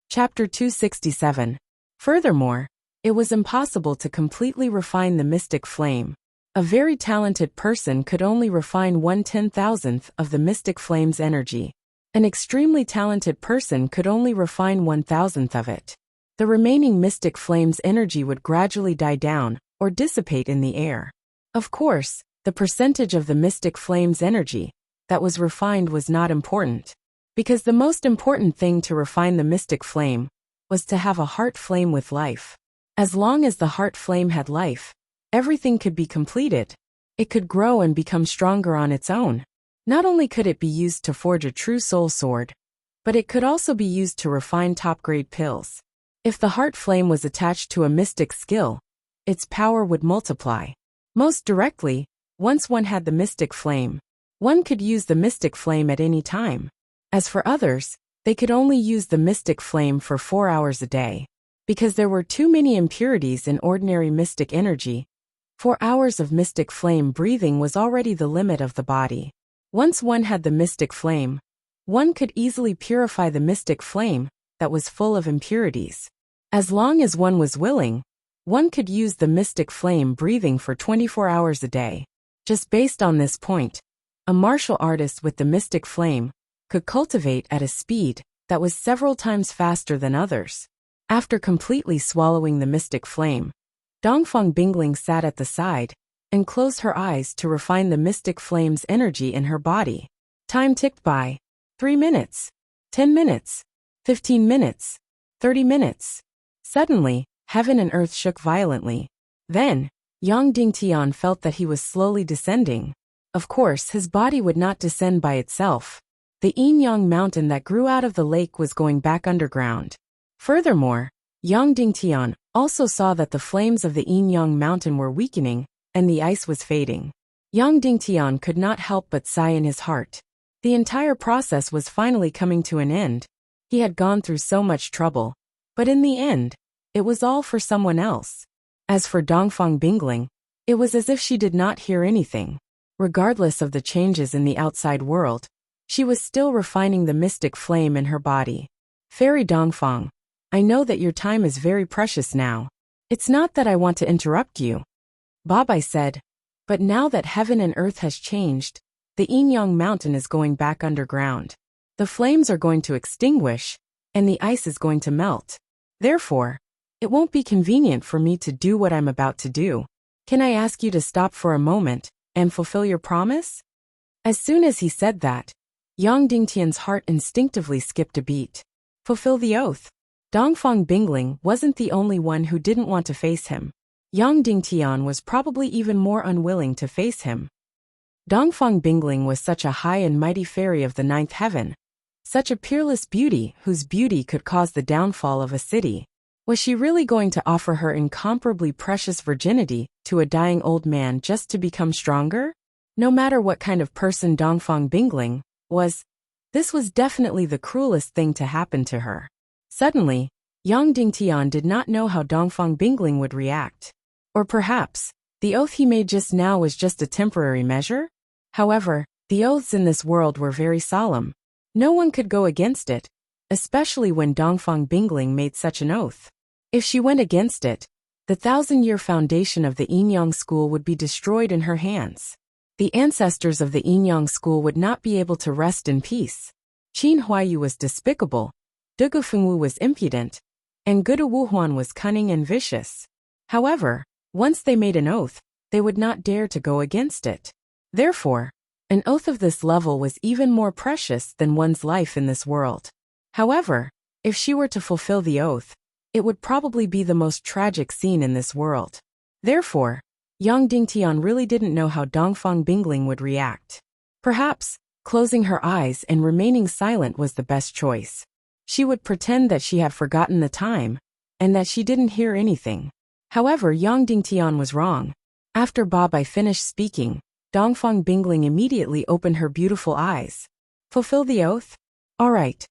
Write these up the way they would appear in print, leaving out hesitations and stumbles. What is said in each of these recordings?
Chapter 267. Furthermore, it was impossible to completely refine the mystic flame. A very talented person could only refine 1/10,000th of the mystic flame's energy. An extremely talented person could only refine 1,000th of it. The remaining mystic flame's energy would gradually die down or dissipate in the air. Of course, the percentage of the mystic flame's energy that was refined was not important, because the most important thing to refine the mystic flame was to have a heart flame with life. As long as the heart flame had life, everything could be completed. It could grow and become stronger on its own. Not only could it be used to forge a true soul sword, but it could also be used to refine top-grade pills. If the heart flame was attached to a mystic skill, its power would multiply. Most directly, once one had the mystic flame, one could use the mystic flame at any time. As for others, they could only use the mystic flame for 4 hours a day. Because there were too many impurities in ordinary mystic energy, 4 hours of mystic flame breathing was already the limit of the body. Once one had the mystic flame, one could easily purify the mystic flame that was full of impurities. As long as one was willing, one could use the mystic flame breathing for 24 hours a day. Just based on this point, a martial artist with the mystic flame could cultivate at a speed that was several times faster than others. After completely swallowing the mystic flame, Dongfang Bingling sat at the side and closed her eyes to refine the mystic flame's energy in her body. Time ticked by. 3 minutes, 10 minutes, 15 minutes, 30 minutes. Suddenly, heaven and earth shook violently. Then, Yang Dingtian felt that he was slowly descending. Of course, his body would not descend by itself. The yin-yang mountain that grew out of the lake was going back underground. Furthermore, Yang Dingtian also saw that the flames of the yin-yang mountain were weakening, and the ice was fading. Yang Dingtian could not help but sigh in his heart. The entire process was finally coming to an end. He had gone through so much trouble, but in the end, it was all for someone else. As for Dongfang Bingling, it was as if she did not hear anything. Regardless of the changes in the outside world, she was still refining the mystic flame in her body. Fairy Dongfang, I know that your time is very precious now. It's not that I want to interrupt you, Babai said, but now that heaven and earth has changed, the yin-yang mountain is going back underground. The flames are going to extinguish, and the ice is going to melt. Therefore, it won't be convenient for me to do what I'm about to do. Can I ask you to stop for a moment and fulfill your promise? As soon as he said that, Yang Dingtian's heart instinctively skipped a beat. Fulfill the oath. Dongfang Bingling wasn't the only one who didn't want to face him. Yang Dingtian was probably even more unwilling to face him. Dongfang Bingling was such a high and mighty fairy of the ninth heaven, such a peerless beauty whose beauty could cause the downfall of a city. Was she really going to offer her incomparably precious virginity to a dying old man just to become stronger? No matter what kind of person Dongfang Bingling was, this was definitely the cruelest thing to happen to her. Suddenly, Yang Dingtian did not know how Dongfang Bingling would react. Or perhaps, the oath he made just now was just a temporary measure? However, the oaths in this world were very solemn. No one could go against it, especially when Dongfang Bingling made such an oath. If she went against it, the 1,000-year foundation of the yin-yang school would be destroyed in her hands. The ancestors of the yin-yang school would not be able to rest in peace. Qin Huayu was despicable, Dugu Fengwu was impudent, and Gudu Wuhuan was cunning and vicious. However, once they made an oath, they would not dare to go against it. Therefore, an oath of this level was even more precious than one's life in this world. However, if she were to fulfill the oath, it would probably be the most tragic scene in this world. Therefore, Yang Dingtian really didn't know how Dongfang Bingling would react. Perhaps, closing her eyes and remaining silent was the best choice. She would pretend that she had forgotten the time, and that she didn't hear anything. However, Yang Dingtian was wrong. After Babai finished speaking, Dongfang Bingling immediately opened her beautiful eyes. Fulfill the oath? All right,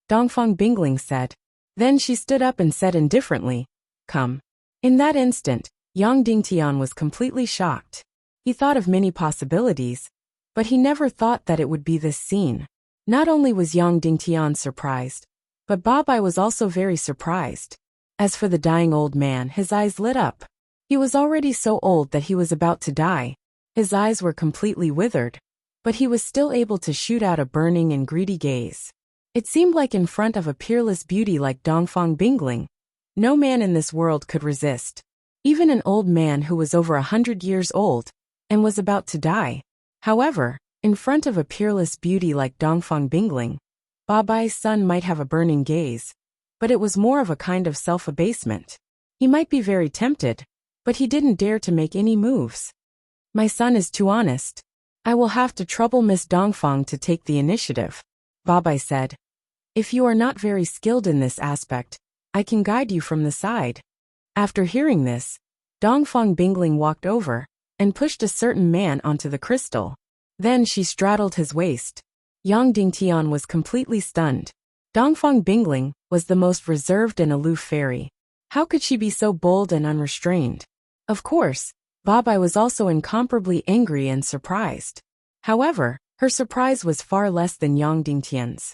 Dongfang Bingling said. Then she stood up and said indifferently, come. In that instant, Yang Dingtian was completely shocked. He thought of many possibilities, but he never thought that it would be this scene. Not only was Yang Dingtian surprised, But Ba Bai was also very surprised. As for the dying old man, his eyes lit up. He was already so old that he was about to die. His eyes were completely withered. But he was still able to shoot out a burning and greedy gaze. It seemed like in front of a peerless beauty like Dongfang Bingling, no man in this world could resist. Even an old man who was over 100 years old and was about to die. However, in front of a peerless beauty like Dongfang Bingling, Ba Bai's son might have a burning gaze, but it was more of a kind of self-abasement. He might be very tempted, but he didn't dare to make any moves. My son is too honest. I will have to trouble Miss Dongfang to take the initiative, Ba Bai said. If you are not very skilled in this aspect, I can guide you from the side. After hearing this, Dongfang Bingling walked over and pushed a certain man onto the crystal. Then she straddled his waist. Yang Dingtian was completely stunned. Dongfang Bingling was the most reserved and aloof fairy. How could she be so bold and unrestrained? Of course, Ba Bai was also incomparably angry and surprised. However, her surprise was far less than Yang Dingtian's.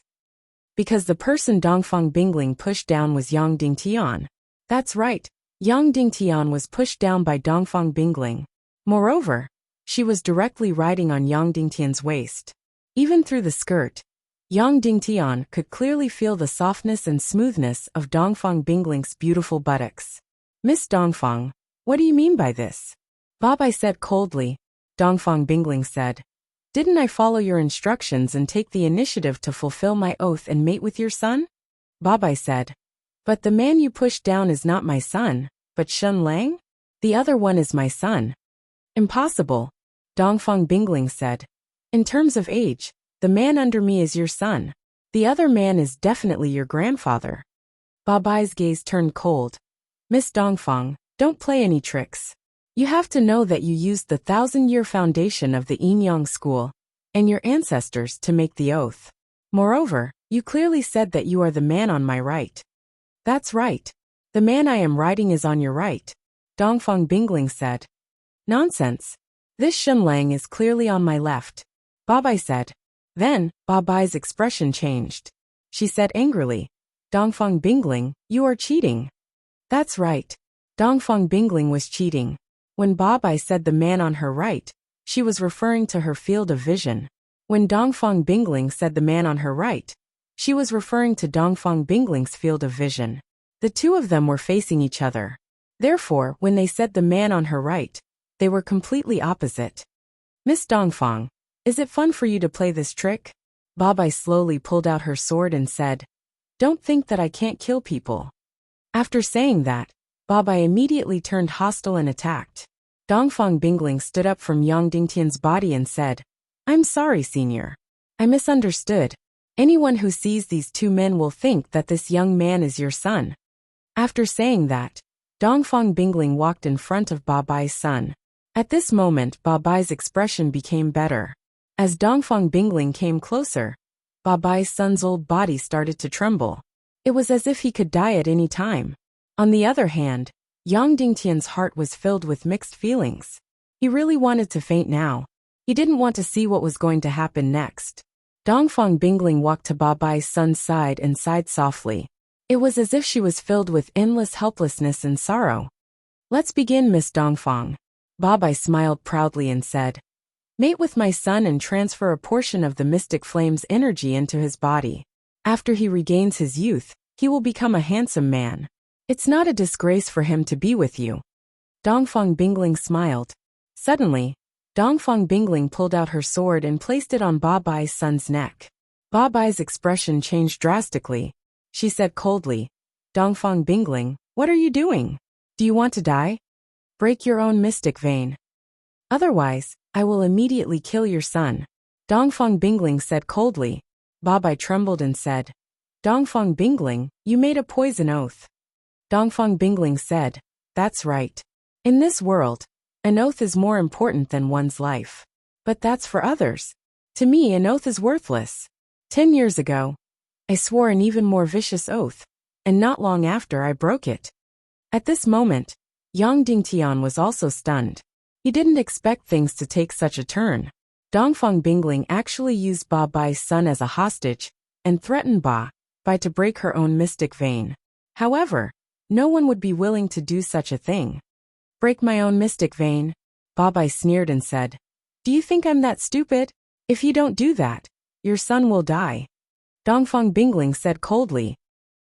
Because the person Dongfang Bingling pushed down was Yang Dingtian. That's right, Yang Dingtian was pushed down by Dongfang Bingling. Moreover, she was directly riding on Yang Dingtian's waist. Even through the skirt, Yang Dingtian could clearly feel the softness and smoothness of Dongfang Bingling's beautiful buttocks. Miss Dongfang, what do you mean by this? Ba Bai said coldly. Dongfang Bingling said, didn't I follow your instructions and take the initiative to fulfill my oath and mate with your son? Ba Bai said, but the man you pushed down is not my son, but Shun Lang? The other one is my son. Impossible, Dongfang Bingling said. In terms of age, the man under me is your son. The other man is definitely your grandfather. Ba Bai's gaze turned cold. Miss Dongfang, don't play any tricks. You have to know that you used the 1,000-year foundation of the Yin-Yang school and your ancestors to make the oath. Moreover, you clearly said that you are the man on my right. That's right. The man I am riding is on your right, Dongfang Bingling said. Nonsense. This Shun Lang is clearly on my left, Ba Bai said. Then, Ba Bai's expression changed. She said angrily, Dongfang Bingling, you are cheating. That's right. Dongfang Bingling was cheating. When Ba Bai said the man on her right, she was referring to her field of vision. When Dongfang Bingling said the man on her right, she was referring to Dongfang Bingling's field of vision. The two of them were facing each other. Therefore, when they said the man on her right, they were completely opposite. Miss Dongfang, is it fun for you to play this trick? Ba Bai slowly pulled out her sword and said, don't think that I can't kill people. After saying that, Ba Bai immediately turned hostile and attacked. Dongfang Bingling stood up from Yang Dingtian's body and said, I'm sorry, senior. I misunderstood. Anyone who sees these two men will think that this young man is your son. After saying that, Dongfang Bingling walked in front of Ba Bai's son. At this moment, Ba Bai's expression became better. As Dongfang Bingling came closer, Ba Bai's son's old body started to tremble. It was as if he could die at any time. On the other hand, Yang Dingtian's heart was filled with mixed feelings. He really wanted to faint now. He didn't want to see what was going to happen next. Dongfang Bingling walked to Ba Bai's son's side and sighed softly. It was as if she was filled with endless helplessness and sorrow. Let's begin, Miss Dongfang. Ba Bai smiled proudly and said, mate with my son and transfer a portion of the mystic flame's energy into his body. After he regains his youth, he will become a handsome man. It's not a disgrace for him to be with you. Dongfang Bingling smiled. Suddenly, Dongfang Bingling pulled out her sword and placed it on Ba Bai's son's neck. Ba Bai's expression changed drastically. She said coldly, Dongfang Bingling, what are you doing? Do you want to die? Break your own mystic vein. Otherwise, I will immediately kill your son. Dongfang Bingling said coldly. Ba Bai trembled and said, Dongfang Bingling, you made a poison oath. Dongfang Bingling said, that's right. In this world, an oath is more important than one's life. But that's for others. To me, an oath is worthless. 10 years ago, I swore an even more vicious oath, and not long after I broke it. At this moment, Yang Dingtian was also stunned. He didn't expect things to take such a turn. Dongfang Bingling actually used Ba Bai's son as a hostage, and threatened Ba by to break her own mystic vein. However, no one would be willing to do such a thing. Break my own mystic vein? Babai sneered and said. Do you think I'm that stupid? If you don't do that, your son will die. Dongfang Bingling said coldly.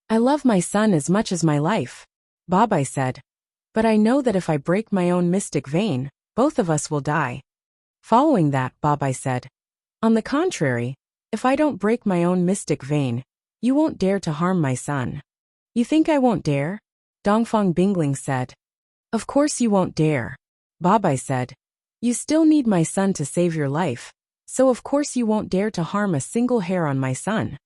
I love my son as much as my life, Babai said. But I know that if I break my own mystic vein, both of us will die. Following that, Babai said. On the contrary, if I don't break my own mystic vein, you won't dare to harm my son. You think I won't dare? Dongfang Bingling said. Of course you won't dare, Babai said. You still need my son to save your life, so of course you won't dare to harm a single hair on my son.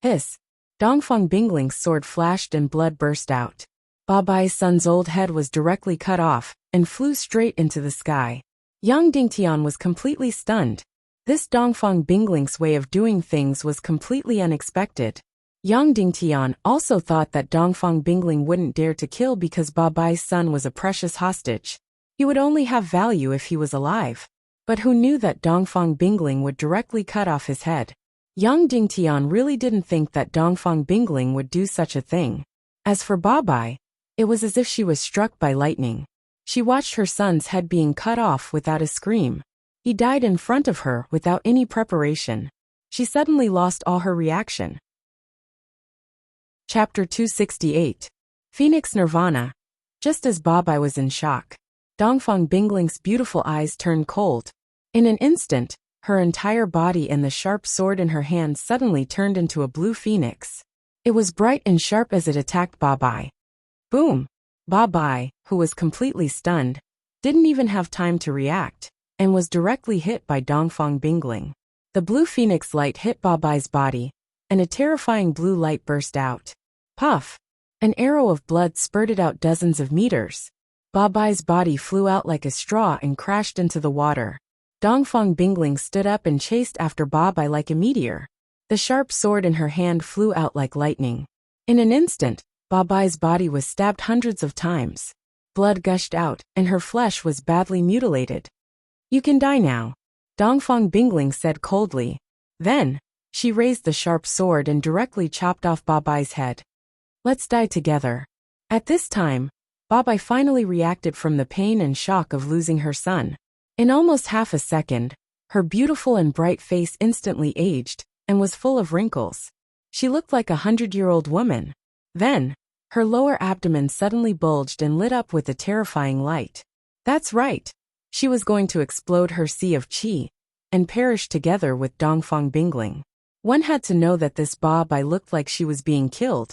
Hiss. Dongfang Bingling's sword flashed and blood burst out. Babai's son's old head was directly cut off and flew straight into the sky. Yang Dingtian was completely stunned. This Dongfang Bingling's way of doing things was completely unexpected. Yang Dingtian also thought that Dongfang Bingling wouldn't dare to kill because Babai's son was a precious hostage. He would only have value if he was alive. But who knew that Dongfang Bingling would directly cut off his head? Yang Dingtian really didn't think that Dongfang Bingling would do such a thing. As for Babai, it was as if she was struck by lightning. She watched her son's head being cut off without a scream. He died in front of her without any preparation. She suddenly lost all her reaction. Chapter 268. Phoenix Nirvana. Just as Babai was in shock, Dongfang Bingling's beautiful eyes turned cold. In an instant, her entire body and the sharp sword in her hand suddenly turned into a blue phoenix. It was bright and sharp as it attacked Babai. Boom! Babai, who was completely stunned, didn't even have time to react, and was directly hit by Dongfang Bingling. The blue phoenix light hit Babai's body, and a terrifying blue light burst out. Puff! An arrow of blood spurted out dozens of meters. Babai's body flew out like a straw and crashed into the water. Dongfang Bingling stood up and chased after Babai like a meteor. The sharp sword in her hand flew out like lightning. In an instant, Babai's body was stabbed hundreds of times. Blood gushed out, and her flesh was badly mutilated. You can die now, Dongfang Bingling said coldly. Then, she raised the sharp sword and directly chopped off Babai's head. Let's die together. At this time, Babai finally reacted from the pain and shock of losing her son. In almost half a second, her beautiful and bright face instantly aged, and was full of wrinkles. She looked like a 100-year-old woman. Then, her lower abdomen suddenly bulged and lit up with a terrifying light. That's right. She was going to explode her sea of qi, and perish together with Dongfang Bingling. One had to know that this Babai looked like she was being killed,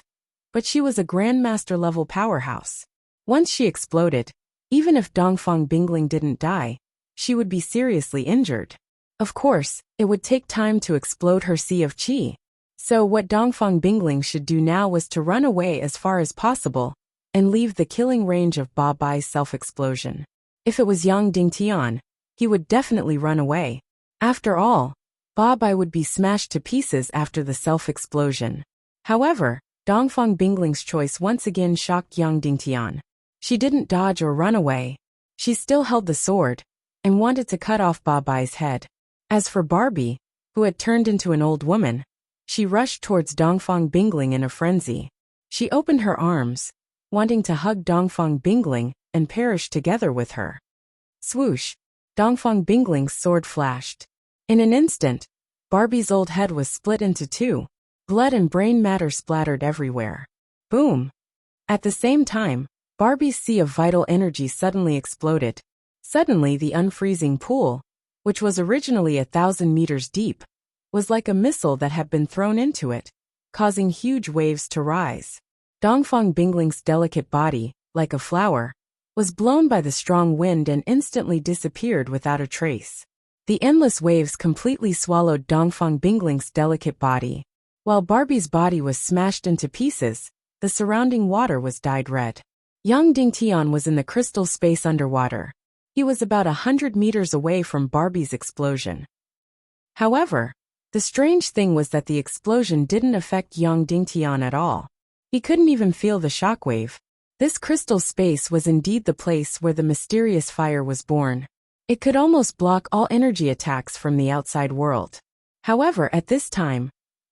but she was a Grandmaster-level powerhouse. Once she exploded, even if Dongfang Bingling didn't die, she would be seriously injured. Of course, it would take time to explode her sea of qi. So what Dongfang Bingling should do now was to run away as far as possible, and leave the killing range of Babai's self-explosion. If it was Yang Dingtian, he would definitely run away. After all, Babai would be smashed to pieces after the self-explosion. However, Dongfang Bingling's choice once again shocked Yang Dingtian. She didn't dodge or run away. She still held the sword, and wanted to cut off Babai's head. As for Barbie, who had turned into an old woman, she rushed towards Dongfang Bingling in a frenzy. She opened her arms, wanting to hug Dongfang Bingling and perish together with her. Swoosh! Dongfang Bingling's sword flashed. In an instant, Barbie's old head was split into two. Blood and brain matter splattered everywhere. Boom! At the same time, Barbie's sea of vital energy suddenly exploded. Suddenly the unfreezing pool, which was originally 1,000 meters deep, was like a missile that had been thrown into it, causing huge waves to rise. Dongfang Bingling's delicate body, like a flower, was blown by the strong wind and instantly disappeared without a trace. The endless waves completely swallowed Dongfang Bingling's delicate body. While Barbie's body was smashed into pieces, the surrounding water was dyed red. Yang Dingtian was in the crystal space underwater. He was about 100 meters away from Barbie's explosion. However, the strange thing was that the explosion didn't affect Yang Dingtian at all. He couldn't even feel the shockwave. This crystal space was indeed the place where the mysterious fire was born. It could almost block all energy attacks from the outside world. However, at this time,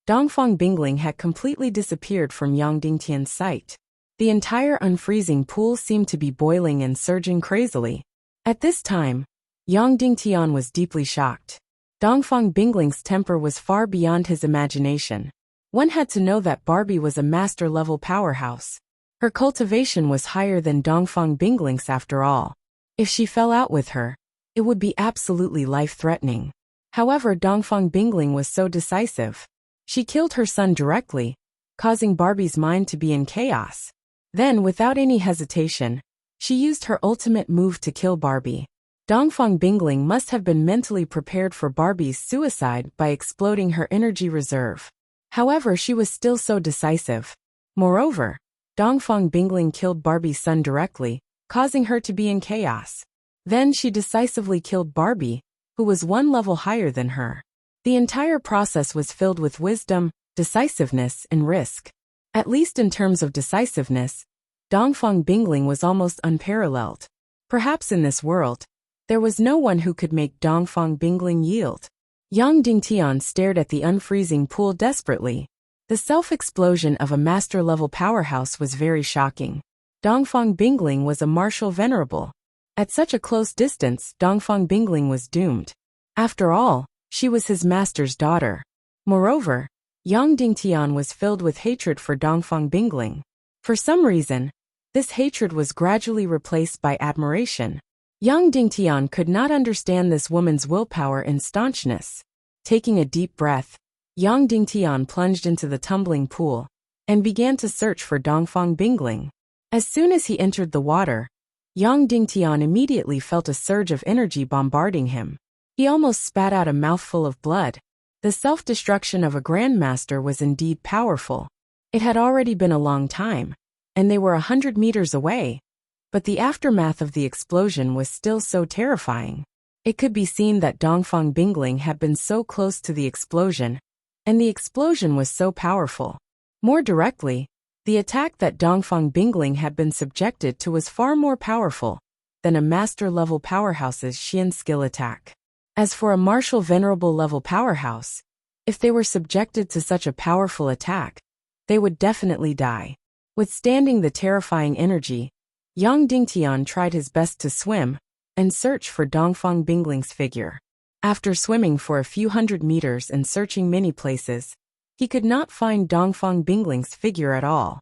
Dongfang Bingling had completely disappeared from Yang Dingtian's sight. The entire unfreezing pool seemed to be boiling and surging crazily. At this time, Yang Dingtian was deeply shocked. Dongfang Bingling's temper was far beyond his imagination. One had to know that Barbie was a master-level powerhouse. Her cultivation was higher than Dongfang Bingling's after all. If she fell out with her, it would be absolutely life-threatening. However, Dongfang Bingling was so decisive. She killed her son directly, causing Barbie's mind to be in chaos. Then, without any hesitation, she used her ultimate move to kill Barbie. Dongfang Bingling must have been mentally prepared for Barbie's suicide by exploding her energy reserve. However, she was still so decisive. Moreover, Dongfang Bingling killed Barbie's son directly, causing her to be in chaos. Then she decisively killed Barbie, who was one level higher than her. The entire process was filled with wisdom, decisiveness, and risk. At least in terms of decisiveness, Dongfang Bingling was almost unparalleled. Perhaps in this world, there was no one who could make Dongfang Bingling yield. Yang Dingtian stared at the unfreezing pool desperately. The self-explosion of a master-level powerhouse was very shocking. Dongfang Bingling was a martial venerable. At such a close distance, Dongfang Bingling was doomed. After all, she was his master's daughter. Moreover, Yang Dingtian was filled with hatred for Dongfang Bingling. For some reason, this hatred was gradually replaced by admiration. Yang Dingtian could not understand this woman's willpower and staunchness. Taking a deep breath, Yang Dingtian plunged into the tumbling pool and began to search for Dongfang Bingling. As soon as he entered the water, Yang Dingtian immediately felt a surge of energy bombarding him. He almost spat out a mouthful of blood. The self-destruction of a grandmaster was indeed powerful. It had already been a long time, and they were 100 meters away. But the aftermath of the explosion was still so terrifying. It could be seen that Dongfang Bingling had been so close to the explosion, and the explosion was so powerful. More directly, the attack that Dongfang Bingling had been subjected to was far more powerful than a master-level powerhouse's Xian skill attack. As for a martial venerable level powerhouse, if they were subjected to such a powerful attack, they would definitely die. Withstanding the terrifying energy, Yang Dingtian tried his best to swim and search for Dongfang Bingling's figure. After swimming for a few hundred meters and searching many places, he could not find Dongfang Bingling's figure at all.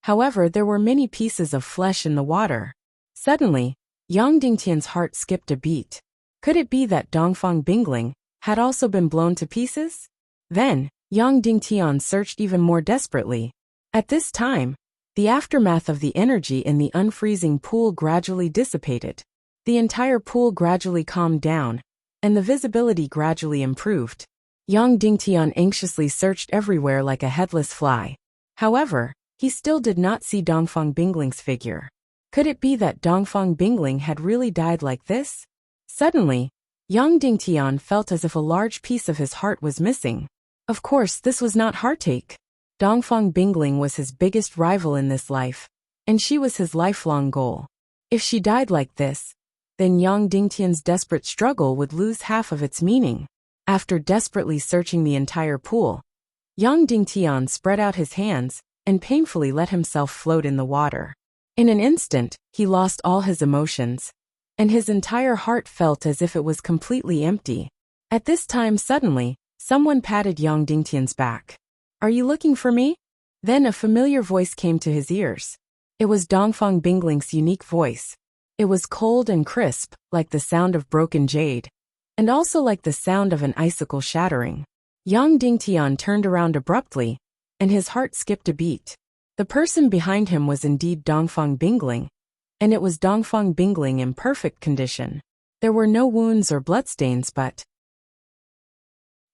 However, there were many pieces of flesh in the water. Suddenly, Yang Dingtian's heart skipped a beat. Could it be that Dongfang Bingling had also been blown to pieces? Then, Yang Dingtian searched even more desperately. At this time, the aftermath of the energy in the unfreezing pool gradually dissipated. The entire pool gradually calmed down, and the visibility gradually improved. Yang Dingtian anxiously searched everywhere like a headless fly. However, he still did not see Dongfang Bingling's figure. Could it be that Dongfang Bingling had really died like this? Suddenly, Yang Dingtian felt as if a large piece of his heart was missing. Of course, this was not heartache. Dongfang Bingling was his biggest rival in this life, and she was his lifelong goal. If she died like this, then Yang Dingtian's desperate struggle would lose half of its meaning. After desperately searching the entire pool, Yang Dingtian spread out his hands and painfully let himself float in the water. In an instant, he lost all his emotions, and his entire heart felt as if it was completely empty. At this time suddenly, someone patted Yang Dingtian's back. "Are you looking for me?" Then a familiar voice came to his ears. It was Dongfang Bingling's unique voice. It was cold and crisp, like the sound of broken jade, and also like the sound of an icicle shattering. Yang Dingtian turned around abruptly, and his heart skipped a beat. The person behind him was indeed Dongfang Bingling, and it was Dongfang Bingling in perfect condition. There were no wounds or bloodstains but...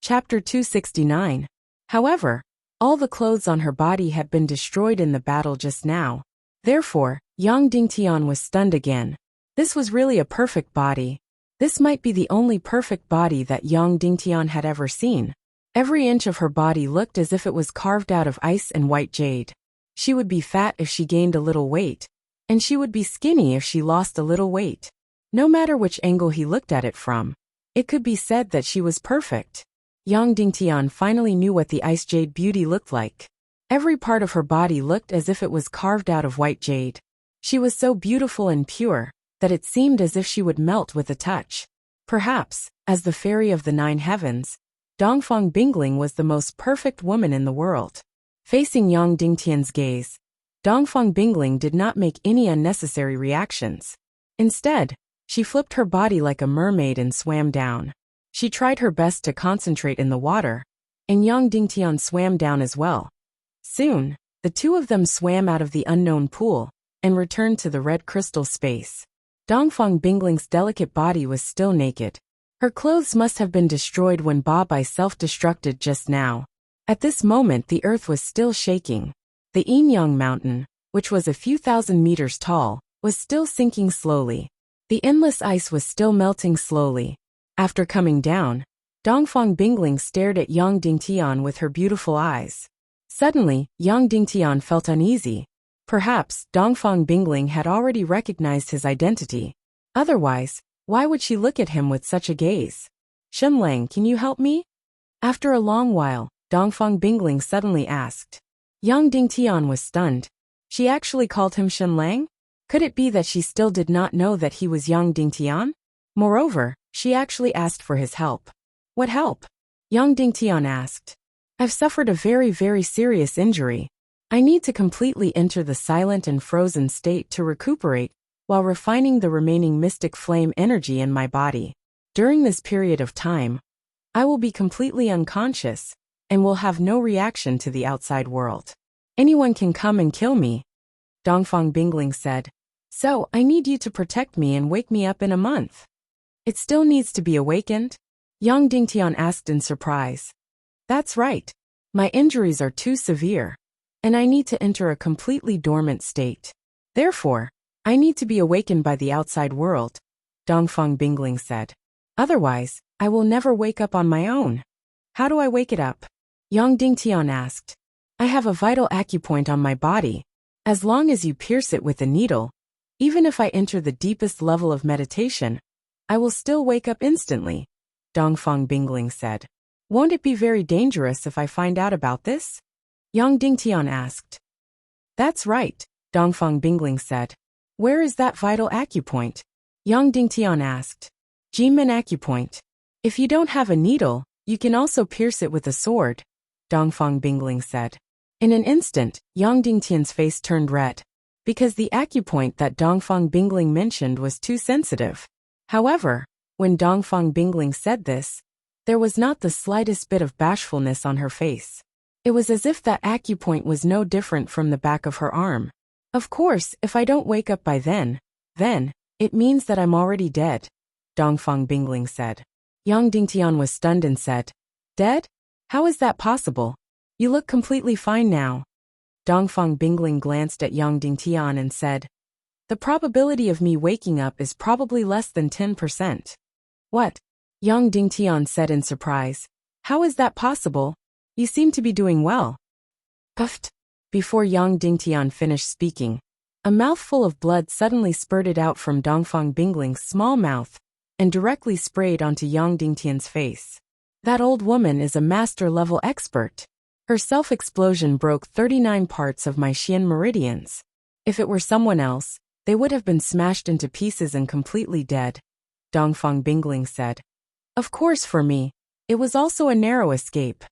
Chapter 269. However, all the clothes on her body had been destroyed in the battle just now. Therefore, Yang Dingtian was stunned again. This was really a perfect body. This might be the only perfect body that Yang Dingtian had ever seen. Every inch of her body looked as if it was carved out of ice and white jade. She would be fat if she gained a little weight, and she would be skinny if she lost a little weight. No matter which angle he looked at it from, it could be said that she was perfect. Yang Dingtian finally knew what the ice jade beauty looked like. Every part of her body looked as if it was carved out of white jade. She was so beautiful and pure that it seemed as if she would melt with a touch. Perhaps, as the fairy of the 9 heavens, Dongfang Bingling was the most perfect woman in the world. Facing Yang Dingtian's gaze, Dongfang Bingling did not make any unnecessary reactions. Instead, she flipped her body like a mermaid and swam down. She tried her best to concentrate in the water, and Yang Dingtian swam down as well. Soon, the two of them swam out of the unknown pool and returned to the red crystal space. Dongfang Bingling's delicate body was still naked. Her clothes must have been destroyed when Ba Bai self-destructed just now. At this moment the earth was still shaking. The Yinyang mountain, which was a few thousand meters tall, was still sinking slowly. The endless ice was still melting slowly. After coming down, Dongfang Bingling stared at Yang Dingtian with her beautiful eyes. Suddenly, Yang Dingtian felt uneasy. Perhaps Dongfang Bingling had already recognized his identity. Otherwise, why would she look at him with such a gaze? "Shenlang, can you help me?" After a long while, Dongfang Bingling suddenly asked. Yang Dingtian was stunned. She actually called him Shenlang? Could it be that she still did not know that he was Yang Dingtian? Moreover, she actually asked for his help. "What help?" Yang Dingtian asked. "I've suffered a very, very serious injury. I need to completely enter the silent and frozen state to recuperate, while refining the remaining mystic flame energy in my body. During this period of time, I will be completely unconscious, and will have no reaction to the outside world. Anyone can come and kill me." Dongfang Bingling said. "So, I need you to protect me and wake me up in a month." "It still needs to be awakened?" Yang Dingtian asked in surprise. "That's right. My injuries are too severe, and I need to enter a completely dormant state. Therefore, I need to be awakened by the outside world," Dongfang Bingling said. "Otherwise, I will never wake up on my own." "How do I wake it up?" Yang Dingtian asked. "I have a vital acupoint on my body. As long as you pierce it with a needle, even if I enter the deepest level of meditation, I will still wake up instantly," Dongfang Bingling said. "Won't it be very dangerous if I find out about this?" Yang Dingtian asked. "That's right," Dongfang Bingling said. "Where is that vital acupoint?" Yang Dingtian asked. "Jimen acupoint. If you don't have a needle, you can also pierce it with a sword," Dongfang Bingling said. In an instant, Yang Dingtian's face turned red, because the acupoint that Dongfang Bingling mentioned was too sensitive. However, when Dongfang Bingling said this, there was not the slightest bit of bashfulness on her face. It was as if that acupoint was no different from the back of her arm. "Of course, if I don't wake up by then, it means that I'm already dead," Dongfang Bingling said. Yang Dingtian was stunned and said, "Dead? How is that possible? You look completely fine now." Dongfang Bingling glanced at Yang Dingtian and said, "The probability of me waking up is probably less than 10%. "What?" Yang Dingtian said in surprise. "How is that possible? You seem to be doing well." Puffed. Before Yang Dingtian finished speaking, a mouthful of blood suddenly spurted out from Dongfang Bingling's small mouth and directly sprayed onto Yang Dingtian's face. "That old woman is a master-level expert. Her self-explosion broke 39 parts of my Xian meridians. If it were someone else, they would have been smashed into pieces and completely dead," Dongfang Bingling said. "Of course for me, it was also a narrow escape."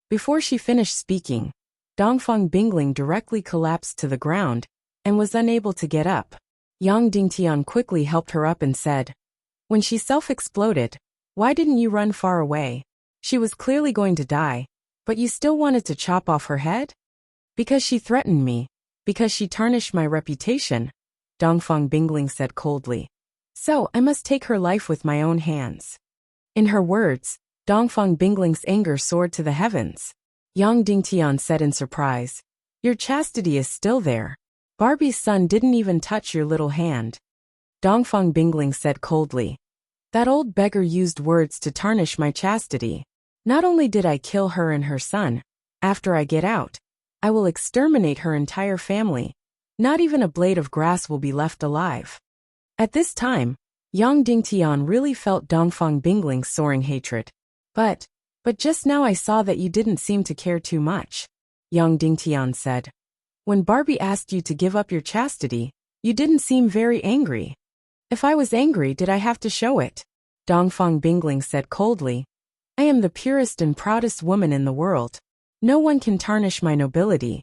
Before she finished speaking, Dongfang Bingling directly collapsed to the ground and was unable to get up. Yang Dingtian quickly helped her up and said, "When she self-exploded, why didn't you run far away? She was clearly going to die, but you still wanted to chop off her head?" "Because she threatened me. Because she tarnished my reputation," Dongfang Bingling said coldly. "So I must take her life with my own hands." In her words, Dongfang Bingling's anger soared to the heavens. Yang Dingtian said in surprise, "Your chastity is still there. Barbie's son didn't even touch your little hand." Dongfang Bingling said coldly, "That old beggar used words to tarnish my chastity. Not only did I kill her and her son, after I get out, I will exterminate her entire family. Not even a blade of grass will be left alive." At this time, Yang Dingtian really felt Dongfang Bingling's soaring hatred. But But just now I saw that you didn't seem to care too much, Yang Dingtian said. When Barbie asked you to give up your chastity, you didn't seem very angry. If I was angry, did I have to show it? Dongfang Bingling said coldly. I am the purest and proudest woman in the world. No one can tarnish my nobility.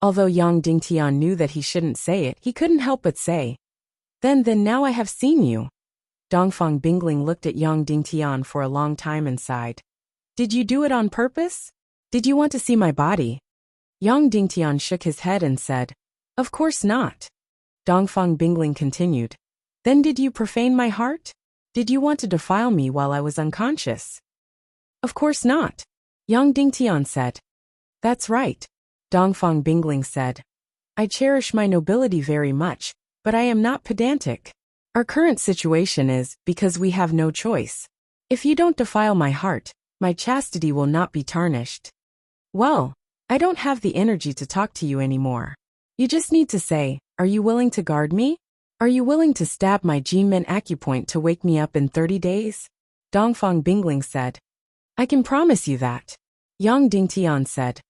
Although Yang Dingtian knew that he shouldn't say it, he couldn't help but say, Then now I have seen you. Dongfang Bingling looked at Yang Dingtian for a long time and sighed. Did you do it on purpose? Did you want to see my body? Yang Dingtian shook his head and said, Of course not. Dongfang Bingling continued. Then did you profane my heart? Did you want to defile me while I was unconscious? Of course not, Yang Dingtian said. That's right, Dongfang Bingling said. I cherish my nobility very much, but I am not pedantic. Our current situation is because we have no choice. If you don't defile my heart, my chastity will not be tarnished. Well, I don't have the energy to talk to you anymore. You just need to say, Are you willing to guard me? Are you willing to stab my Jinmen acupoint to wake me up in 30 days? Dongfang Bingling said. I can promise you that, Yang Dingtian said.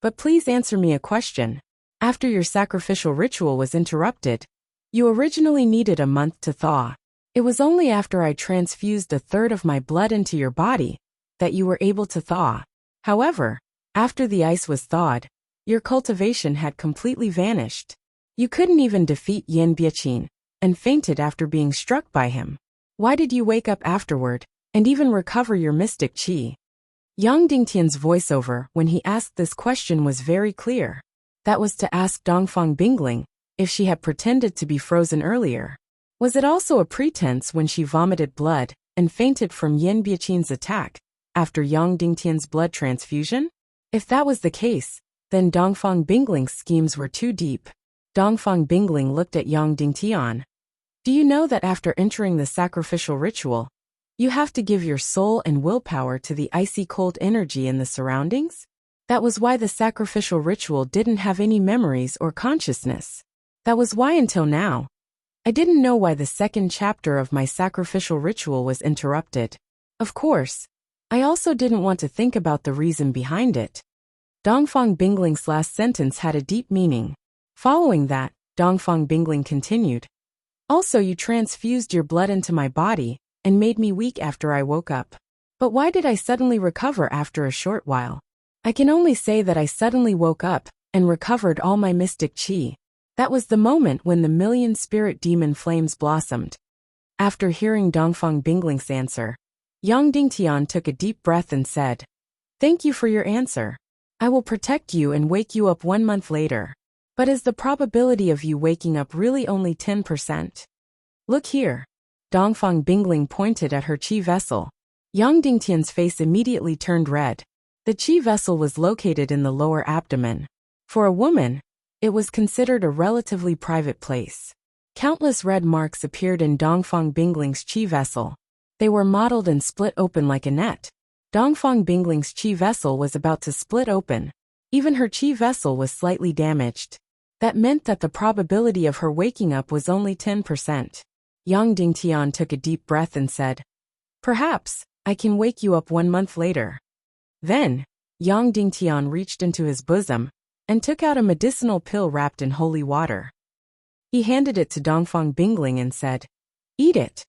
But please answer me a question. After your sacrificial ritual was interrupted, you originally needed a month to thaw. It was only after I transfused a third of my blood into your body that you were able to thaw. However, after the ice was thawed, your cultivation had completely vanished. You couldn't even defeat Yin Biaqin, and fainted after being struck by him. Why did you wake up afterward, and even recover your mystic qi? Yang Dingtian's voiceover when he asked this question was very clear. That was to ask Dongfang Bingling if she had pretended to be frozen earlier. Was it also a pretense when she vomited blood and fainted from Yin Biaqin's attack after Yang Dingtian's blood transfusion? If that was the case, then Dongfang Bingling's schemes were too deep. Dongfang Bingling looked at Yang Dingtian. Do you know that after entering the sacrificial ritual, you have to give your soul and willpower to the icy cold energy in the surroundings? That was why the sacrificial ritual didn't have any memories or consciousness. That was why until now, I didn't know why the second chapter of my sacrificial ritual was interrupted. Of course, I also didn't want to think about the reason behind it. Dongfang Bingling's last sentence had a deep meaning. Following that, Dongfang Bingling continued. Also, you transfused your blood into my body and made me weak after I woke up. But why did I suddenly recover after a short while? I can only say that I suddenly woke up and recovered all my mystic qi. That was the moment when the million spirit demon flames blossomed. After hearing Dongfang Bingling's answer, Yang Dingtian took a deep breath and said, Thank you for your answer. I will protect you and wake you up 1 month later. But is the probability of you waking up really only 10%? Look here. Dongfang Bingling pointed at her qi vessel. Yang Dingtian's face immediately turned red. The qi vessel was located in the lower abdomen. For a woman, it was considered a relatively private place. Countless red marks appeared in Dongfang Bingling's qi vessel. They were mottled and split open like a net. Dongfang Bingling's qi vessel was about to split open. Even her qi vessel was slightly damaged. That meant that the probability of her waking up was only 10%. Yang Dingtian took a deep breath and said, Perhaps, I can wake you up 1 month later. Then, Yang Dingtian reached into his bosom and took out a medicinal pill wrapped in holy water. He handed it to Dongfang Bingling and said, Eat it.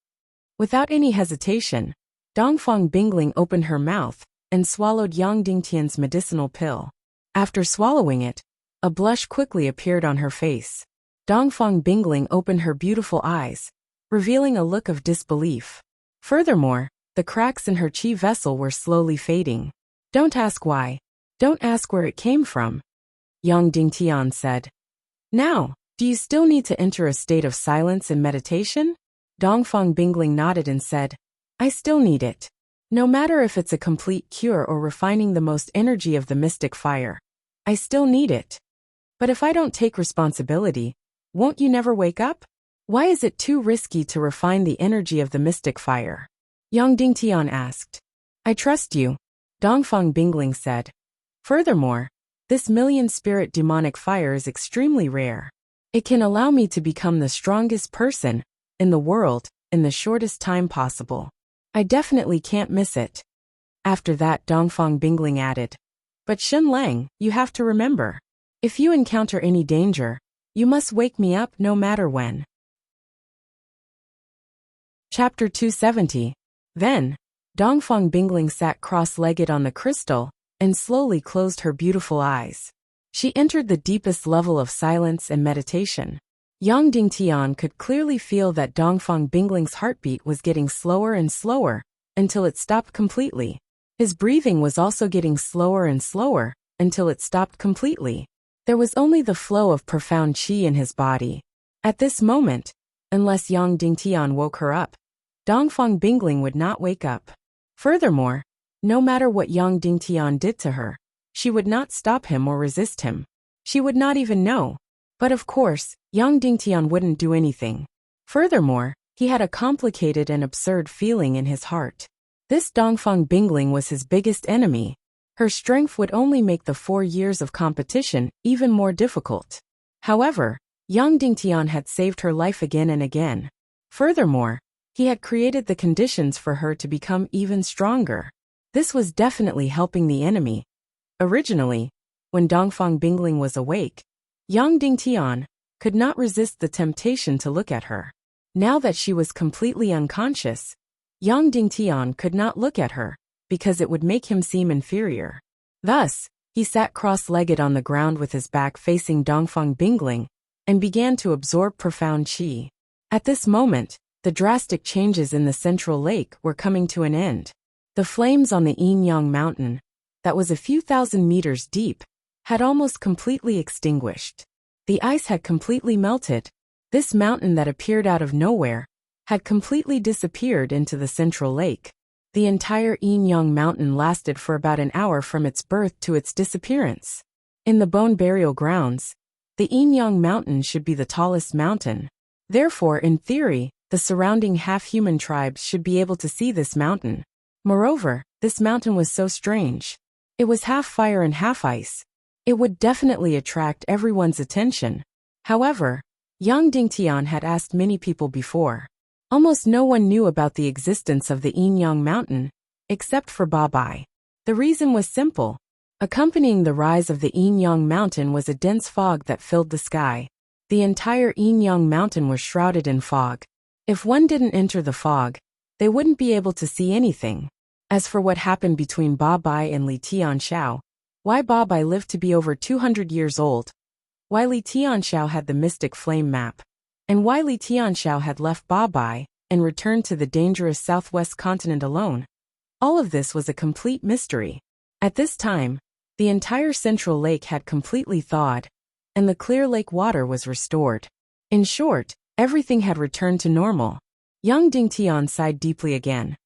Without any hesitation, Dongfang Bingling opened her mouth and swallowed Yang Dingtian's medicinal pill. After swallowing it, a blush quickly appeared on her face. Dongfang Bingling opened her beautiful eyes, revealing a look of disbelief. Furthermore, the cracks in her qi vessel were slowly fading. Don't ask why. Don't ask where it came from, Yang Dingtian said. Now, do you still need to enter a state of silence and meditation? Dongfang Bingling nodded and said, I still need it. No matter if it's a complete cure or refining the most energy of the mystic fire, I still need it. But if I don't take responsibility, won't you never wake up? Why is it too risky to refine the energy of the mystic fire? Yang Dingtian asked. I trust you, Dongfang Bingling said. Furthermore, this million spirit demonic fire is extremely rare. It can allow me to become the strongest person in the world in the shortest time possible. I definitely can't miss it. After that, Dongfang Bingling added, "But Shen Lang, you have to remember. If you encounter any danger, you must wake me up no matter when." Chapter 270. Then, Dongfang Bingling sat cross-legged on the crystal and slowly closed her beautiful eyes. She entered the deepest level of silence and meditation. Yang Dingtian could clearly feel that Dongfang Bingling's heartbeat was getting slower and slower until it stopped completely. His breathing was also getting slower and slower until it stopped completely. There was only the flow of profound qi in his body. At this moment, unless Yang Dingtian woke her up, Dongfang Bingling would not wake up. Furthermore, no matter what Yang Dingtian did to her, she would not stop him or resist him. She would not even know. But of course, Yang Dingtian wouldn't do anything. Furthermore, he had a complicated and absurd feeling in his heart. This Dongfang Bingling was his biggest enemy. Her strength would only make the 4 years of competition even more difficult. However, Yang Dingtian had saved her life again and again. Furthermore, he had created the conditions for her to become even stronger. This was definitely helping the enemy. Originally, when Dongfang Bingling was awake, Yang Dingtian could not resist the temptation to look at her. Now that she was completely unconscious, Yang Dingtian could not look at her, because it would make him seem inferior. Thus, he sat cross-legged on the ground with his back facing Dongfang Bingling, and began to absorb profound qi. At this moment, the drastic changes in the central lake were coming to an end. The flames on the Yin-Yang mountain, that was a few thousand meters deep, had almost completely extinguished. The ice had completely melted. This mountain that appeared out of nowhere had completely disappeared into the central lake. The entire Yin-Yang mountain lasted for about an hour from its birth to its disappearance. In the bone burial grounds, the Yin-Yang mountain should be the tallest mountain. Therefore, in theory, the surrounding half-human tribes should be able to see this mountain. Moreover, this mountain was so strange. It was half fire and half ice. It would definitely attract everyone's attention. However, Yang Dingtian had asked many people before. Almost no one knew about the existence of the Yin-Yang mountain, except for Ba Bai. The reason was simple. Accompanying the rise of the Yin-Yang mountain was a dense fog that filled the sky. The entire Yin-Yang mountain was shrouded in fog. If one didn't enter the fog, they wouldn't be able to see anything. As for what happened between Ba Bai and Li Tianxiao, why Ba Bai lived to be over 200 years old, why Li Tianxiao had the mystic flame map, and why Li Tianxiao had left Ba Bai and returned to the dangerous southwest continent alone, all of this was a complete mystery. At this time, the entire central lake had completely thawed, and the clear lake water was restored. In short, everything had returned to normal. Yang Dingtian sighed deeply again.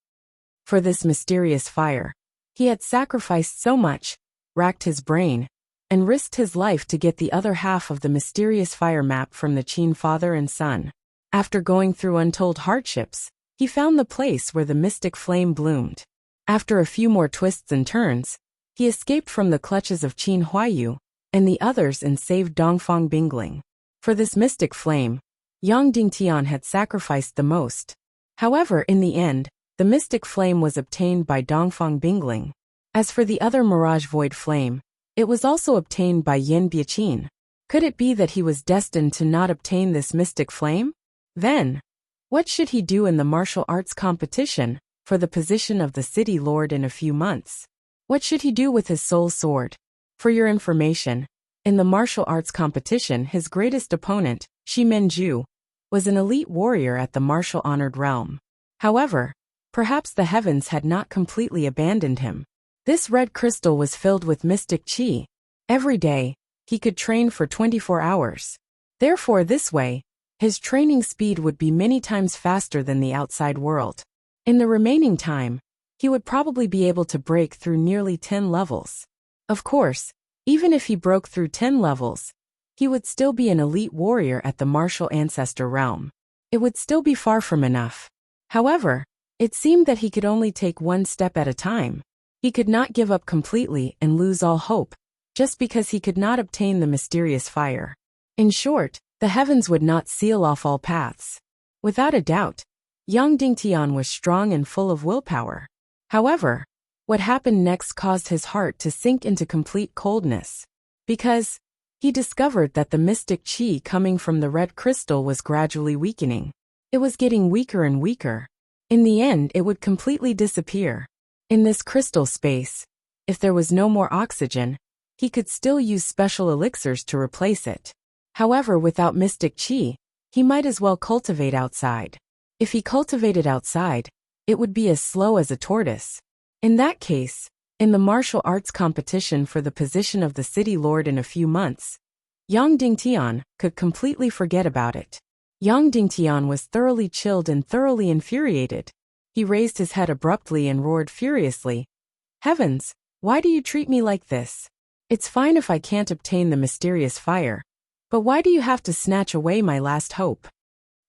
For this mysterious fire, he had sacrificed so much, racked his brain, and risked his life to get the other half of the mysterious fire map from the Qin father and son. After going through untold hardships, he found the place where the mystic flame bloomed. After a few more twists and turns, he escaped from the clutches of Qin Huayu and the others and saved Dongfang Bingling. For this mystic flame, Yang Dingtian had sacrificed the most. However, in the end, the mystic flame was obtained by Dongfang Bingling. As for the other mirage void flame, it was also obtained by Yin Biaqin. Could it be that he was destined to not obtain this mystic flame? Then, what should he do in the martial arts competition for the position of the city lord in a few months? What should he do with his soul sword? For your information, in the martial arts competition, his greatest opponent, Shi Menju, was an elite warrior at the martial honored realm. However, perhaps the heavens had not completely abandoned him. This red crystal was filled with mystic qi. Every day, he could train for 24 hours. Therefore, this way, his training speed would be many times faster than the outside world. In the remaining time, he would probably be able to break through nearly 10 levels. Of course, even if he broke through 10 levels, he would still be an elite warrior at the martial ancestor realm. It would still be far from enough. However, it seemed that he could only take one step at a time. He could not give up completely and lose all hope, just because he could not obtain the mysterious fire. In short, the heavens would not seal off all paths. Without a doubt, Yang Dingtian was strong and full of willpower. However, What happened next caused his heart to sink into complete coldness. Because he discovered that the mystic chi coming from the red crystal was gradually weakening. It was getting weaker and weaker. In the end, it would completely disappear. In this crystal space, if there was no more oxygen, he could still use special elixirs to replace it. However, without mystic chi, he might as well cultivate outside. If he cultivated outside, it would be as slow as a tortoise. In that case, in the martial arts competition for the position of the city lord in a few months, Yang Dingtian could completely forget about it. Yang Dingtian was thoroughly chilled and thoroughly infuriated. He raised his head abruptly and roared furiously, "Heavens, why do you treat me like this? It's fine if I can't obtain the mysterious fire, but why do you have to snatch away my last hope?"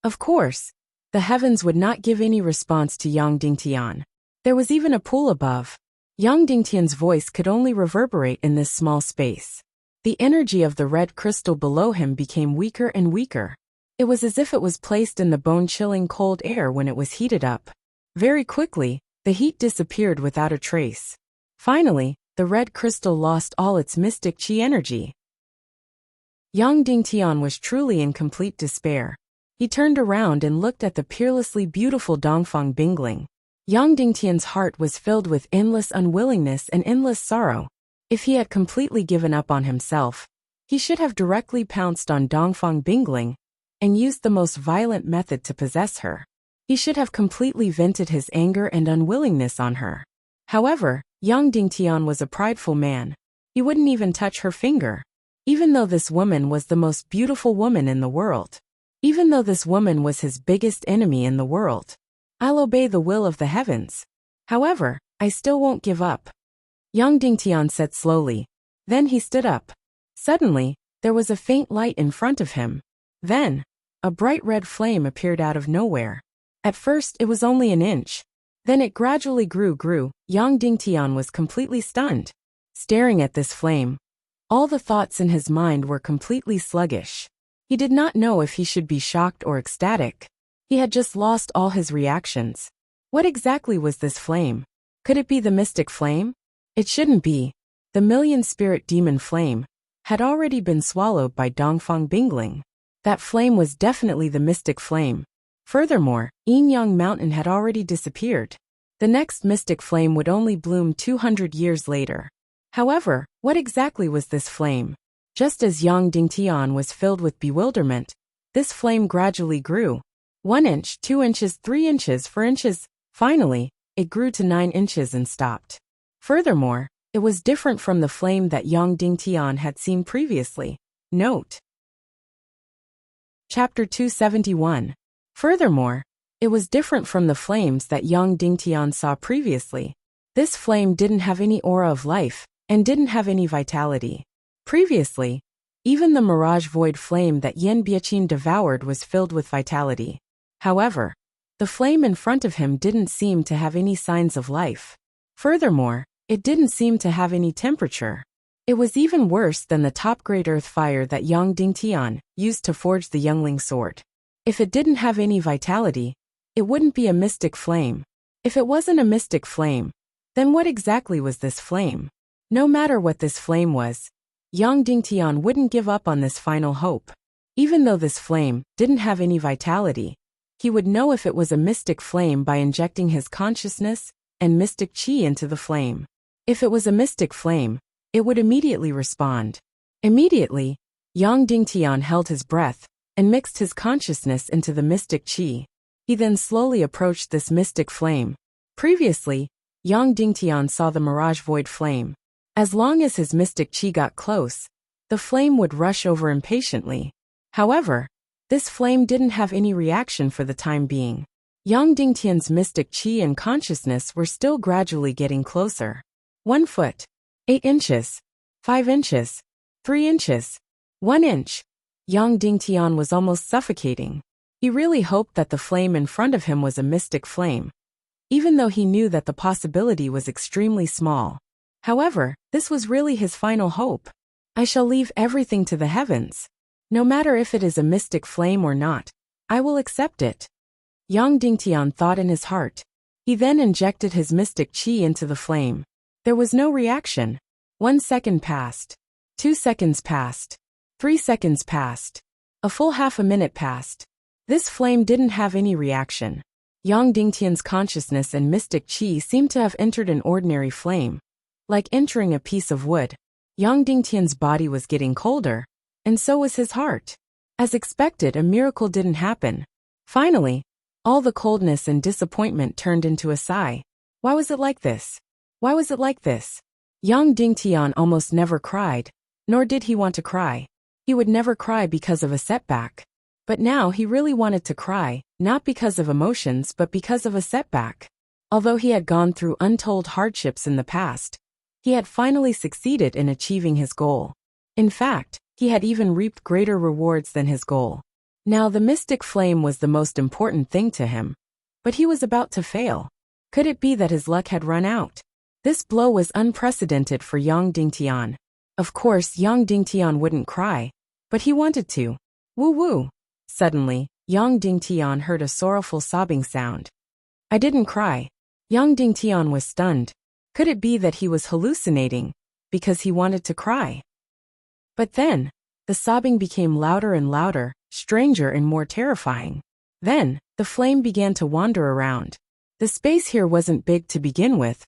Of course, the heavens would not give any response to Yang Dingtian. There was even a pool above. Yang Dingtian's voice could only reverberate in this small space. The energy of the red crystal below him became weaker and weaker. It was as if it was placed in the bone-chilling cold air when it was heated up. Very quickly, the heat disappeared without a trace. Finally, the red crystal lost all its mystic chi energy. Yang Dingtian was truly in complete despair. He turned around and looked at the peerlessly beautiful Dongfang Bingling. Yang Dingtian's heart was filled with endless unwillingness and endless sorrow. If he had completely given up on himself, he should have directly pounced on Dongfang Bingling and used the most violent method to possess her. He should have completely vented his anger and unwillingness on her. However, Yang Dingtian was a prideful man. He wouldn't even touch her finger. Even though this woman was the most beautiful woman in the world. Even though this woman was his biggest enemy in the world. I'll obey the will of the heavens. However, I still won't give up. Yang Dingtian said slowly. Then he stood up. Suddenly, there was a faint light in front of him. Then, a bright red flame appeared out of nowhere. At first, it was only an inch. Then it gradually grew. Yang Dingtian was completely stunned. Staring at this flame, all the thoughts in his mind were completely sluggish. He did not know if he should be shocked or ecstatic. He had just lost all his reactions. What exactly was this flame? Could it be the mystic flame? It shouldn't be. The million-spirit demon flame had already been swallowed by Dongfang Bingling. That flame was definitely the mystic flame. Furthermore, Yin Yang Mountain had already disappeared. The next mystic flame would only bloom 200 years later. However, what exactly was this flame? Just as Yang Dingtian was filled with bewilderment, this flame gradually grew. 1 inch, 2 inches, 3 inches, 4 inches. Finally, it grew to 9 inches and stopped. Furthermore, it was different from the flame that Yang Dingtian had seen previously. Note. Chapter 271. Furthermore, it was different from the flames that Yang Dingtian saw previously. This flame didn't have any aura of life, and didn't have any vitality. Previously, even the mirage void flame that Yan Biaqin devoured was filled with vitality. However, the flame in front of him didn't seem to have any signs of life. Furthermore, it didn't seem to have any temperature. It was even worse than the top-grade earth fire that Yang Dingtian used to forge the youngling sword. If it didn't have any vitality, it wouldn't be a mystic flame. If it wasn't a mystic flame, then what exactly was this flame? No matter what this flame was, Yang Dingtian wouldn't give up on this final hope. Even though this flame didn't have any vitality, he would know if it was a mystic flame by injecting his consciousness and mystic chi into the flame. If it was a mystic flame, it would immediately respond. Immediately, Yang Dingtian held his breath and mixed his consciousness into the mystic chi. He then slowly approached this mystic flame. Previously, Yang Dingtian saw the mirage void flame. As long as his mystic chi got close, the flame would rush over impatiently. However, this flame didn't have any reaction for the time being. Yang Dingtian's mystic chi and consciousness were still gradually getting closer. 1 foot, 8 inches, 5 inches, 3 inches, 1 inch. Yang Dingtian was almost suffocating. He really hoped that the flame in front of him was a mystic flame, even though he knew that the possibility was extremely small. However, this was really his final hope. I shall leave everything to the heavens. No matter if it is a mystic flame or not, I will accept it. Yang Dingtian thought in his heart. He then injected his mystic qi into the flame. There was no reaction. 1 second passed. 2 seconds passed. 3 seconds passed. A full half a minute passed. This flame didn't have any reaction. Yang Dingtian's consciousness and mystic qi seemed to have entered an ordinary flame. Like entering a piece of wood. Yang Dingtian's body was getting colder, and so was his heart. As expected, a miracle didn't happen. Finally, all the coldness and disappointment turned into a sigh. Why was it like this? Why was it like this? Yang Dingtian almost never cried, nor did he want to cry. He would never cry because of a setback. But now he really wanted to cry, not because of emotions but because of a setback. Although he had gone through untold hardships in the past, he had finally succeeded in achieving his goal. In fact, he had even reaped greater rewards than his goal. Now the mystic flame was the most important thing to him. But he was about to fail. Could it be that his luck had run out? This blow was unprecedented for Yang Dingtian. Of course, Yang Dingtian wouldn't cry, but he wanted to. Woo woo. Suddenly, Yang Dingtian heard a sorrowful sobbing sound. I didn't cry. Yang Dingtian was stunned. Could it be that he was hallucinating, because he wanted to cry? But then, the sobbing became louder and louder, stranger and more terrifying. Then, the flame began to wander around. The space here wasn't big to begin with,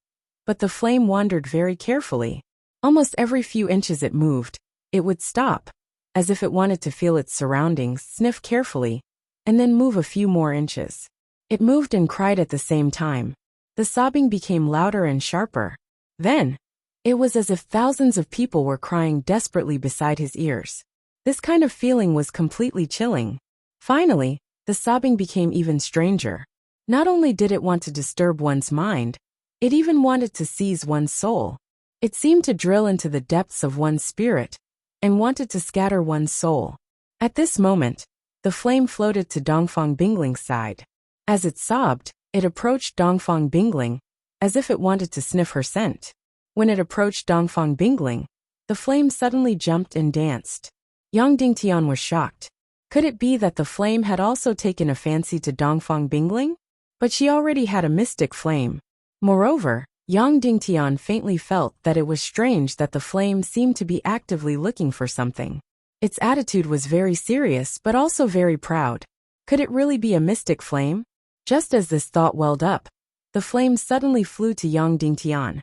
but the flame wandered very carefully. Almost every few inches it moved, it would stop, as if it wanted to feel its surroundings, sniff carefully, and then move a few more inches. It moved and cried at the same time. The sobbing became louder and sharper. Then, it was as if thousands of people were crying desperately beside his ears. This kind of feeling was completely chilling. Finally, the sobbing became even stranger. Not only did it want to disturb one's mind, it even wanted to seize one's soul. It seemed to drill into the depths of one's spirit, and wanted to scatter one's soul. At this moment, the flame floated to Dongfang Bingling's side. As it sobbed, it approached Dongfang Bingling, as if it wanted to sniff her scent. When it approached Dongfang Bingling, the flame suddenly jumped and danced. Yang Dingtian was shocked. Could it be that the flame had also taken a fancy to Dongfang Bingling? But she already had a mystic flame. Moreover, Yang Dingtian faintly felt that it was strange that the flame seemed to be actively looking for something. Its attitude was very serious but also very proud. Could it really be a mystic flame? Just as this thought welled up, the flame suddenly flew to Yang Dingtian,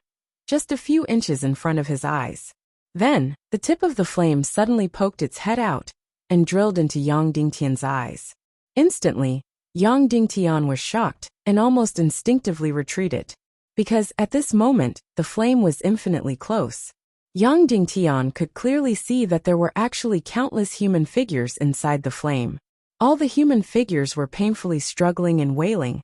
just a few inches in front of his eyes. Then, the tip of the flame suddenly poked its head out and drilled into Yang Dingtian's eyes. Instantly, Yang Dingtian was shocked and almost instinctively retreated. Because at this moment, the flame was infinitely close. Yang Dingtian could clearly see that there were actually countless human figures inside the flame. All the human figures were painfully struggling and wailing,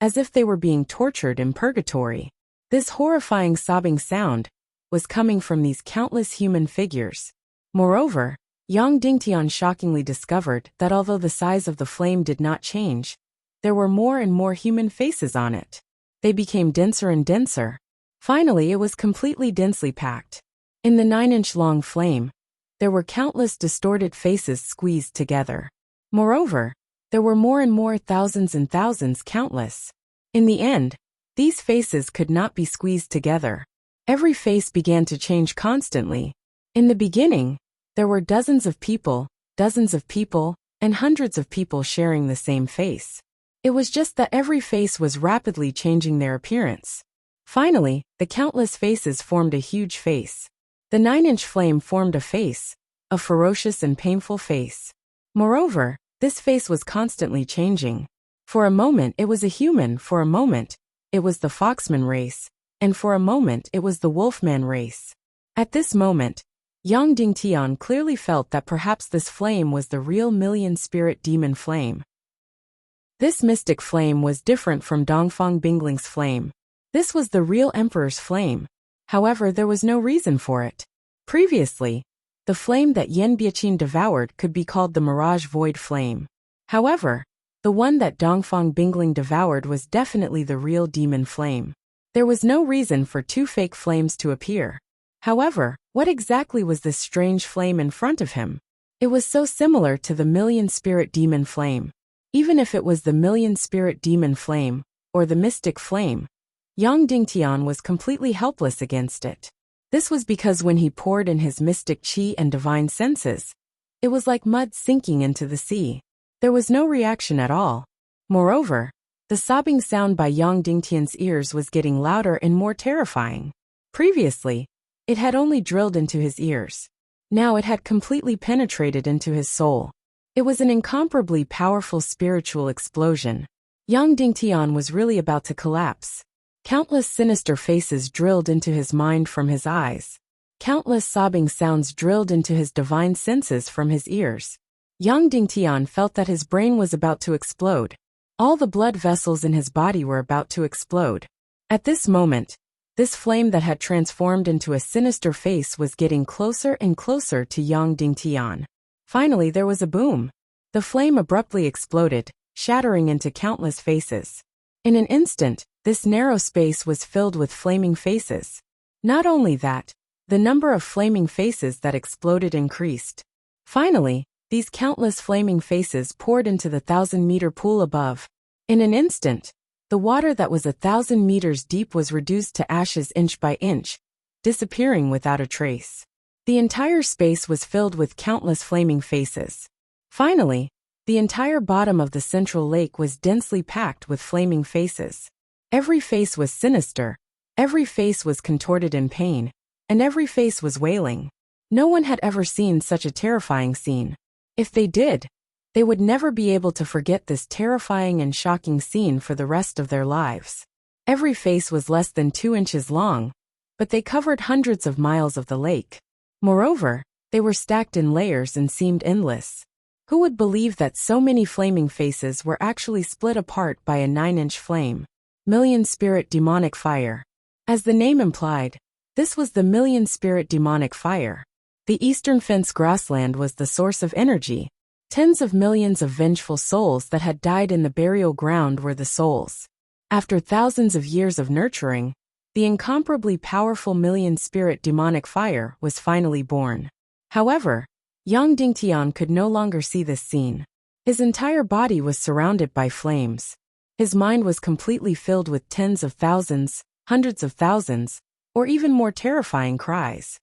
as if they were being tortured in purgatory. This horrifying sobbing sound was coming from these countless human figures. Moreover, Yang Dingtian shockingly discovered that although the size of the flame did not change, there were more and more human faces on it. They became denser and denser. Finally, it was completely densely packed. In the 9-inch-long flame, there were countless distorted faces squeezed together. Moreover, there were more and more thousands and thousands, countless. In the end, these faces could not be squeezed together. Every face began to change constantly. In the beginning, there were dozens of people, and hundreds of people sharing the same face. It was just that every face was rapidly changing their appearance. Finally, the countless faces formed a huge face. The 9-inch flame formed a face, a ferocious and painful face. Moreover, this face was constantly changing. For a moment it was a human, for a moment it was the Foxman race, and for a moment it was the Wolfman race. At this moment, Yang Dingtian clearly felt that perhaps this flame was the real million-spirit demon flame. This mystic flame was different from Dongfang Bingling's flame. This was the real Emperor's flame. However, there was no reason for it. Previously, the flame that Yan Biaqin devoured could be called the Mirage Void Flame. However, the one that Dongfang Bingling devoured was definitely the real demon flame. There was no reason for two fake flames to appear. However, what exactly was this strange flame in front of him? It was so similar to the million-spirit demon flame. Even if it was the million-spirit demon flame, or the mystic flame, Yang Dingtian was completely helpless against it. This was because when he poured in his mystic qi and divine senses, it was like mud sinking into the sea. There was no reaction at all. Moreover, the sobbing sound by Yang Dingtian's ears was getting louder and more terrifying. Previously, it had only drilled into his ears. Now it had completely penetrated into his soul. It was an incomparably powerful spiritual explosion. Yang Dingtian was really about to collapse. Countless sinister faces drilled into his mind from his eyes. Countless sobbing sounds drilled into his divine senses from his ears. Yang Dingtian felt that his brain was about to explode. All the blood vessels in his body were about to explode. At this moment, this flame that had transformed into a sinister face was getting closer and closer to Yang Dingtian. Finally, there was a boom. The flame abruptly exploded, shattering into countless faces. In an instant, this narrow space was filled with flaming faces. Not only that, the number of flaming faces that exploded increased. Finally, these countless flaming faces poured into the 1,000-meter pool above. In an instant, the water that was 1,000 meters deep was reduced to ashes inch by inch, disappearing without a trace. The entire space was filled with countless flaming faces. Finally, the entire bottom of the central lake was densely packed with flaming faces. Every face was sinister, every face was contorted in pain, and every face was wailing. No one had ever seen such a terrifying scene. If they did, they would never be able to forget this terrifying and shocking scene for the rest of their lives. Every face was less than 2 inches long, but they covered hundreds of miles of the lake. Moreover, they were stacked in layers and seemed endless. Who would believe that so many flaming faces were actually split apart by a 9-inch flame? Million-spirit demonic fire. As the name implied, this was the million-spirit demonic fire. The Eastern Fence grassland was the source of energy. Tens of millions of vengeful souls that had died in the burial ground were the souls. After thousands of years of nurturing, the incomparably powerful million-spirit demonic fire was finally born. However, Yang Dingtian could no longer see this scene. His entire body was surrounded by flames. His mind was completely filled with tens of thousands, hundreds of thousands, or even more terrifying cries.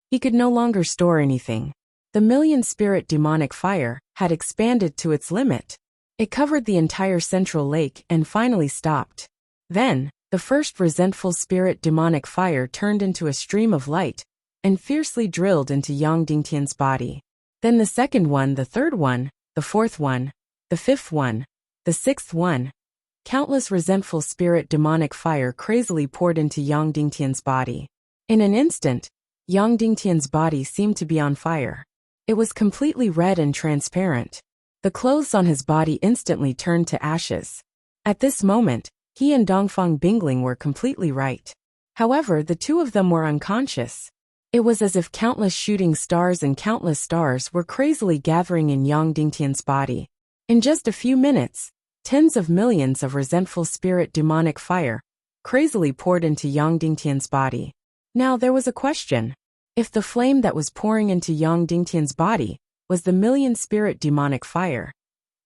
He could no longer store anything. The million-spirit demonic fire had expanded to its limit. It covered the entire central lake and finally stopped. Then, the first resentful spirit demonic fire turned into a stream of light and fiercely drilled into Yang Dingtian's body. Then the second one, the third one, the fourth one, the fifth one, the sixth one. Countless resentful spirit demonic fire crazily poured into Yang Dingtian's body. In an instant, Yang Dingtian's body seemed to be on fire. It was completely red and transparent. The clothes on his body instantly turned to ashes. At this moment, he and Dongfang Bingling were completely right. However, the two of them were unconscious. It was as if countless shooting stars and countless stars were crazily gathering in Yang Dingtian's body. In just a few minutes, tens of millions of resentful spirit demonic fire crazily poured into Yang Dingtian's body. Now there was a question. If the flame that was pouring into Yang Dingtian's body was the million-spirit demonic fire,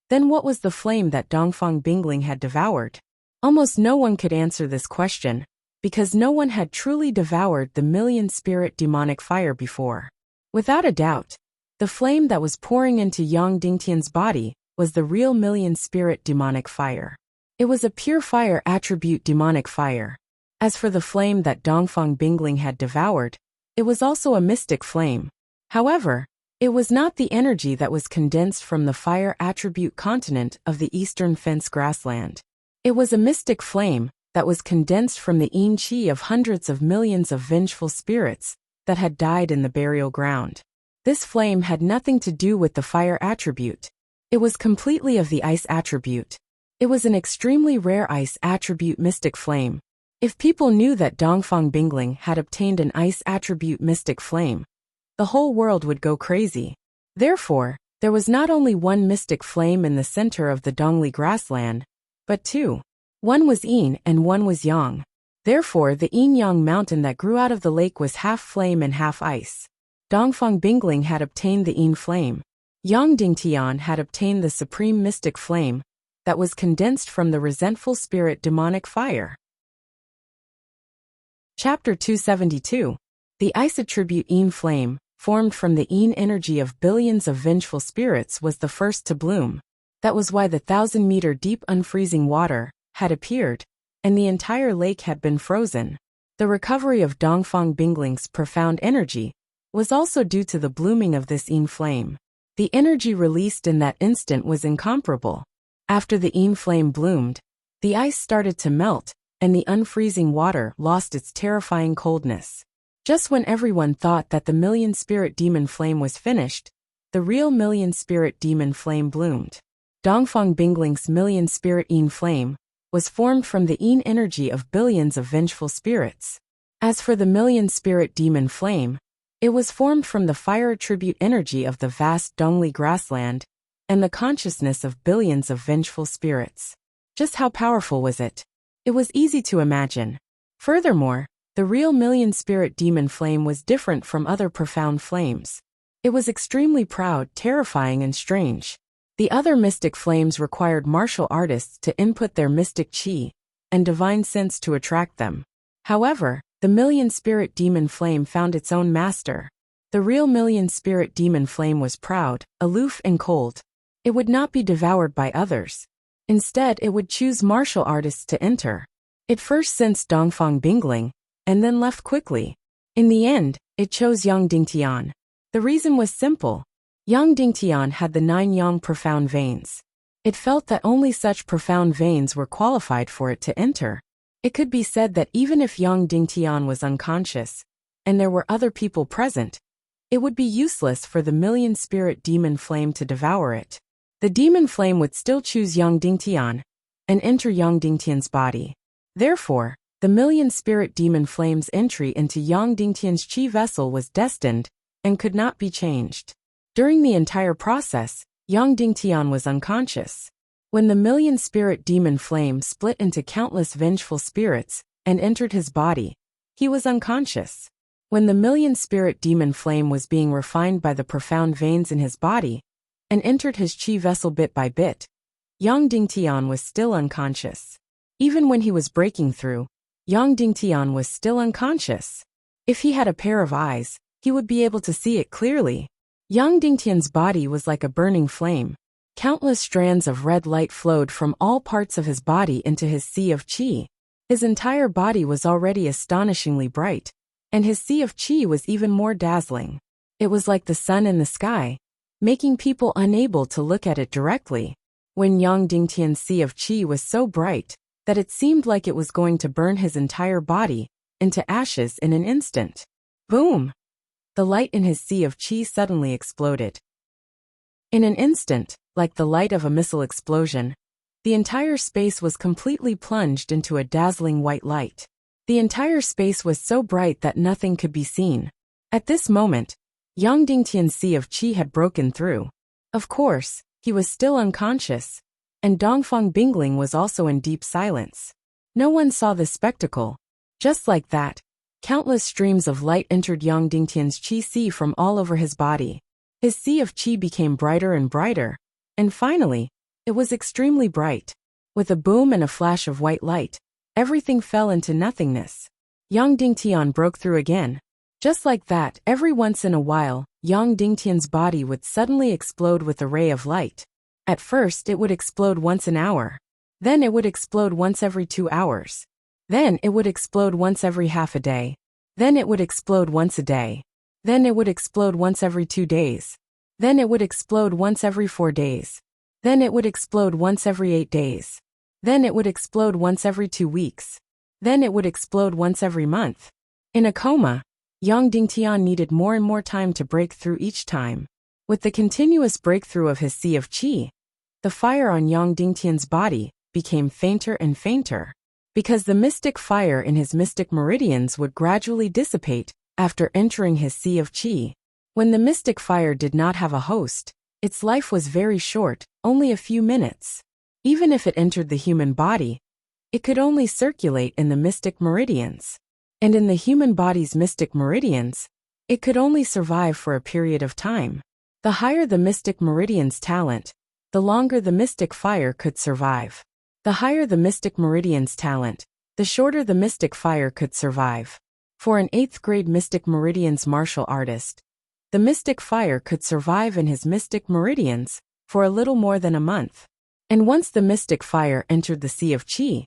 then what was the flame that Dongfang Bingling had devoured? Almost no one could answer this question, because no one had truly devoured the million-spirit demonic fire before. Without a doubt, the flame that was pouring into Yang Dingtian's body was the real million-spirit demonic fire. It was a pure fire attribute demonic fire. As for the flame that Dongfang Bingling had devoured, it was also a mystic flame. However, it was not the energy that was condensed from the fire attribute continent of the Eastern Fence grassland. It was a mystic flame that was condensed from the yin qi of hundreds of millions of vengeful spirits that had died in the burial ground. This flame had nothing to do with the fire attribute. It was completely of the ice attribute. It was an extremely rare ice attribute mystic flame. If people knew that Dongfang Bingling had obtained an ice attribute mystic flame, the whole world would go crazy. Therefore, there was not only one mystic flame in the center of the Dongli grassland, but two. One was yin and one was yang. Therefore, the yin-yang mountain that grew out of the lake was half flame and half ice. Dongfang Bingling had obtained the yin flame. Yang Dingtian had obtained the supreme mystic flame, that was condensed from the resentful spirit demonic fire. Chapter 272. The ice attribute Yin flame, formed from the Yin energy of billions of vengeful spirits, was the first to bloom. That was why the 1,000-meter deep unfreezing water had appeared, and the entire lake had been frozen. The recovery of Dongfang Bingling's profound energy was also due to the blooming of this Yin flame. The energy released in that instant was incomparable. After the Yin flame bloomed, the ice started to melt, and the unfreezing water lost its terrifying coldness. Just when everyone thought that the million-spirit demon flame was finished, the real million-spirit demon flame bloomed. Dongfang Bingling's million-spirit Yin flame was formed from the Yin energy of billions of vengeful spirits. As for the million-spirit demon flame, it was formed from the fire attribute energy of the vast Dongli grassland and the consciousness of billions of vengeful spirits. Just how powerful was it? It was easy to imagine. Furthermore, the real million-spirit demon flame was different from other profound flames. It was extremely proud, terrifying, and strange. The other mystic flames required martial artists to input their mystic qi and divine sense to attract them. However, the million-spirit demon flame found its own master. The real million-spirit demon flame was proud, aloof, and cold. It would not be devoured by others. Instead, it would choose martial artists to enter. It first sensed Dongfang Bingling, and then left quickly. In the end, it chose Yang Dingtian. The reason was simple. Yang Dingtian had the 9 yang profound veins. It felt that only such profound veins were qualified for it to enter. It could be said that even if Yang Dingtian was unconscious, and there were other people present, it would be useless for the million-spirit demon flame to devour it. The demon flame would still choose Yang Dingtian and enter Yang Dingtian's body. Therefore, the million-spirit demon flame's entry into Yang Dingtian's qi vessel was destined and could not be changed. During the entire process, Yang Dingtian was unconscious. When the million-spirit demon flame split into countless vengeful spirits and entered his body, he was unconscious. When the million-spirit demon flame was being refined by the profound veins in his body and entered his qi vessel bit by bit, Yang Dingtian was still unconscious. Even when he was breaking through, Yang Dingtian was still unconscious. If he had a pair of eyes, he would be able to see it clearly. Yang Dingtian's body was like a burning flame. Countless strands of red light flowed from all parts of his body into his sea of qi. His entire body was already astonishingly bright, and his sea of qi was even more dazzling. It was like the sun in the sky, making people unable to look at it directly. When Yang Dingtian's sea of qi was so bright that it seemed like it was going to burn his entire body into ashes in an instant. Boom! The light in his sea of qi suddenly exploded. In an instant, like the light of a missile explosion, the entire space was completely plunged into a dazzling white light. The entire space was so bright that nothing could be seen. At this moment, Yang Dingtian's sea of qi had broken through. Of course, he was still unconscious, and Dongfang Bingling was also in deep silence. No one saw this spectacle. Just like that, countless streams of light entered Yang Dingtian's qi sea from all over his body. His sea of qi became brighter and brighter, and finally, it was extremely bright. With a boom and a flash of white light, everything fell into nothingness. Yang Dingtian broke through again. Just like that, every once in a while, Yang Dingtian's body would suddenly explode with a ray of light. At first, it would explode once an hour. Then it would explode once every 2 hours. Then it would explode once every half a day. Then it would explode once a day. Then it would explode once every 2 days. Then it would explode once every 4 days. Then it would explode once every 8 days. Then it would explode once every 2 weeks. Then it would explode once every month. In a coma, Yang Dingtian needed more and more time to break through each time. With the continuous breakthrough of his sea of qi, the fire on Yang Dingtian's body became fainter and fainter, because the mystic fire in his mystic meridians would gradually dissipate after entering his sea of qi. When the mystic fire did not have a host, its life was very short, only a few minutes. Even if it entered the human body, it could only circulate in the mystic meridians. And in the human body's mystic meridians, it could only survive for a period of time. The higher the mystic meridian's talent, the longer the mystic fire could survive. The higher the mystic meridian's talent, the shorter the mystic fire could survive. For an 8th grade mystic meridian's martial artist, the mystic fire could survive in his mystic meridians for a little more than a month. And once the mystic fire entered the sea of Qi,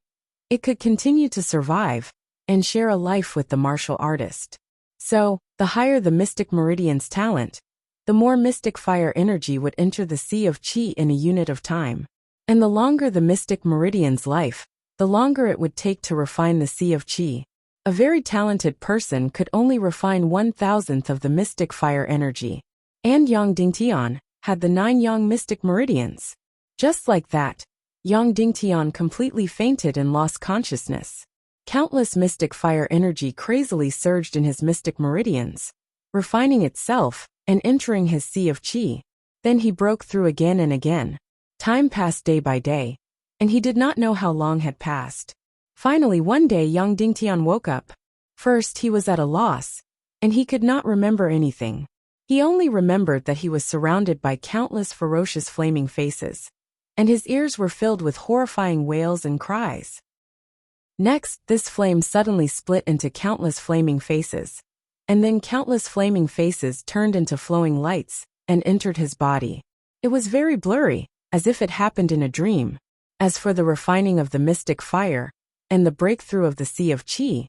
it could continue to survive and share a life with the martial artist. So, the higher the mystic meridian's talent, the more mystic fire energy would enter the sea of Qi in a unit of time. And the longer the mystic meridian's life, the longer it would take to refine the sea of Qi. A very talented person could only refine 1,000th of the mystic fire energy. And Yang Dingtian had the 9 Yang mystic meridians. Just like that, Yang Dingtian completely fainted and lost consciousness. Countless mystic fire energy crazily surged in his mystic meridians, refining itself and entering his sea of Qi. Then he broke through again and again. Time passed day by day, and he did not know how long had passed. Finally one day Yang Dingtian woke up. First he was at a loss, and he could not remember anything. He only remembered that he was surrounded by countless ferocious flaming faces, and his ears were filled with horrifying wails and cries. Next, this flame suddenly split into countless flaming faces, and then countless flaming faces turned into flowing lights and entered his body. It was very blurry, as if it happened in a dream. As for the refining of the mystic fire and the breakthrough of the sea of Qi,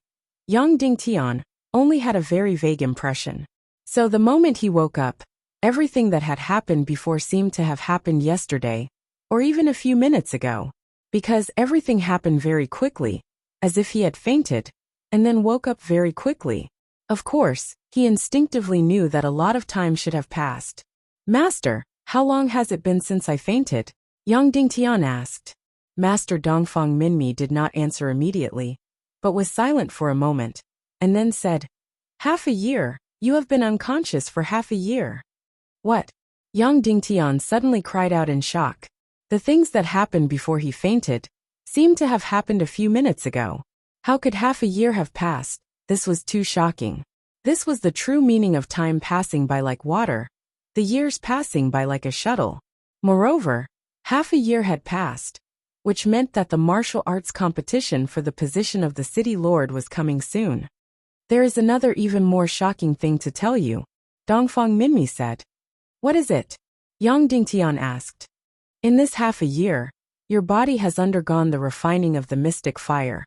Yang Dingtian only had a very vague impression. So the moment he woke up, everything that had happened before seemed to have happened yesterday, or even a few minutes ago, because everything happened very quickly, as if he had fainted, and then woke up very quickly. Of course, he instinctively knew that a lot of time should have passed. "Master, how long has it been since I fainted?" Yang Dingtian asked. Master Dongfang Minmi did not answer immediately, but was silent for a moment, and then said, "Half a year. You have been unconscious for half a year." "What?" Yang Dingtian suddenly cried out in shock. The things that happened before he fainted seemed to have happened a few minutes ago. How could half a year have passed? This was too shocking. This was the true meaning of time passing by like water, the years passing by like a shuttle. Moreover, half a year had passed, which meant that the martial arts competition for the position of the city lord was coming soon. "There is another even more shocking thing to tell you," Dongfang Minmi said. "What is it?" Yang Dingtian asked. "In this half a year, your body has undergone the refining of the mystic fire,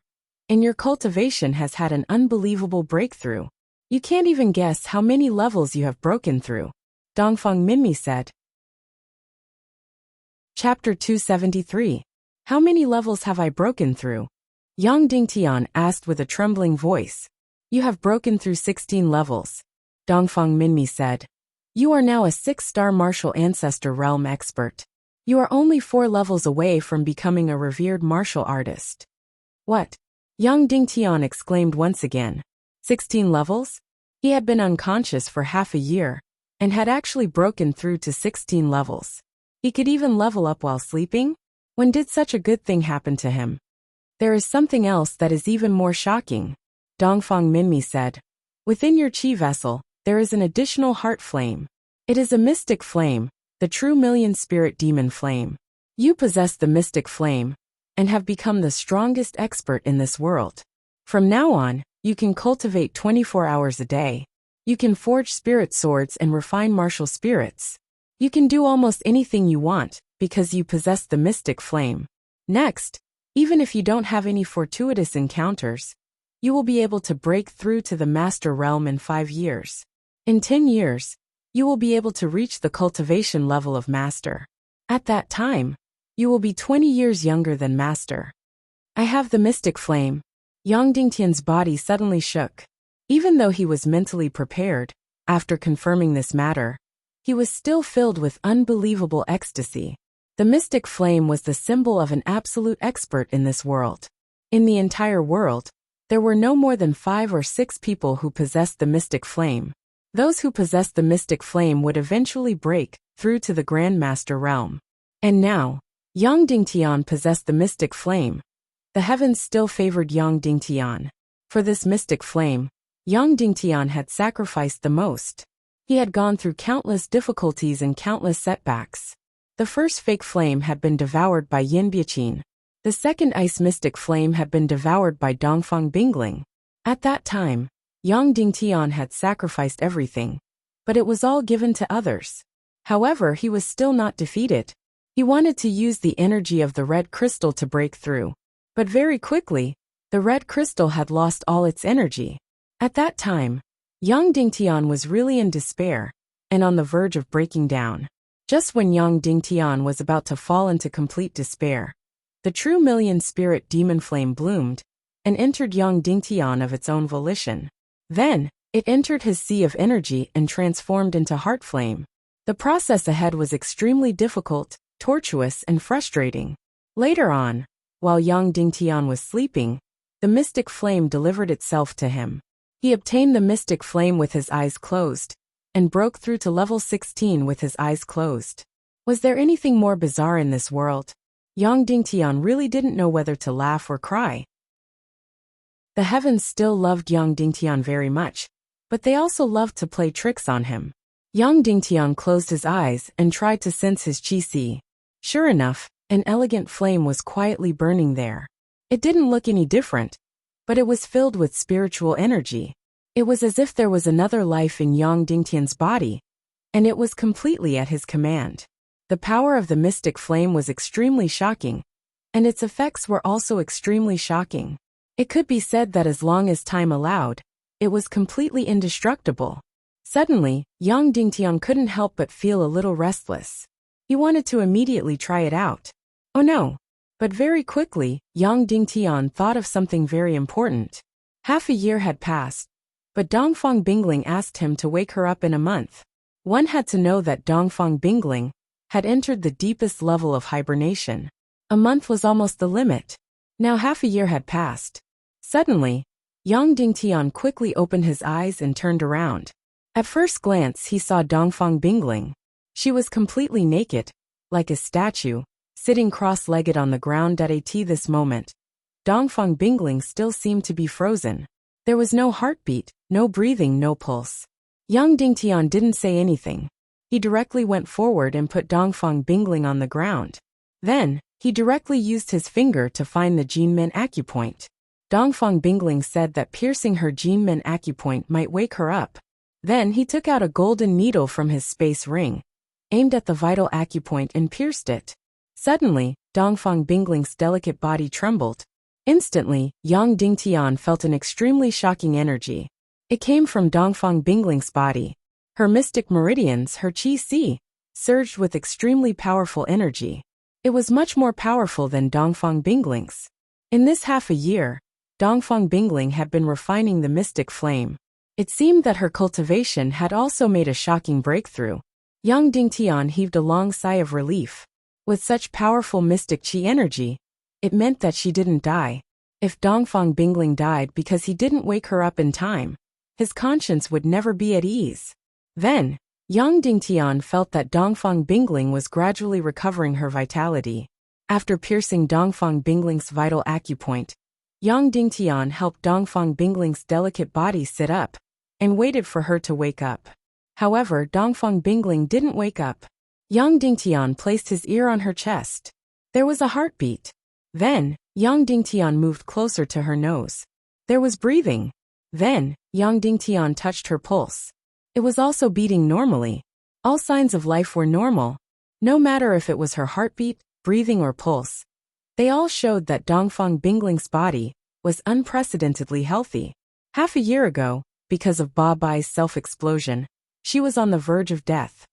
and your cultivation has had an unbelievable breakthrough. You can't even guess how many levels you have broken through," Dongfang Minmi said. Chapter 273. How many levels have I broken through? Yang Dingtian asked with a trembling voice. "You have broken through 16 levels," Dongfang Minmi said. "You are now a 6-star martial ancestor realm expert. You are only 4 levels away from becoming a revered martial artist." "What?" Yang Dingtian exclaimed once again. 16 levels? He had been unconscious for half a year, and had actually broken through to 16 levels. He could even level up while sleeping? When did such a good thing happen to him? "There is something else that is even more shocking," Dongfang Minmi said. "Within your Qi vessel, there is an additional heart flame. It is a mystic flame, the true million-spirit demon flame. You possess the mystic flame, and have become the strongest expert in this world. From now on, you can cultivate 24 hours a day. You can forge spirit swords and refine martial spirits. You can do almost anything you want, because you possess the mystic flame. Next, even if you don't have any fortuitous encounters, you will be able to break through to the master realm in 5 years. In 10 years, you will be able to reach the cultivation level of master. At that time, you will be 20 years younger than master." "I have the mystic flame." Yang Dingtian's body suddenly shook. Even though he was mentally prepared, after confirming this matter, he was still filled with unbelievable ecstasy. The mystic flame was the symbol of an absolute expert in this world. In the entire world, there were no more than 5 or 6 people who possessed the mystic flame. Those who possessed the mystic flame would eventually break through to the Grandmaster realm. And now, Yang Dingtian possessed the mystic flame. The heavens still favored Yang Dingtian. For this mystic flame, Yang Dingtian had sacrificed the most. He had gone through countless difficulties and countless setbacks. The first fake flame had been devoured by Yin Biaqin. The second ice mystic flame had been devoured by Dongfang Bingling. At that time, Yang Dingtian had sacrificed everything, but it was all given to others. However, he was still not defeated. He wanted to use the energy of the red crystal to break through. But very quickly, the red crystal had lost all its energy. At that time, Yang Dingtian was really in despair and on the verge of breaking down. Just when Yang Dingtian was about to fall into complete despair, the true million spirit demon flame bloomed and entered Yang Dingtian of its own volition. Then, it entered his sea of energy and transformed into heart flame. The process ahead was extremely difficult, tortuous, and frustrating. Later on, while Yang Dingtian was sleeping, the mystic flame delivered itself to him. He obtained the mystic flame with his eyes closed, and broke through to level 16 with his eyes closed. Was there anything more bizarre in this world? Yang Dingtian really didn't know whether to laugh or cry. The heavens still loved Yang Dingtian very much, but they also loved to play tricks on him. Yang Dingtian closed his eyes and tried to sense his qi. Sure enough, an elegant flame was quietly burning there. It didn't look any different, but it was filled with spiritual energy. It was as if there was another life in Yang Dingtian's body, and it was completely at his command. The power of the mystic flame was extremely shocking, and its effects were also extremely shocking. It could be said that as long as time allowed, it was completely indestructible. Suddenly, Yang Dingtian couldn't help but feel a little restless. He wanted to immediately try it out. Oh no! But very quickly, Yang Dingtian thought of something very important. Half a year had passed, but Dongfang Bingling asked him to wake her up in a month. One had to know that Dongfang Bingling had entered the deepest level of hibernation. A month was almost the limit. Now half a year had passed. Suddenly, Yang Dingtian quickly opened his eyes and turned around. At first glance he saw Dongfang Bingling. She was completely naked, like a statue, sitting cross-legged on the ground. At this moment, Dongfang Bingling still seemed to be frozen. There was no heartbeat, no breathing, no pulse. Yang Dingtian didn't say anything. He directly went forward and put Dongfang Bingling on the ground. Then, he directly used his finger to find the Jinmen acupoint. Dongfang Bingling said that piercing her Jinmen acupoint might wake her up. Then he took out a golden needle from his space ring, aimed at the vital acupoint and pierced it. Suddenly, Dongfang Bingling's delicate body trembled. Instantly, Yang Dingtian felt an extremely shocking energy. It came from Dongfang Bingling's body. Her mystic meridians, her qi, surged with extremely powerful energy. It was much more powerful than Dongfang Bingling's. In this half a year, Dongfang Bingling had been refining the mystic flame. It seemed that her cultivation had also made a shocking breakthrough. Yang Dingtian heaved a long sigh of relief. With such powerful mystic qi energy, it meant that she didn't die. If Dongfang Bingling died because he didn't wake her up in time, his conscience would never be at ease. Then, Yang Dingtian felt that Dongfang Bingling was gradually recovering her vitality. After piercing Dongfang Bingling's vital acupoint, Yang Dingtian helped Dongfang Bingling's delicate body sit up, and waited for her to wake up. However, Dongfang Bingling didn't wake up. Yang Dingtian placed his ear on her chest. There was a heartbeat. Then, Yang Dingtian moved closer to her nose. There was breathing. Then, Yang Dingtian touched her pulse. It was also beating normally. All signs of life were normal. No matter if it was her heartbeat, breathing, or pulse. They all showed that Dongfang Bingling's body was unprecedentedly healthy. Half a year ago, because of Ba Bai's self-explosion, she was on the verge of death.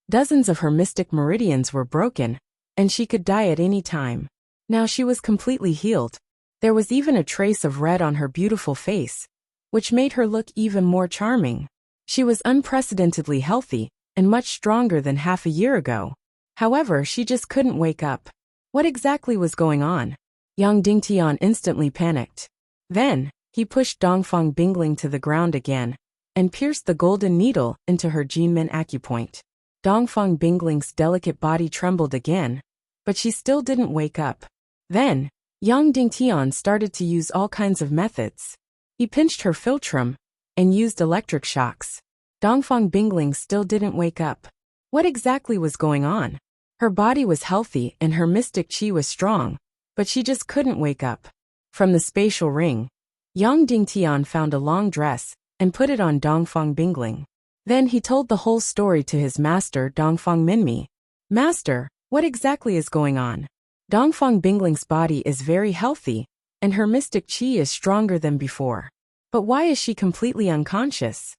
Dozens of her mystic meridians were broken, and she could die at any time. Now she was completely healed. There was even a trace of red on her beautiful face, which made her look even more charming. She was unprecedentedly healthy, and much stronger than half a year ago. However, she just couldn't wake up. What exactly was going on? Yang Dingtian instantly panicked. Then, he pushed Dongfang Bingling to the ground again, and pierced the golden needle into her Jinmen acupoint. Dongfang Bingling's delicate body trembled again, but she still didn't wake up. Then, Yang Dingtian started to use all kinds of methods. He pinched her philtrum, and used electric shocks. Dongfang Bingling still didn't wake up. What exactly was going on? Her body was healthy and her mystic chi was strong, but she just couldn't wake up. From the spatial ring, Yang Dingtian found a long dress and put it on Dongfang Bingling. Then he told the whole story to his master Dongfang Minmi. Master, what exactly is going on? Dongfang Bingling's body is very healthy, and her mystic chi is stronger than before. But why is she completely unconscious?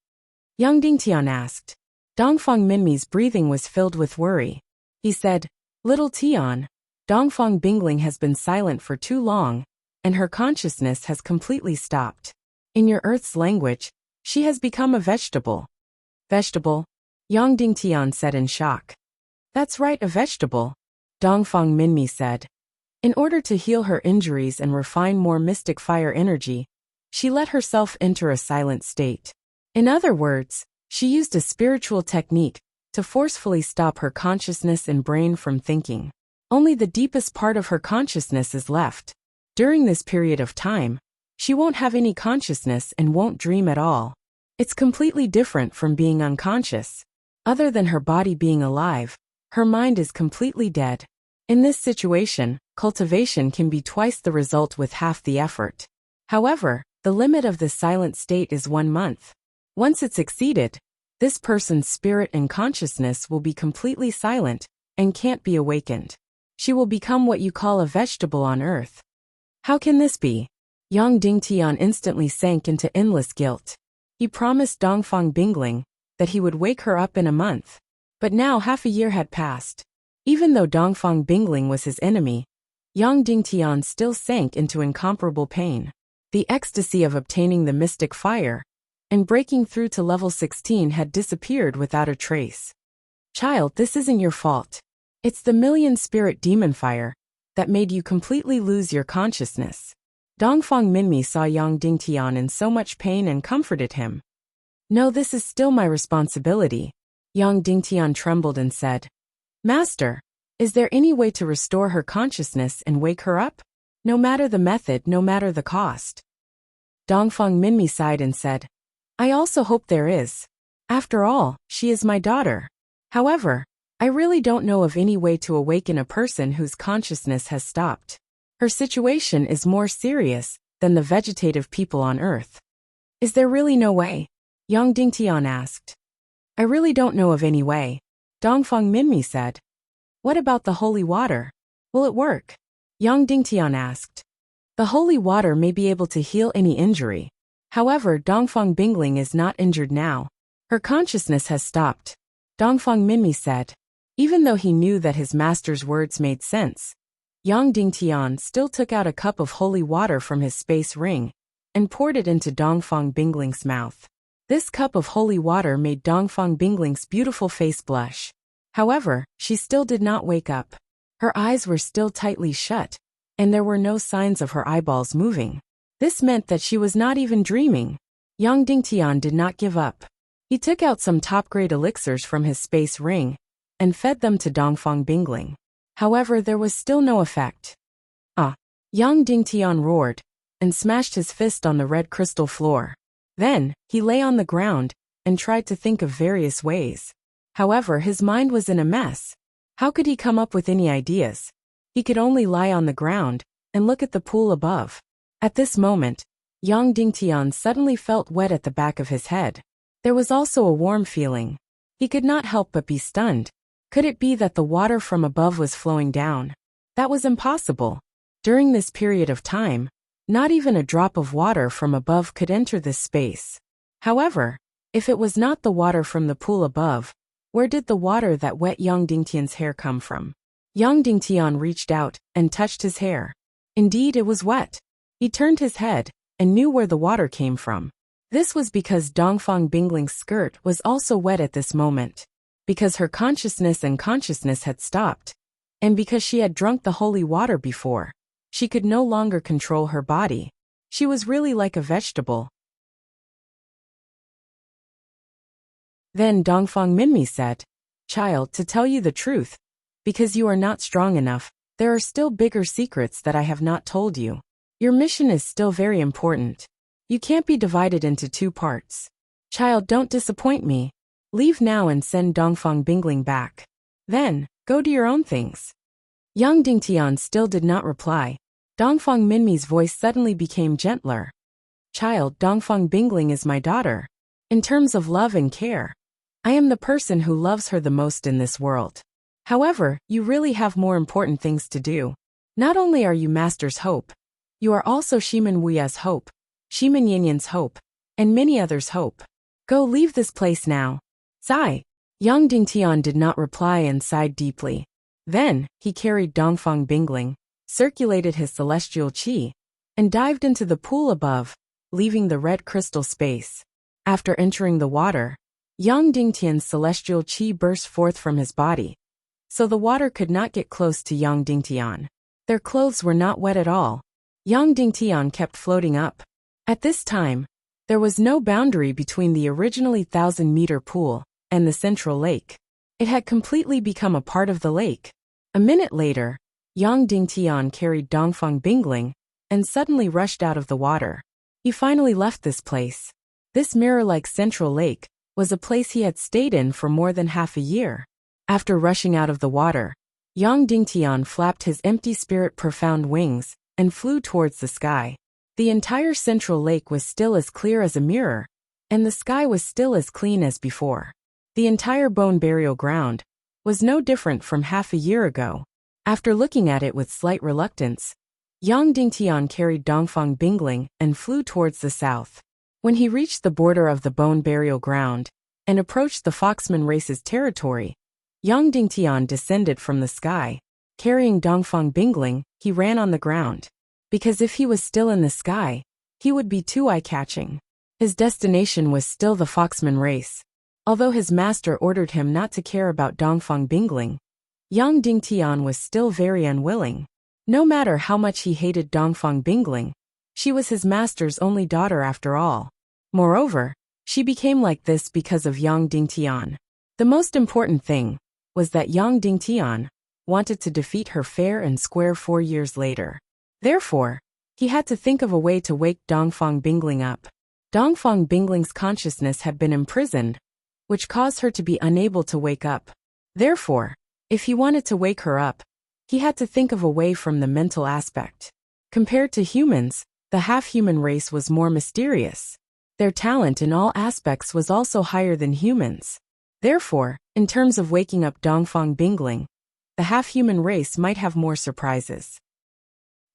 Yang Dingtian asked. Dongfang Minmi's breathing was filled with worry. He said, Little Tian, Dongfang Bingling has been silent for too long, and her consciousness has completely stopped. In your Earth's language, she has become a vegetable. Vegetable? Yang Dingtian said in shock. That's right, a vegetable, Dongfang Minmi said. In order to heal her injuries and refine more mystic fire energy, she let herself enter a silent state. In other words, she used a spiritual technique to forcefully stop her consciousness and brain from thinking. Only the deepest part of her consciousness is left. During this period of time, she won't have any consciousness and won't dream at all. It's completely different from being unconscious. Other than her body being alive, her mind is completely dead. In this situation, cultivation can be twice the result with half the effort. However, the limit of this silent state is 1 month. Once it's exceeded, this person's spirit and consciousness will be completely silent and can't be awakened. She will become what you call a vegetable on earth. How can this be? Yang Dingtian instantly sank into endless guilt. He promised Dongfang Bingling that he would wake her up in a month. But now half a year had passed. Even though Dongfang Bingling was his enemy, Yang Dingtian still sank into incomparable pain. The ecstasy of obtaining the mystic fire and breaking through to level 16 had disappeared without a trace. Child, this isn't your fault. It's the million spirit demon fire that made you completely lose your consciousness. Dongfang Minmi saw Yang Dingtian in so much pain and comforted him. No, this is still my responsibility. Yang Dingtian trembled and said, Master, is there any way to restore her consciousness and wake her up? No matter the method, no matter the cost. Dongfang Minmi sighed and said, I also hope there is. After all, she is my daughter. However, I really don't know of any way to awaken a person whose consciousness has stopped. Her situation is more serious than the vegetative people on Earth. Is there really no way? Yang Dingtian asked. I really don't know of any way, Dongfang Minmi said. What about the holy water? Will it work? Yang Dingtian asked. The holy water may be able to heal any injury. However, Dongfang Bingling is not injured now. Her consciousness has stopped, Dongfang Minmi said. Even though he knew that his master's words made sense, Yang Dingtian still took out a cup of holy water from his space ring and poured it into Dongfang Bingling's mouth. This cup of holy water made Dongfang Bingling's beautiful face blush. However, she still did not wake up. Her eyes were still tightly shut, and there were no signs of her eyeballs moving. This meant that she was not even dreaming. Yang Dingtian did not give up. He took out some top-grade elixirs from his space ring and fed them to Dongfang Bingling. However, there was still no effect. Yang Dingtian roared and smashed his fist on the red crystal floor. Then, he lay on the ground and tried to think of various ways. However, his mind was in a mess. How could he come up with any ideas? He could only lie on the ground and look at the pool above. At this moment, Yang Dingtian suddenly felt wet at the back of his head. There was also a warm feeling. He could not help but be stunned. Could it be that the water from above was flowing down? That was impossible. During this period of time, not even a drop of water from above could enter this space. However, if it was not the water from the pool above, where did the water that wet Yang Dingtian's hair come from? Yang Dingtian reached out and touched his hair. Indeed, it was wet. He turned his head and knew where the water came from. This was because Dongfang Bingling's skirt was also wet at this moment. Because her consciousness had stopped. And because she had drunk the holy water before. She could no longer control her body. She was really like a vegetable. Then Dongfang Minmi said, Child, to tell you the truth, because you are not strong enough, there are still bigger secrets that I have not told you. Your mission is still very important. You can't be divided into 2 parts. Child, don't disappoint me. Leave now and send Dongfang Bingling back. Then, go do your own things." Yang Dingtian still did not reply. Dongfang Minmi's voice suddenly became gentler. "Child, Dongfang Bingling is my daughter. In terms of love and care, I am the person who loves her the most in this world. However, you really have more important things to do. Not only are you Master's hope, you are also Shimin Wuya's hope, Shimin Yinyan's hope, and many others' hope. Go leave this place now." Sigh. Yang Dingtian did not reply and sighed deeply. Then, he carried Dongfang Bingling, circulated his celestial qi, and dived into the pool above, leaving the red crystal space. After entering the water, Yang Dingtian's celestial qi burst forth from his body, so the water could not get close to Yang Dingtian. Their clothes were not wet at all. Yang Dingtian kept floating up. At this time, there was no boundary between the originally 1,000-meter pool and the central lake. It had completely become a part of the lake. A minute later, Yang Dingtian carried Dongfang Bingling and suddenly rushed out of the water. He finally left this place. This mirror-like central lake was a place he had stayed in for more than half a year. After rushing out of the water, Yang Dingtian flapped his empty spirit profound wings and flew towards the sky. The entire central lake was still as clear as a mirror, and the sky was still as clean as before. The entire bone burial ground was no different from half a year ago. After looking at it with slight reluctance, Yang Dingtian carried Dongfang Bingling and flew towards the south. When he reached the border of the bone burial ground and approached the Foxman race's territory, Yang Dingtian descended from the sky. Carrying Dongfang Bingling, he ran on the ground. Because if he was still in the sky, he would be too eye-catching. His destination was still the Foxman race. Although his master ordered him not to care about Dongfang Bingling, Yang Dingtian was still very unwilling. No matter how much he hated Dongfang Bingling, she was his master's only daughter after all. Moreover, she became like this because of Yang Dingtian. The most important thing was that Yang Dingtian wanted to defeat her fair and square 4 years later. Therefore, he had to think of a way to wake Dongfang Bingling up. Dongfang Bingling's consciousness had been imprisoned, which caused her to be unable to wake up. Therefore, if he wanted to wake her up, he had to think of a way from the mental aspect. Compared to humans, the half-human race was more mysterious. Their talent in all aspects was also higher than humans. Therefore, in terms of waking up Dongfang Bingling, the half-human race might have more surprises.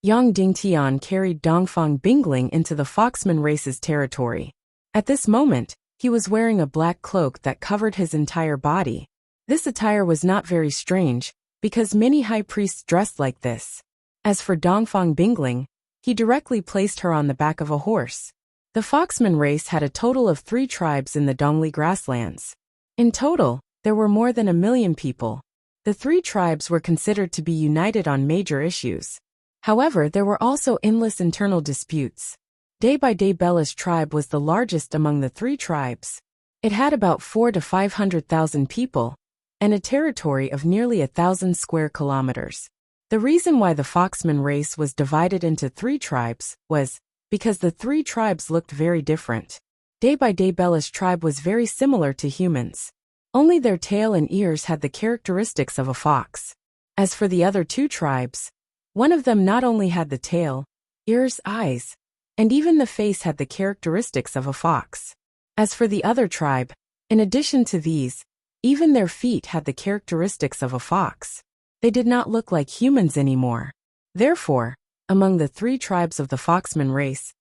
Yang Dingtian carried Dongfang Bingling into the Foxman race's territory. At this moment, he was wearing a black cloak that covered his entire body. This attire was not very strange, because many high priests dressed like this. As for Dongfang Bingling, he directly placed her on the back of a horse. The Foxman race had a total of 3 tribes in the Dongli grasslands. In total, there were more than 1 million people. The 3 tribes were considered to be united on major issues. However, there were also endless internal disputes. Day by Day Bella's tribe was the largest among the 3 tribes. It had about 400,000 to 500,000 people, and a territory of nearly 1,000 square kilometers. The reason why the Foxman race was divided into 3 tribes was because the 3 tribes looked very different. Day by Day Bella's tribe was very similar to humans. Only their tail and ears had the characteristics of a fox. As for the other 2 tribes, one of them not only had the tail, ears, eyes, and even the face had the characteristics of a fox. As for the other tribe, in addition to these, even their feet had the characteristics of a fox. They did not look like humans anymore. Therefore, among the 3 tribes of the Foxman race,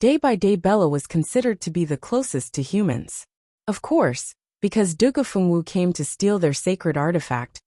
Day by Day Bella was considered to be the closest to humans. Of course, because Dugafengwu came to steal their sacred artifact,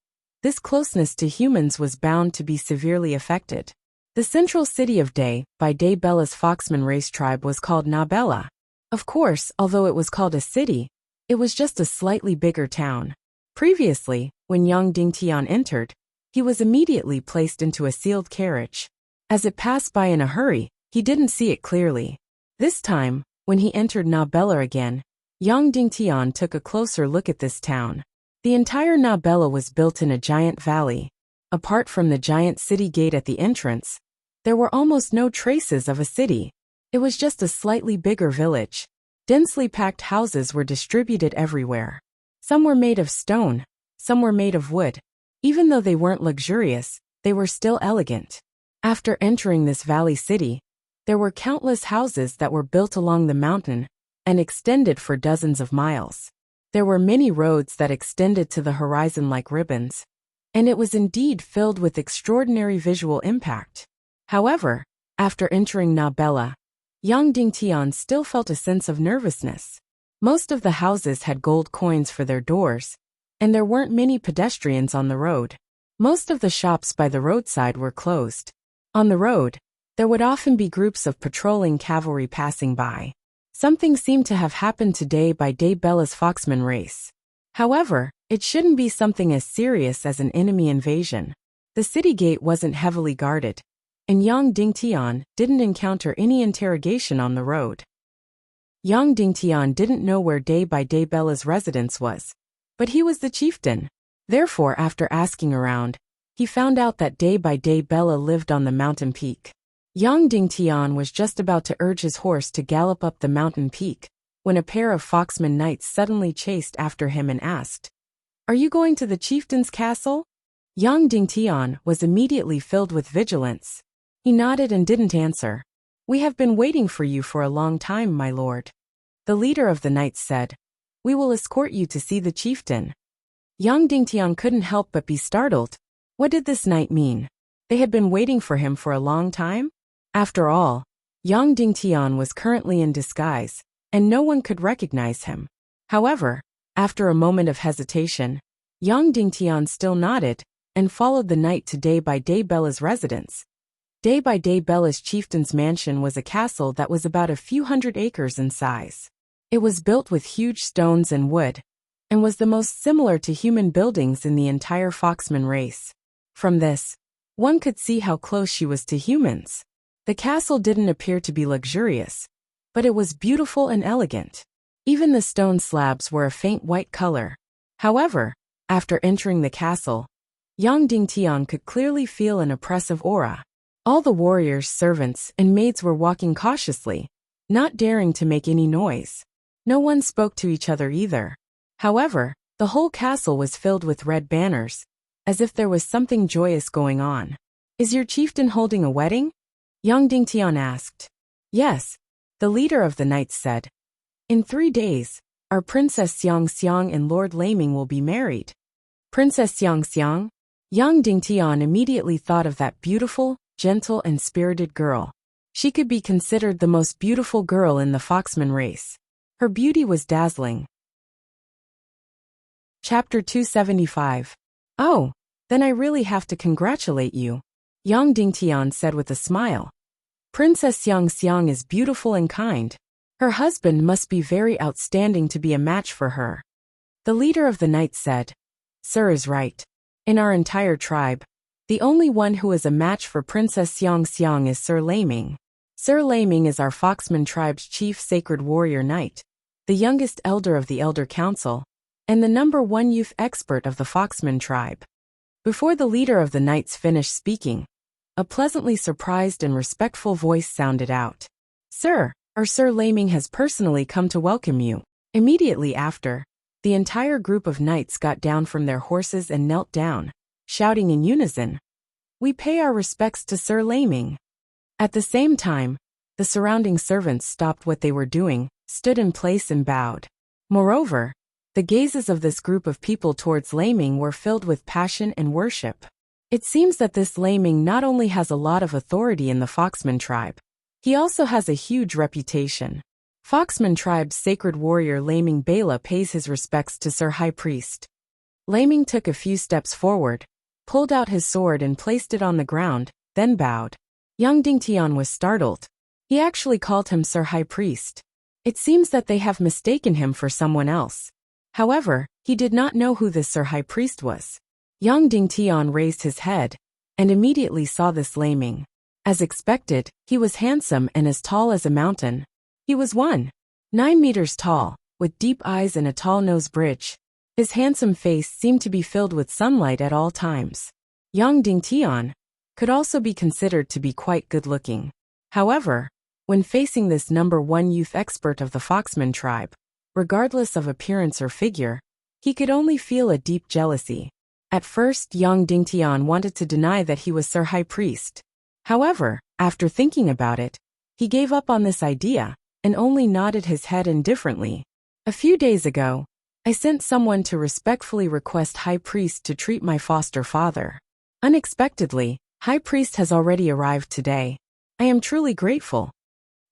this closeness to humans was bound to be severely affected. The central city of Day by Day Bella's Foxman race tribe was called Nabella. Of course, although it was called a city, it was just a slightly bigger town. Previously, when Yang Dingtian entered, he was immediately placed into a sealed carriage. As it passed by in a hurry, he didn't see it clearly. This time, when he entered Nabella again, Yang Dingtian took a closer look at this town. The entire Nabella was built in a giant valley. Apart from the giant city gate at the entrance, there were almost no traces of a city. It was just a slightly bigger village. Densely packed houses were distributed everywhere. Some were made of stone, some were made of wood. Even though they weren't luxurious, they were still elegant. After entering this valley city, there were countless houses that were built along the mountain and extended for dozens of miles. There were many roads that extended to the horizon like ribbons, and it was indeed filled with extraordinary visual impact. However, after entering Na Bella, Yang Dingtian still felt a sense of nervousness. Most of the houses had gold coins for their doors, and there weren't many pedestrians on the road. Most of the shops by the roadside were closed. On the road, there would often be groups of patrolling cavalry passing by. Something seemed to have happened today by Day Bella's Foxman race. However, it shouldn't be something as serious as an enemy invasion. The city gate wasn't heavily guarded, and Yang Dingtian didn't encounter any interrogation on the road. Yang Dingtian didn't know where Day by Day Bella's residence was, but he was the chieftain. Therefore, after asking around, he found out that Day by Day Bella lived on the mountain peak. Yang Dingtian was just about to urge his horse to gallop up the mountain peak when a pair of foxman knights suddenly chased after him and asked, "Are you going to the chieftain's castle?" Yang Dingtian was immediately filled with vigilance. He nodded and didn't answer. "We have been waiting for you for a long time, my lord." The leader of the knights said, "We will escort you to see the chieftain." Yang Dingtian couldn't help but be startled. What did this knight mean? They had been waiting for him for a long time? After all, Yang Dingtian was currently in disguise, and no one could recognize him. However, after a moment of hesitation, Yang Dingtian still nodded and followed the knight to Day by Day Bella's residence. Day by Day Bella's chieftain's mansion was a castle that was about a few hundred acres in size. It was built with huge stones and wood, and was the most similar to human buildings in the entire Foxman race. From this, one could see how close she was to humans. The castle didn't appear to be luxurious, but it was beautiful and elegant. Even the stone slabs were a faint white color. However, after entering the castle, Yang Dingtian could clearly feel an oppressive aura. All the warriors, servants, and maids were walking cautiously, not daring to make any noise. No one spoke to each other either. However, the whole castle was filled with red banners, as if there was something joyous going on. "Is your chieftain holding a wedding?" Yang Dingtian asked. "Yes," the leader of the knights said. "In 3 days, our Princess Xiang Xiang and Lord Laming will be married." Princess Xiang Xiang? Yang Dingtian immediately thought of that beautiful, gentle, and spirited girl. She could be considered the most beautiful girl in the Foxman race. Her beauty was dazzling. Chapter 275. "Oh, then I really have to congratulate you," Yang Dingtian said with a smile. "Princess Xiang Xiang is beautiful and kind. Her husband must be very outstanding to be a match for her." The leader of the knights said, "Sir is right. In our entire tribe, the only one who is a match for Princess Xiang Xiang is Sir Laming. Sir Laming is our Foxman tribe's chief sacred warrior knight, the youngest elder of the Elder Council, and the #1 youth expert of the Foxman tribe." Before the leader of the knights finished speaking, a pleasantly surprised and respectful voice sounded out. "Sir, our Sir Laming has personally come to welcome you." Immediately after, the entire group of knights got down from their horses and knelt down, shouting in unison, "We pay our respects to Sir Laming." At the same time, the surrounding servants stopped what they were doing, stood in place and bowed. Moreover, the gazes of this group of people towards Laming were filled with passion and worship. It seems that this Laming not only has a lot of authority in the Foxman tribe, he also has a huge reputation. Foxman tribe's sacred warrior Laming Bela pays his respects to Sir High Priest. Laming took a few steps forward, pulled out his sword and placed it on the ground, then bowed. Yang Dingtian was startled. He actually called him Sir High Priest. It seems that they have mistaken him for someone else. However, he did not know who this Sir High Priest was. Yang Dingtian raised his head, and immediately saw this Laming. As expected, he was handsome and as tall as a mountain. He was 1.9 meters tall, with deep eyes and a tall nose bridge. His handsome face seemed to be filled with sunlight at all times. Yang Dingtian could also be considered to be quite good-looking. However, when facing this #1 youth expert of the Foxman tribe, regardless of appearance or figure, He could only feel a deep jealousy. At first, Yang Dingtian wanted to deny that he was Sir High Priest. However, after thinking about it, he gave up on this idea and only nodded his head indifferently. A few days ago, I sent someone to respectfully request High Priest to treat my foster father. Unexpectedly, High Priest has already arrived today. I am truly grateful.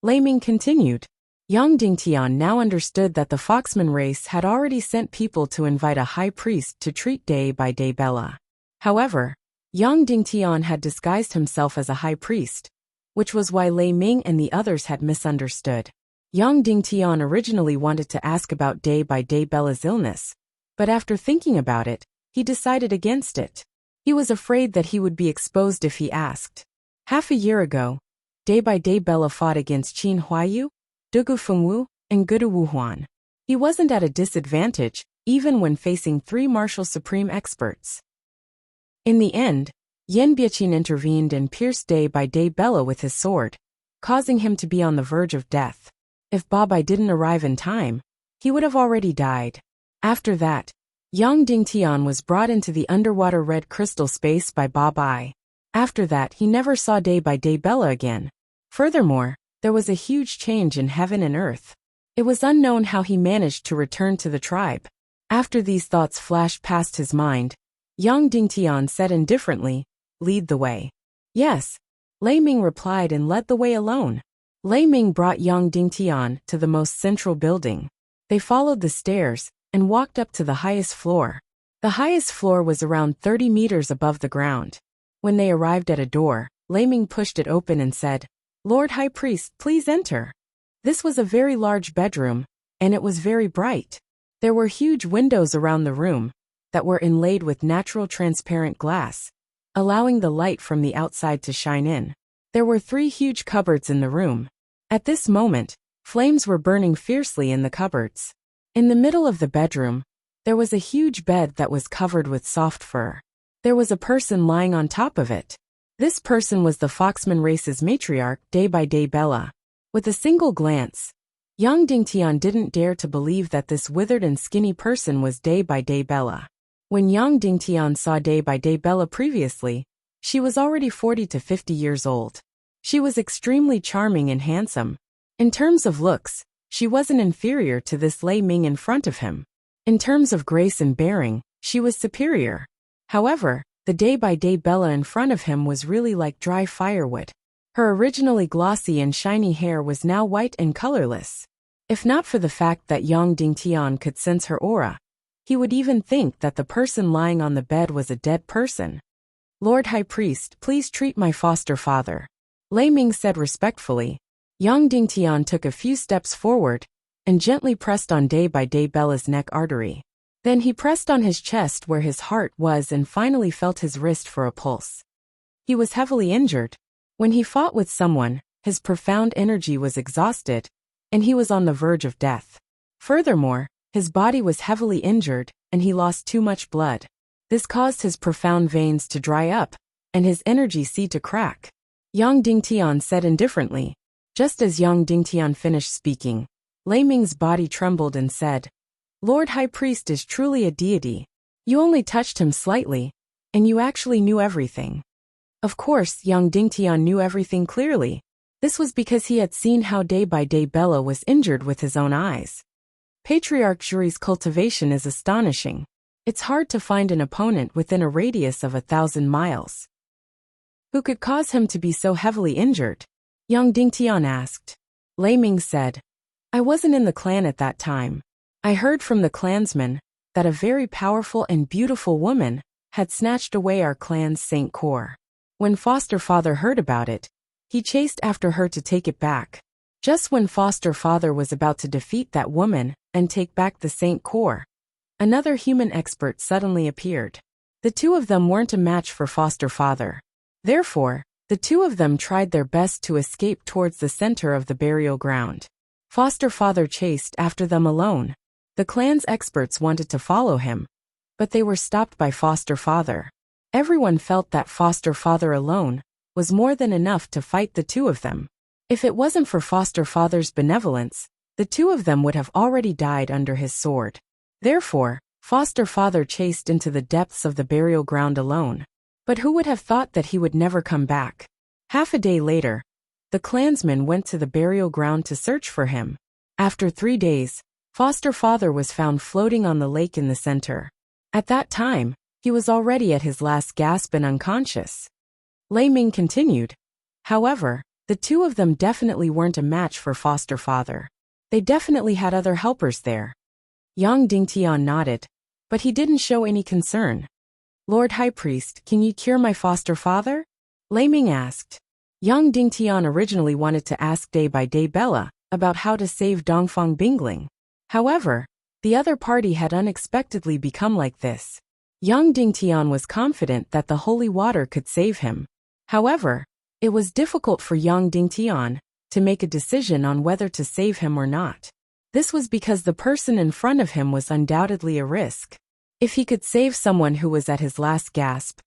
Lei Ming continued. Yang Dingtian now understood that the Foxman race had already sent people to invite a high priest to treat day-by-day Bella. However, Yang Dingtian had disguised himself as a high priest, which was why Lei Ming and the others had misunderstood. Yang Dingtian originally wanted to ask about day-by-day Bella's illness, but after thinking about it, he decided against it. He was afraid that he would be exposed if he asked. Half a year ago, day-by-day Bella fought against Qin Huayu, Dugu Fengwu, and Gudu Wuhuan. He wasn't at a disadvantage, even when facing 3 martial supreme experts. In the end, Yan Biaqin intervened and pierced day-by-day Bella with his sword, causing him to be on the verge of death. If Babai didn't arrive in time, he would have already died. After that, Yang Dingtian was brought into the underwater red crystal space by Babai. After that, he never saw day-by-day Bella again. Furthermore, there was a huge change in heaven and earth. It was unknown how he managed to return to the tribe. After these thoughts flashed past his mind, Yang Dingtian said indifferently, "Lead the way." Yes, Lei Ming replied and led the way alone. Lei Ming brought Yang Dingtian to the most central building. They followed the stairs and walked up to the highest floor. The highest floor was around 30 meters above the ground. When they arrived at a door, Lei Ming pushed it open and said, "Lord High Priest, please enter." This was a very large bedroom, and it was very bright. There were huge windows around the room that were inlaid with natural transparent glass, allowing the light from the outside to shine in. There were 3 huge cupboards in the room. At this moment, flames were burning fiercely in the cupboards. In the middle of the bedroom, there was a huge bed that was covered with soft fur. There was a person lying on top of it. This person was the Foxman race's matriarch, day-by-day Bella. With a single glance, Yang Dingtian didn't dare to believe that this withered and skinny person was day-by-day Bella. When Yang Dingtian saw day-by-day Bella previously, she was already 40 to 50 years old. She was extremely charming and handsome. In terms of looks, she wasn't inferior to this Lei Ming in front of him. In terms of grace and bearing, she was superior. However, the day-by-day Bella in front of him was really like dry firewood. Her originally glossy and shiny hair was now white and colorless. If not for the fact that Yang Dingtian could sense her aura, he would even think that the person lying on the bed was a dead person. "Lord High Priest, please treat my foster father," Lei Ming said respectfully. Yang Dingtian took a few steps forward and gently pressed on day-by-day Bella's neck artery. Then he pressed on his chest where his heart was and finally felt his wrist for a pulse. He was heavily injured. When he fought with someone, his profound energy was exhausted, and he was on the verge of death. Furthermore, his body was heavily injured, and he lost too much blood. This caused his profound veins to dry up, and his energy seemed to crack. Yang Dingtian said indifferently. Just as Yang Dingtian finished speaking, Lei Ming's body trembled and said, "Lord High Priest is truly a deity. You only touched him slightly, and you actually knew everything." Of course, Yang Dingtian knew everything clearly. This was because he had seen how day-by-day Bella was injured with his own eyes. Patriarch Juri's cultivation is astonishing. It's hard to find an opponent within a radius of 1,000 miles. Who could cause him to be so heavily injured? Yang Dingtian asked. Lei Ming said, "I wasn't in the clan at that time. I heard from the clansmen that a very powerful and beautiful woman had snatched away our clan's Saint Core. When foster father heard about it, he chased after her to take it back. Just when foster father was about to defeat that woman and take back the Saint Core, another human expert suddenly appeared. The 2 of them weren't a match for foster father. Therefore, the 2 of them tried their best to escape towards the center of the burial ground. Foster father chased after them alone. The clan's experts wanted to follow him, but they were stopped by foster father. Everyone felt that foster father alone was more than enough to fight the 2 of them. If it wasn't for foster father's benevolence, the 2 of them would have already died under his sword. Therefore, foster father chased into the depths of the burial ground alone. But who would have thought that he would never come back? Half a day later, the clansmen went to the burial ground to search for him. After 3 days, foster father was found floating on the lake in the center. At that time, he was already at his last gasp and unconscious. Lei Ming continued. However, the two of them definitely weren't a match for foster father. They definitely had other helpers there. Yang Dingtian nodded, but he didn't show any concern. Lord High Priest, can you cure my foster father? Lei Ming asked. Yang Dingtian originally wanted to ask Day by Day Bella about how to save Dongfang Bingling. However, the other party had unexpectedly become like this. Yang Dingtian was confident that the holy water could save him. However, it was difficult for Yang Dingtian to make a decision on whether to save him or not. This was because the person in front of him was undoubtedly a risk. If he could save someone who was at his last gasp,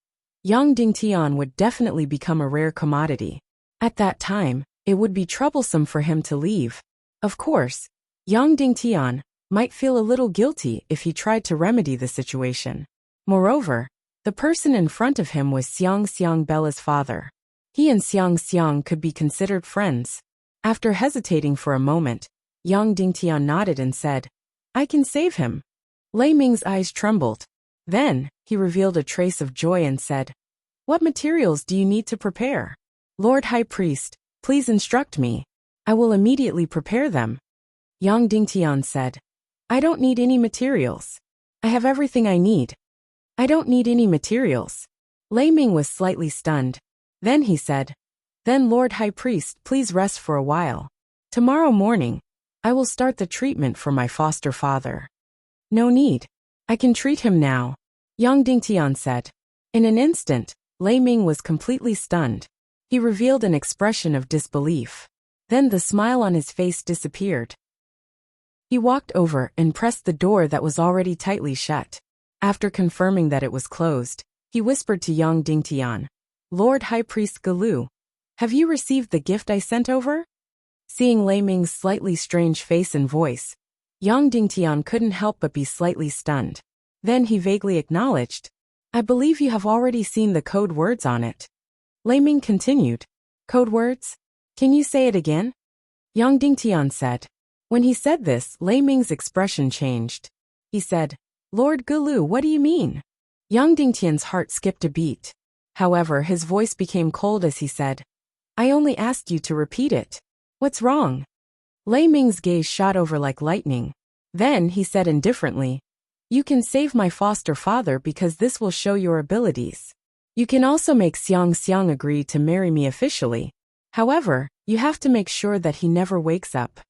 Yang Dingtian would definitely become a rare commodity. At that time, it would be troublesome for him to leave. Of course, Yang Dingtian might feel a little guilty if he tried to remedy the situation. Moreover, the person in front of him was Xiang Xiang Bella's father. He and Xiang Xiang could be considered friends. After hesitating for a moment, Yang Dingtian nodded and said, I can save him. Lei Ming's eyes trembled. Then, he revealed a trace of joy and said, What materials do you need to prepare? Lord High Priest, please instruct me. I will immediately prepare them. Yang Dingtian said, I don't need any materials. I have everything I need. I don't need any materials. Lei Ming was slightly stunned. Then he said, Then Lord High Priest, please rest for a while. Tomorrow morning, I will start the treatment for my foster father. No need. I can treat him now, Yang Dingtian said. In an instant, Lei Ming was completely stunned. He revealed an expression of disbelief. Then the smile on his face disappeared. He walked over and pressed the door that was already tightly shut. After confirming that it was closed, he whispered to Yang Dingtian, Lord High Priest Galu, have you received the gift I sent over? Seeing Lei Ming's slightly strange face and voice, Yang Dingtian couldn't help but be slightly stunned. Then he vaguely acknowledged, I believe you have already seen the code words on it. Lei Ming continued, Code words? Can you say it again? Yang Dingtian said. When he said this, Lei Ming's expression changed. He said, Lord Galu, what do you mean? Yang Dingtian's heart skipped a beat. However, his voice became cold as he said, I only asked you to repeat it. What's wrong? Lei Ming's gaze shot over like lightning. Then he said indifferently, You can save my foster father because this will show your abilities. You can also make Xiang Xiang agree to marry me officially. However, you have to make sure that he never wakes up.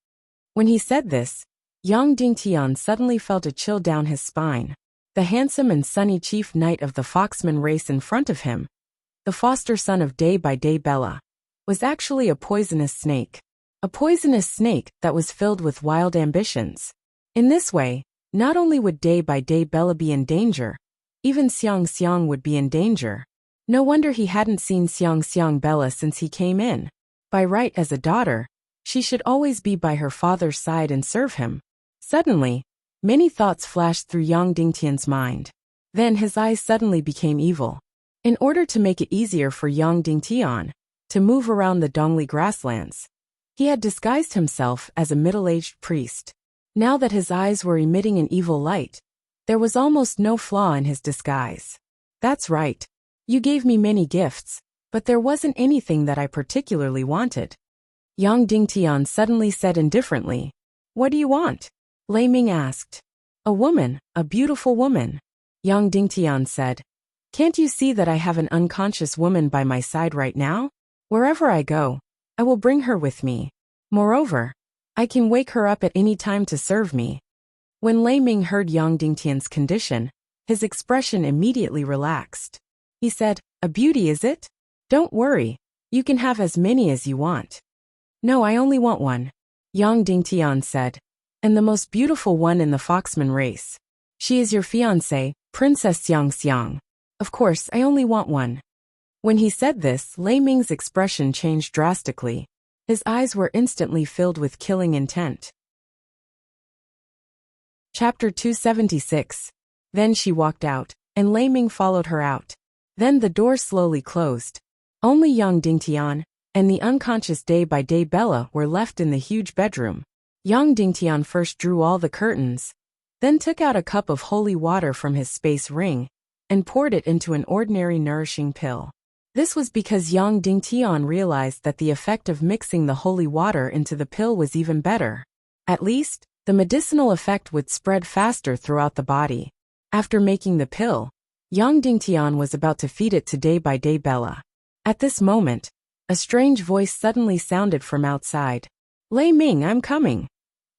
When he said this, Yang Dingtian suddenly felt a chill down his spine. The handsome and sunny chief knight of the Foxman race in front of him, the foster son of Day by Day Bella, was actually a poisonous snake. A poisonous snake that was filled with wild ambitions. In this way, not only would Day by Day Bella be in danger, even Xiang Xiang would be in danger. No wonder he hadn't seen Xiang Xiang Bella since he came in. By right as a daughter, she should always be by her father's side and serve him. Suddenly, many thoughts flashed through Yang Dingtian's mind. Then his eyes suddenly became evil. In order to make it easier for Yang Dingtian to move around the Dongli grasslands, he had disguised himself as a middle-aged priest. Now that his eyes were emitting an evil light, there was almost no flaw in his disguise. That's right. You gave me many gifts, but there wasn't anything that I particularly wanted. Yang Dingtian suddenly said indifferently, What do you want? Lei Ming asked. A woman, a beautiful woman. Yang Dingtian said, Can't you see that I have an unconscious woman by my side right now? Wherever I go, I will bring her with me. Moreover, I can wake her up at any time to serve me. When Lei Ming heard Yang Dingtian's condition, his expression immediately relaxed. He said, A beauty, is it? Don't worry, you can have as many as you want. No, I only want one, Yang Dingtian said, and the most beautiful one in the Foxman race. She is your fiancée, Princess Xiang Xiang. Of course, I only want one. When he said this, Lei Ming's expression changed drastically. His eyes were instantly filled with killing intent. Chapter 276. Then she walked out, and Lei Ming followed her out. Then the door slowly closed. Only Yang Dingtian and the unconscious day-by-day Bella were left in the huge bedroom. Yang Dingtian first drew all the curtains, then took out a cup of holy water from his space ring, and poured it into an ordinary nourishing pill. This was because Yang Dingtian realized that the effect of mixing the holy water into the pill was even better. At least, the medicinal effect would spread faster throughout the body. After making the pill, Yang Dingtian was about to feed it to day-by-day Bella. At this moment, a strange voice suddenly sounded from outside. "Lei Ming, I'm coming."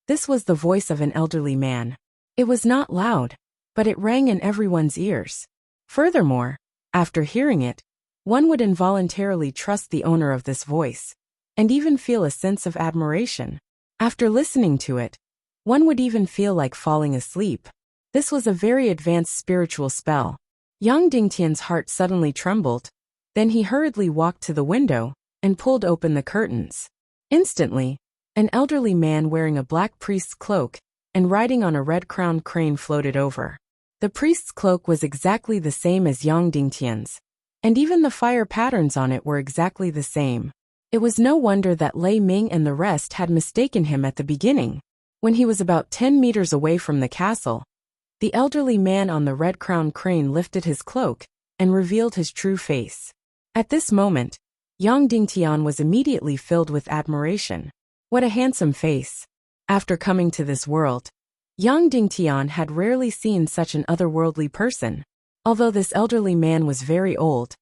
This was the voice of an elderly man. It was not loud, but it rang in everyone's ears. Furthermore, after hearing it, one would involuntarily trust the owner of this voice, and even feel a sense of admiration. After listening to it, one would even feel like falling asleep. This was a very advanced spiritual spell. Yang Dingtian's heart suddenly trembled. Then he hurriedly walked to the window and pulled open the curtains. Instantly, an elderly man wearing a black priest's cloak and riding on a red-crowned crane floated over. The priest's cloak was exactly the same as Yang Dingtian's, and even the fire patterns on it were exactly the same. It was no wonder that Lei Ming and the rest had mistaken him at the beginning. When he was about 10 meters away from the castle, the elderly man on the red-crowned crane lifted his cloak and revealed his true face. At this moment, Yang Dingtian was immediately filled with admiration. What a handsome face! After coming to this world, Yang Dingtian had rarely seen such an otherworldly person. Although this elderly man was very old,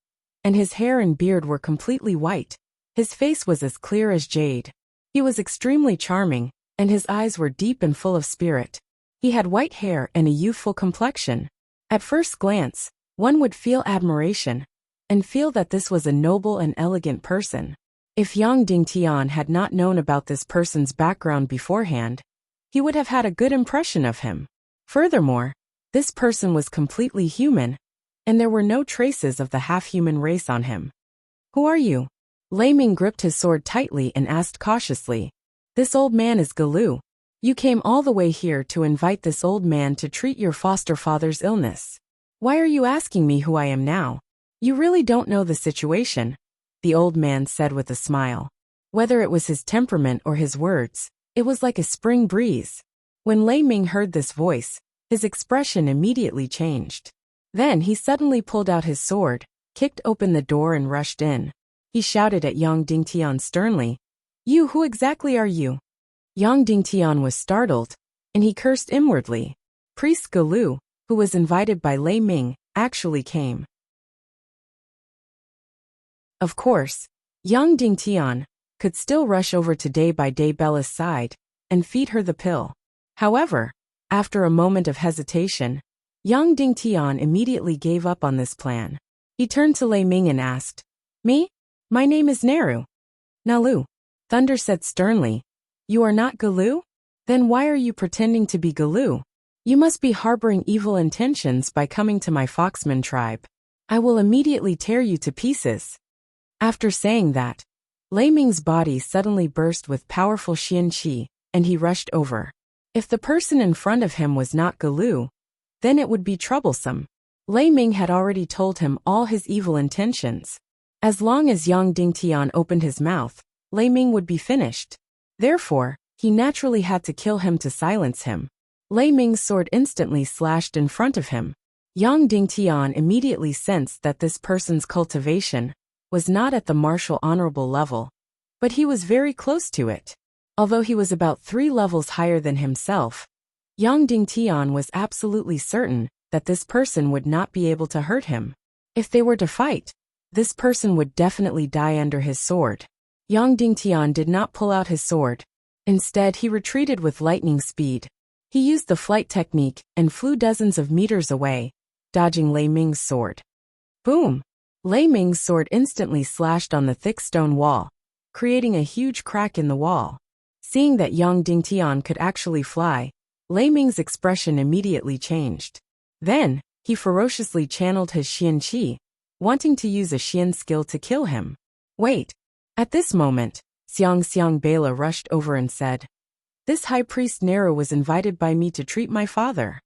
and his hair and beard were completely white, his face was as clear as jade. He was extremely charming, and his eyes were deep and full of spirit. He had white hair and a youthful complexion. At first glance, one would feel admiration, and feel that this was a noble and elegant person. If Yang Dingtian had not known about this person's background beforehand, he would have had a good impression of him. Furthermore, this person was completely human, and there were no traces of the half-human race on him. "Who are you?" Lei Ming gripped his sword tightly and asked cautiously. "This old man is Galu. You came all the way here to invite this old man to treat your foster father's illness. Why are you asking me who I am now? You really don't know the situation," the old man said with a smile. Whether it was his temperament or his words, it was like a spring breeze. When Lei Ming heard this voice, his expression immediately changed. Then he suddenly pulled out his sword, kicked open the door and rushed in. He shouted at Yang Dingtian sternly, Who exactly are you?" Yang Dingtian was startled, and he cursed inwardly. Priest Galu, who was invited by Lei Ming, actually came. Of course, Yang Dingtian could still rush over to day-by-day Bella's side and feed her the pill. However, after a moment of hesitation, Yang Dingtian immediately gave up on this plan. He turned to Lei Ming and asked, "Me? My name is Naru." "Nalu," Thunder said sternly. "You are not Galu? Then why are you pretending to be Galu? You must be harboring evil intentions by coming to my Foxman tribe. I will immediately tear you to pieces." After saying that, Lei Ming's body suddenly burst with powerful Xian Qi, and he rushed over. If the person in front of him was not Galu, then it would be troublesome. Lei Ming had already told him all his evil intentions. As long as Yang Dingtian opened his mouth, Lei Ming would be finished. Therefore, he naturally had to kill him to silence him. Lei Ming's sword instantly slashed in front of him. Yang Dingtian immediately sensed that this person's cultivation was not at the martial honorable level, but he was very close to it. Although he was about 3 levels higher than himself, Yang Dingtian was absolutely certain that this person would not be able to hurt him. If they were to fight, this person would definitely die under his sword. Yang Dingtian did not pull out his sword. Instead, he retreated with lightning speed. He used the flight technique and flew dozens of meters away, dodging Lei Ming's sword. Boom! Lei Ming's sword instantly slashed on the thick stone wall, creating a huge crack in the wall. Seeing that Yang Dingtian could actually fly, Lei Ming's expression immediately changed. Then, he ferociously channeled his Xian Qi, wanting to use a Xian skill to kill him. Wait! At this moment, Xiang Bela rushed over and said, "This high priest Nero was invited by me to treat my father."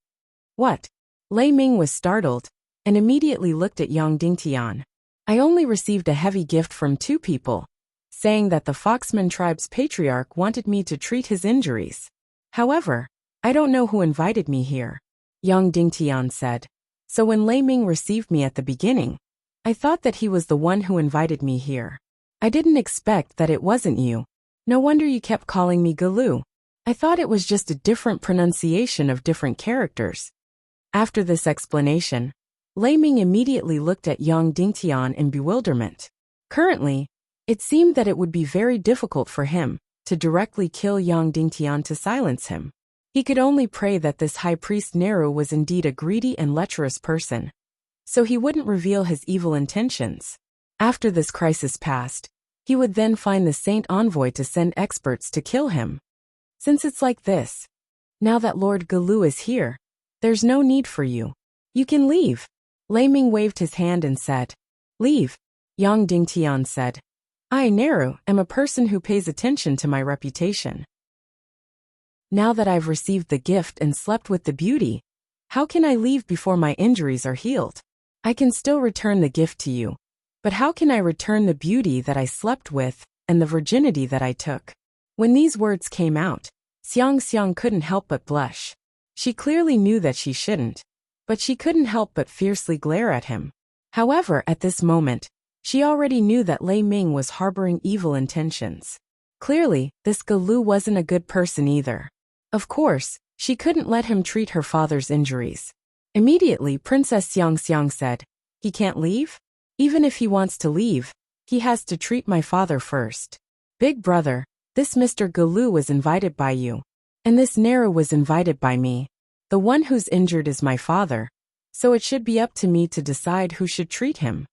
"What?" Lei Ming was startled and immediately looked at Yang Dingtian. I only received a heavy gift from two people, saying that the Foxman tribe's patriarch wanted me to treat his injuries. However, I don't know who invited me here, Yang Dingtian said. So when Lei Ming received me at the beginning, I thought that he was the one who invited me here. I didn't expect that it wasn't you. No wonder you kept calling me Galu. I thought it was just a different pronunciation of different characters. After this explanation, Lei Ming immediately looked at Yang Dingtian in bewilderment. Currently, it seemed that it would be very difficult for him to directly kill Yang Dingtian to silence him. He could only pray that this high priest Neru was indeed a greedy and lecherous person, so he wouldn't reveal his evil intentions. After this crisis passed, he would then find the saint envoy to send experts to kill him. Since it's like this, now that Lord Galu is here, there's no need for you. You can leave. Lei Ming waved his hand and said, Leave. Yang Dingtian said, I, Neru, am a person who pays attention to my reputation. Now that I've received the gift and slept with the beauty, how can I leave before my injuries are healed? I can still return the gift to you, but how can I return the beauty that I slept with and the virginity that I took? When these words came out, Xiang couldn't help but blush. She clearly knew that she shouldn't, but she couldn't help but fiercely glare at him. However, at this moment, she already knew that Lei Ming was harboring evil intentions. Clearly, this Galu wasn't a good person either. Of course, she couldn't let him treat her father's injuries. Immediately, Princess Xiang said, He can't leave? Even if he wants to leave, he has to treat my father first. Big brother, this Mr. Galu was invited by you. And this Neru was invited by me. The one who's injured is my father, so it should be up to me to decide who should treat him.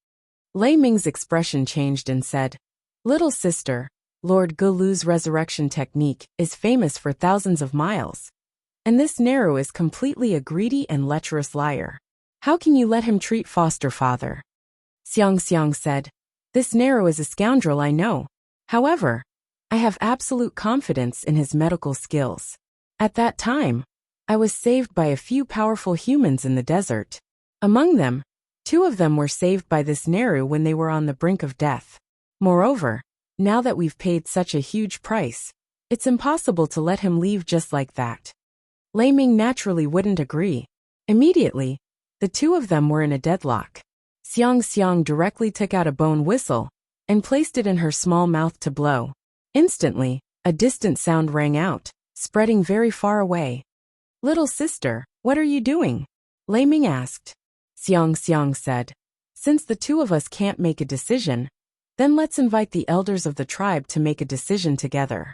Lei Ming's expression changed and said, Little sister, Lord Galu's resurrection technique is famous for thousands of miles. And this Neru is completely a greedy and lecherous liar. How can you let him treat foster father? Xiang said, This Neru is a scoundrel, I know. However, I have absolute confidence in his medical skills. At that time, I was saved by a few powerful humans in the desert. Among them, 2 of them were saved by this Neru when they were on the brink of death. Moreover, now that we've paid such a huge price, it's impossible to let him leave just like that. Lei Ming naturally wouldn't agree. Immediately, the 2 of them were in a deadlock. Xiang directly took out a bone whistle and placed it in her small mouth to blow. Instantly, a distant sound rang out, spreading very far away. Little sister, what are you doing? Lei Ming asked. Xiang said, Since the 2 of us can't make a decision, then let's invite the elders of the tribe to make a decision together.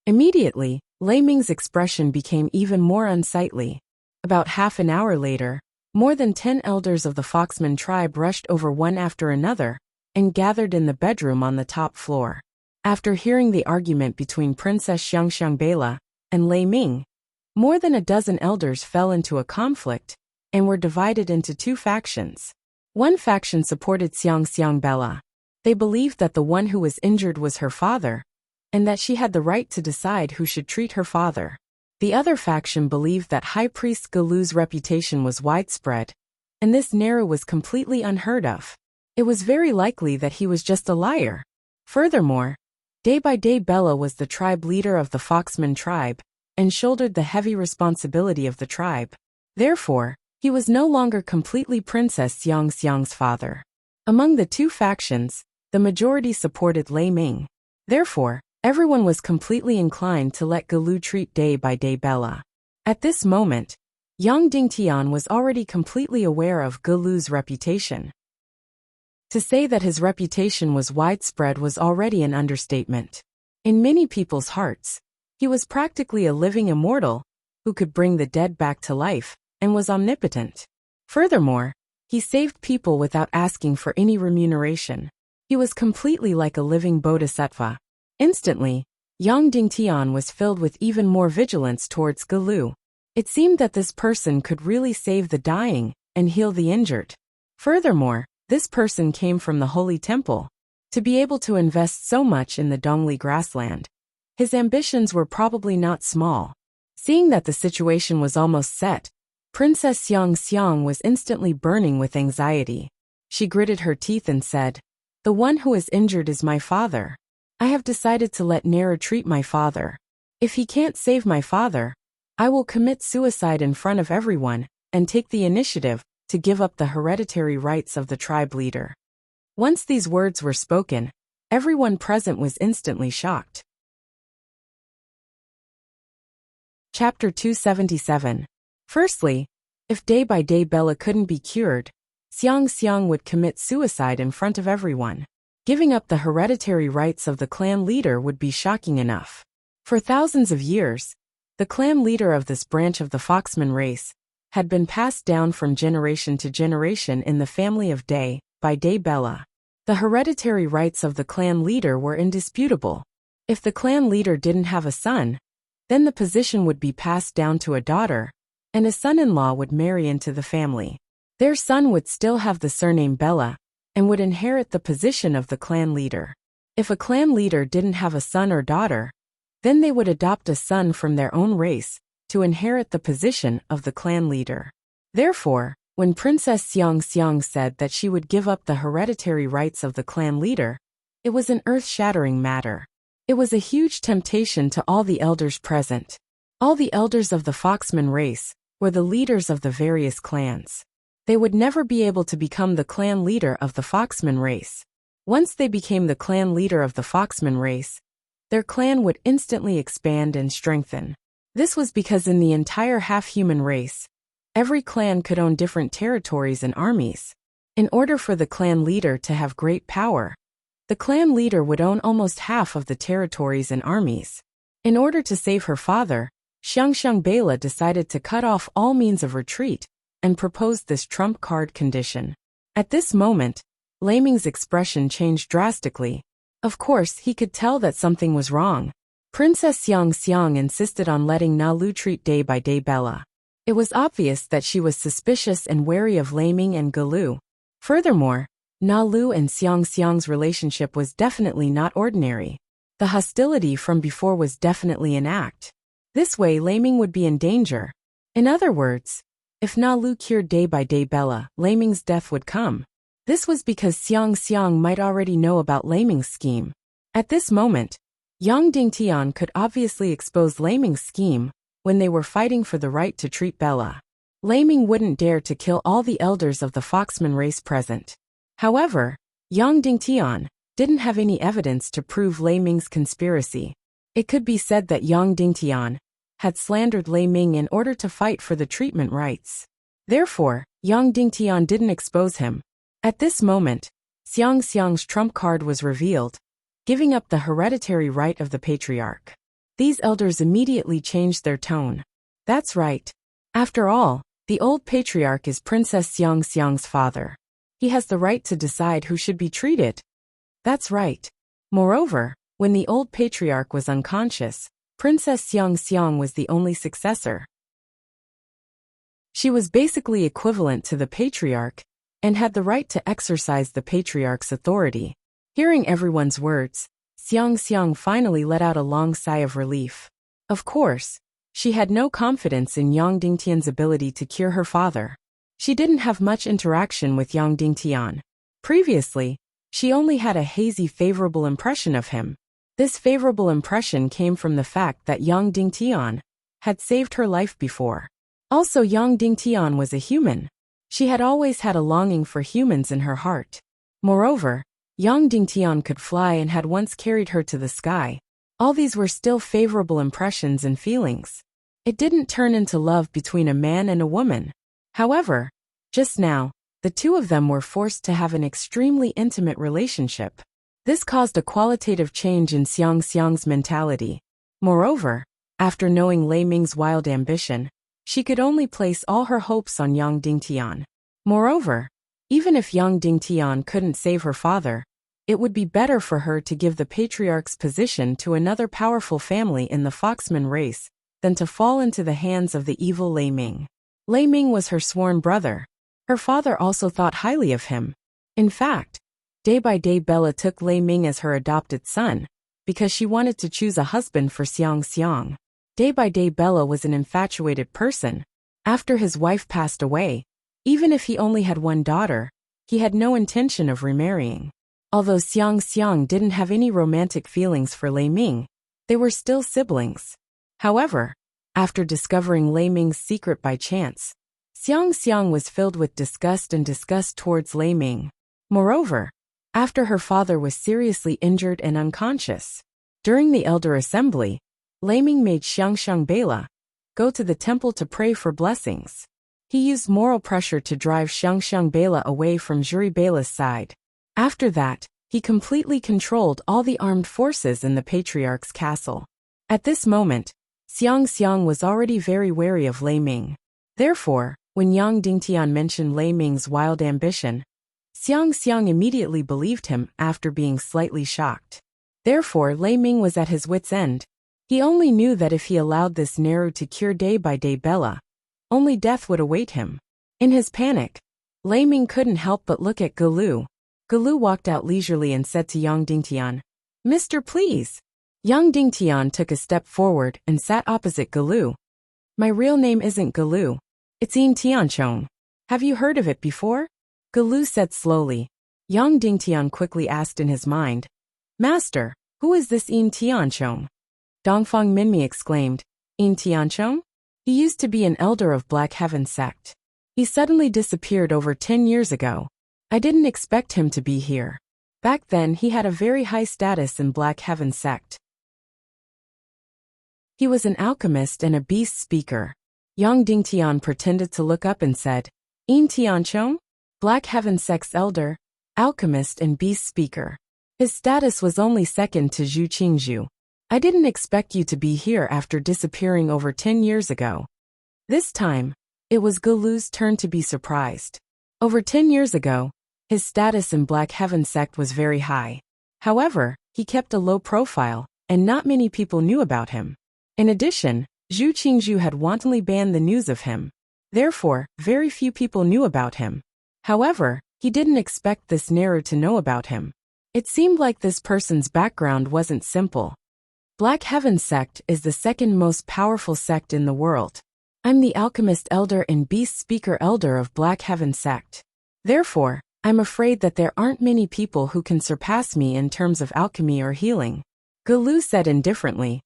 Immediately, Lei Ming's expression became even more unsightly. About half an hour later, more than 10 elders of the Foxman tribe rushed over one after another and gathered in the bedroom on the top floor. After hearing the argument between Princess Xiangbela and Lei Ming, more than a dozen elders fell into a conflict and were divided into 2 factions. One faction supported Xiangbela. They believed that the one who was injured was her father, and that she had the right to decide who should treat her father. The other faction believed that High Priest Galu's reputation was widespread, and this Neru was completely unheard of. It was very likely that he was just a liar. Furthermore, day by day Bella was the tribe leader of the Foxman tribe, and shouldered the heavy responsibility of the tribe. Therefore, he was no longer completely Princess Xiang's father. Among the 2 factions, the majority supported Lei Ming. Therefore, everyone was completely inclined to let Galu treat day by day Bella. At this moment, Yang Dingtian was already completely aware of Galu's reputation. To say that his reputation was widespread was already an understatement. In many people's hearts, he was practically a living immortal, who could bring the dead back to life, and was omnipotent. Furthermore, he saved people without asking for any remuneration. He was completely like a living bodhisattva. Instantly, Yang Dingtian was filled with even more vigilance towards Galu. It seemed that this person could really save the dying and heal the injured. Furthermore, this person came from the holy temple. To be able to invest so much in the Dongli grassland, his ambitions were probably not small. Seeing that the situation was almost set, Princess Xiang Xiang was instantly burning with anxiety. She gritted her teeth and said, "The one who is injured is my father. I have decided to let Nera treat my father. If he can't save my father, I will commit suicide in front of everyone and take the initiative to give up the hereditary rights of the tribe leader." Once these words were spoken, everyone present was instantly shocked. Chapter 277. Firstly, if day by day Bella couldn't be cured, Xiang Xiang would commit suicide in front of everyone. Giving up the hereditary rights of the clan leader would be shocking enough. For thousands of years, the clan leader of this branch of the Foxman race had been passed down from generation to generation in the family of Day by Day Bella. The hereditary rights of the clan leader were indisputable. If the clan leader didn't have a son, then the position would be passed down to a daughter, and a son-in-law would marry into the family. Their son would still have the surname Bella, and would inherit the position of the clan leader. If a clan leader didn't have a son or daughter, then they would adopt a son from their own race to inherit the position of the clan leader. Therefore, when Princess Xiang Xiang said that she would give up the hereditary rights of the clan leader, it was an earth-shattering matter. It was a huge temptation to all the elders present. All the elders of the Foxman race were the leaders of the various clans. They would never be able to become the clan leader of the Foxman race. Once they became the clan leader of the Foxman race, their clan would instantly expand and strengthen. This was because in the entire half-human race, every clan could own different territories and armies. In order for the clan leader to have great power, the clan leader would own almost half of the territories and armies. In order to save her father, Xiangxiang Bela decided to cut off all means of retreat and proposed this trump card condition. At this moment, Lei Ming's expression changed drastically. Of course, he could tell that something was wrong. Princess Xiang Xiang insisted on letting Na Lu treat Day by Day Bella. It was obvious that she was suspicious and wary of Lei Ming and Galu. Furthermore, Na Lu and Xiang Xiang's relationship was definitely not ordinary. The hostility from before was definitely an act. This way Lei Ming would be in danger. In other words, if Na Lu cured Day by Day Bella, Lei Ming's death would come. This was because Xiang Xiang might already know about Lei Ming's scheme. At this moment, Yang Dingtian could obviously expose Lei Ming's scheme when they were fighting for the right to treat Bella. Lei Ming wouldn't dare to kill all the elders of the Foxman race present. However, Yang Dingtian didn't have any evidence to prove Lei Ming's conspiracy. It could be said that Yang Dingtian had slandered Lei Ming in order to fight for the treatment rights. Therefore, Yang Dingtian didn't expose him. At this moment, Xiang Xiang's trump card was revealed, giving up the hereditary right of the patriarch. These elders immediately changed their tone. That's right. After all, the old patriarch is Princess Xiang Xiang's father. He has the right to decide who should be treated. That's right. Moreover, when the old patriarch was unconscious, Princess Xiang Xiang was the only successor. She was basically equivalent to the patriarch and had the right to exercise the patriarch's authority. Hearing everyone's words, Xiang Xiang finally let out a long sigh of relief. Of course, she had no confidence in Yang Dingtian's ability to cure her father. She didn't have much interaction with Yang Dingtian. Previously, she only had a hazy favorable impression of him. This favorable impression came from the fact that Yang Dingtian had saved her life before. Also, Yang Dingtian was a human. She had always had a longing for humans in her heart. Moreover, Yang Dingtian could fly and had once carried her to the sky. All these were still favorable impressions and feelings. It didn't turn into love between a man and a woman. However, just now, the two of them were forced to have an extremely intimate relationship. This caused a qualitative change in Xiang Xiang's mentality. Moreover, after knowing Lei Ming's wild ambition, she could only place all her hopes on Yang Dingtian. Moreover, even if Yang Dingtian couldn't save her father, it would be better for her to give the patriarch's position to another powerful family in the Foxman race than to fall into the hands of the evil Lei Ming. Lei Ming was her sworn brother. Her father also thought highly of him. In fact, day by day Bella took Lei Ming as her adopted son, because she wanted to choose a husband for Xiang Xiang. Day by day Bella was an infatuated person. After his wife passed away, even if he only had one daughter, he had no intention of remarrying. Although Xiang Xiang didn't have any romantic feelings for Lei Ming, they were still siblings. However, after discovering Lei Ming's secret by chance, Xiang Xiang was filled with disgust towards Lei Ming. Moreover, after her father was seriously injured and unconscious, during the Elder Assembly, Lei Ming made Xiang Xiang Bela go to the temple to pray for blessings. He used moral pressure to drive Xiang Xiang Bela away from Juri Bela's side. After that, he completely controlled all the armed forces in the patriarch's castle. At this moment, Xiang Xiang was already very wary of Lei Ming. Therefore, when Yang Dingtian mentioned Lei Ming's wild ambition, Xiang Xiang immediately believed him after being slightly shocked. Therefore, Lei Ming was at his wit's end. He only knew that if he allowed this Neru to cure day by day Bella, only death would await him. In his panic, Lei Ming couldn't help but look at Galu. Galu walked out leisurely and said to Yang Dingtian, "Mister, please." Yang Dingtian took a step forward and sat opposite Galu. "My real name isn't Galu. It's Yin Tianchong. Have you heard of it before?" Galu said slowly. Yang Dingtian quickly asked in his mind, "Master, who is this Yin Tianchong?" Dongfang Minmi exclaimed, "Yin Tianchong? He used to be an elder of Black Heaven sect. He suddenly disappeared over 10 years ago. I didn't expect him to be here. Back then he had a very high status in Black Heaven sect. He was an alchemist and a beast speaker." Yang Dingtian pretended to look up and said, "Yin Tianchong? Black Heaven sect's elder, alchemist and beast speaker. His status was only second to Zhu Qingzhu. I didn't expect you to be here after disappearing over 10 years ago." This time, it was Galu's turn to be surprised. Over 10 years ago, his status in Black Heaven sect was very high. However, he kept a low profile, and not many people knew about him. In addition, Zhu Qingzhu had wantonly banned the news of him. Therefore, very few people knew about him. However, he didn't expect this Neru to know about him. It seemed like this person's background wasn't simple. Black Heaven sect is the second most powerful sect in the world. I'm the alchemist elder and beast speaker elder of Black Heaven sect. Therefore, I'm afraid that there aren't many people who can surpass me in terms of alchemy or healing." Galu said indifferently.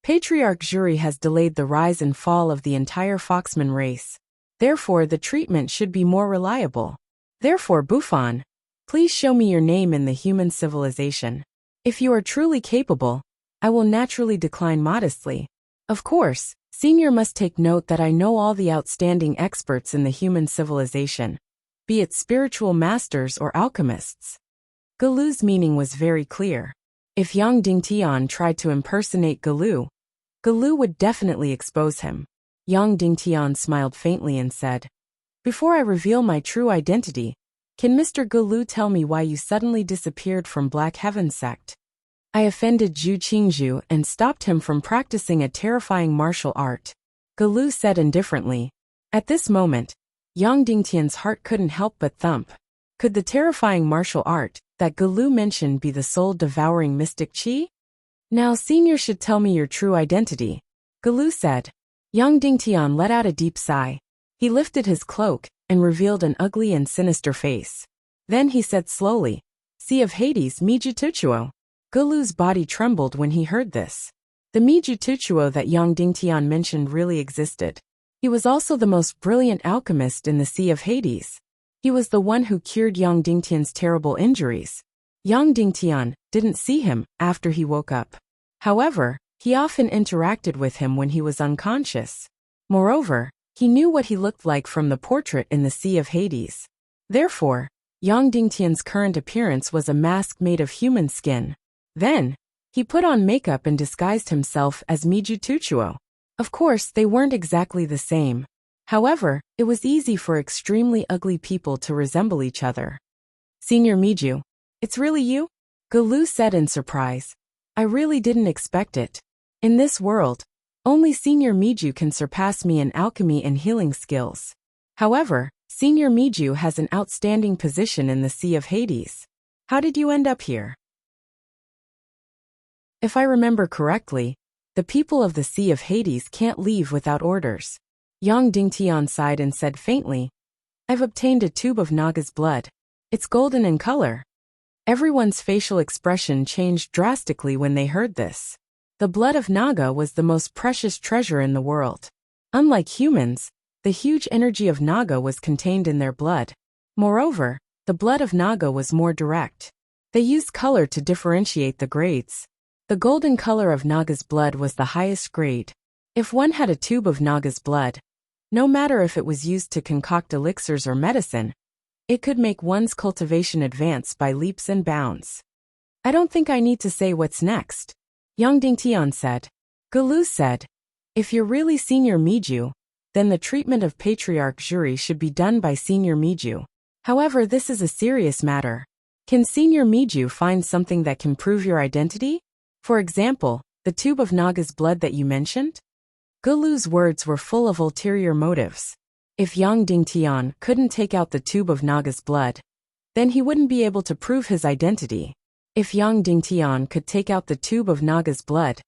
Patriarch Juri has delayed the rise and fall of the entire Foxman race. Therefore, the treatment should be more reliable. Therefore, Bufan, please show me your name in the human civilization. If you are truly capable, I will naturally decline modestly. Of course, Senior must take note that I know all the outstanding experts in the human civilization, be it spiritual masters or alchemists. Galu's meaning was very clear. If Yang Dingtian tried to impersonate Galu, Galu would definitely expose him. Yang Dingtian smiled faintly and said, "Before I reveal my true identity, can Mr. Galu tell me why you suddenly disappeared from Black Heaven sect?" "I offended Zhu Qingzhu and stopped him from practicing a terrifying martial art," Galu said indifferently. At this moment, Yang Dingtian's heart couldn't help but thump. Could the terrifying martial art that Galu mentioned be the soul-devouring mystic qi? "Now Senior should tell me your true identity," Galu said. Yang Dingtian let out a deep sigh. He lifted his cloak and revealed an ugly and sinister face. Then he said slowly, "Sea of Hades Mijutuchuo." Galu's body trembled when he heard this. The Mijutuchuo that Yang Dingtian mentioned really existed. He was also the most brilliant alchemist in the Sea of Hades. He was the one who cured Yang Dingtian's terrible injuries. Yang Dingtian didn't see him after he woke up. However, he often interacted with him when he was unconscious. Moreover, he knew what he looked like from the portrait in the Sea of Hades. Therefore, Yang Dingtian's current appearance was a mask made of human skin. Then, he put on makeup and disguised himself as Miju Tuchuo. Of course, they weren't exactly the same. However, it was easy for extremely ugly people to resemble each other. "Senior Miju, it's really you?" Galu said in surprise. "I really didn't expect it. In this world, only Senior Miju can surpass me in alchemy and healing skills. However, Senior Miju has an outstanding position in the Sea of Hades. How did you end up here?" "If I remember correctly, the people of the Sea of Hades can't leave without orders." Yang Dingtian sighed and said faintly, I've obtained a tube of Naga's blood. It's golden in color. Everyone's facial expression changed drastically when they heard this. The blood of Naga was the most precious treasure in the world. Unlike humans, the huge energy of Naga was contained in their blood. Moreover, the blood of Naga was more direct. They used color to differentiate the grades. The golden color of Naga's blood was the highest grade. If one had a tube of Naga's blood, no matter if it was used to concoct elixirs or medicine, it could make one's cultivation advance by leaps and bounds. I don't think I need to say what's next, Yang Dingtian said. Galu said, if you're really Senior Miju, then the treatment of Patriarch Jury should be done by Senior Miju. However, this is a serious matter. Can Senior Miju find something that can prove your identity? For example, the tube of Naga's blood that you mentioned? Galu's words were full of ulterior motives. If Yang Dingtian couldn't take out the tube of Naga's blood, then he wouldn't be able to prove his identity. If Yang Dingtian could take out the tube of Naga's blood,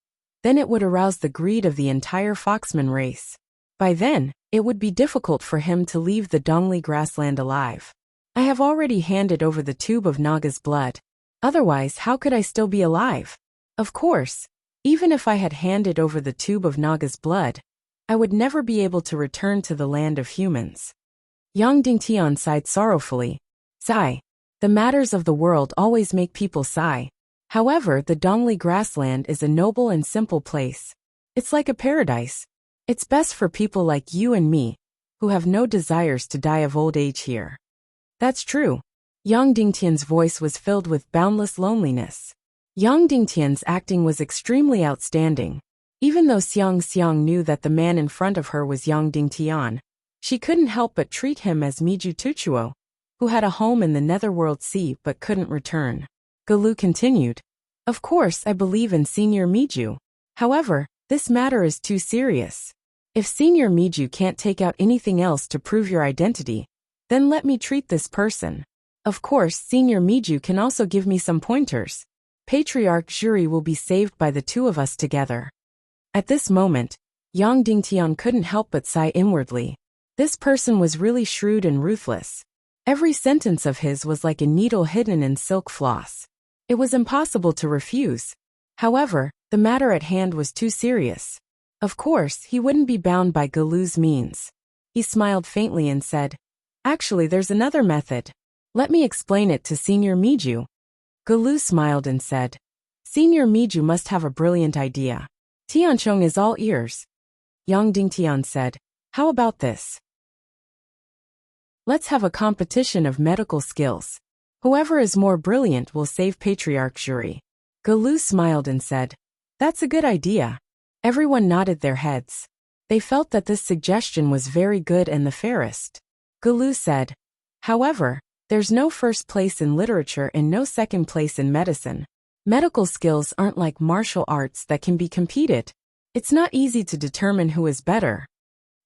then it would arouse the greed of the entire Foxman race. By then, it would be difficult for him to leave the Dongli grassland alive. I have already handed over the tube of Naga's blood. Otherwise, how could I still be alive? Of course, even if I had handed over the tube of Naga's blood, I would never be able to return to the land of humans. Yang Dingtian sighed sorrowfully. Sigh. The matters of the world always make people sigh. However, the Dongli grassland is a noble and simple place. It's like a paradise. It's best for people like you and me, who have no desires to die of old age here. That's true. Yang Dingtian's voice was filled with boundless loneliness. Yang Dingtian's acting was extremely outstanding. Even though Xiang knew that the man in front of her was Yang Dingtian, she couldn't help but treat him as Miju Tuchuo, who had a home in the Netherworld Sea but couldn't return. Galu continued, Of course I believe in Senior Miju. However, this matter is too serious. If Senior Miju can't take out anything else to prove your identity, then let me treat this person. Of course, Senior Miju can also give me some pointers. Patriarch Jury will be saved by the two of us together. At this moment, Yang Dingtian couldn't help but sigh inwardly. This person was really shrewd and ruthless. Every sentence of his was like a needle hidden in silk floss. It was impossible to refuse. However, the matter at hand was too serious. Of course, he wouldn't be bound by Galu's means. He smiled faintly and said, Actually, there's another method. Let me explain it to Senior Miju. Galu smiled and said, Senior Miju must have a brilliant idea. Tianchong is all ears. Yang Dingtian said, How about this? Let's have a competition of medical skills. Whoever is more brilliant will save Patriarch Jury. Galu smiled and said, That's a good idea. Everyone nodded their heads. They felt that this suggestion was very good and the fairest. Galu said, However, there's no first place in literature and no second place in medicine. Medical skills aren't like martial arts that can be competed. It's not easy to determine who is better.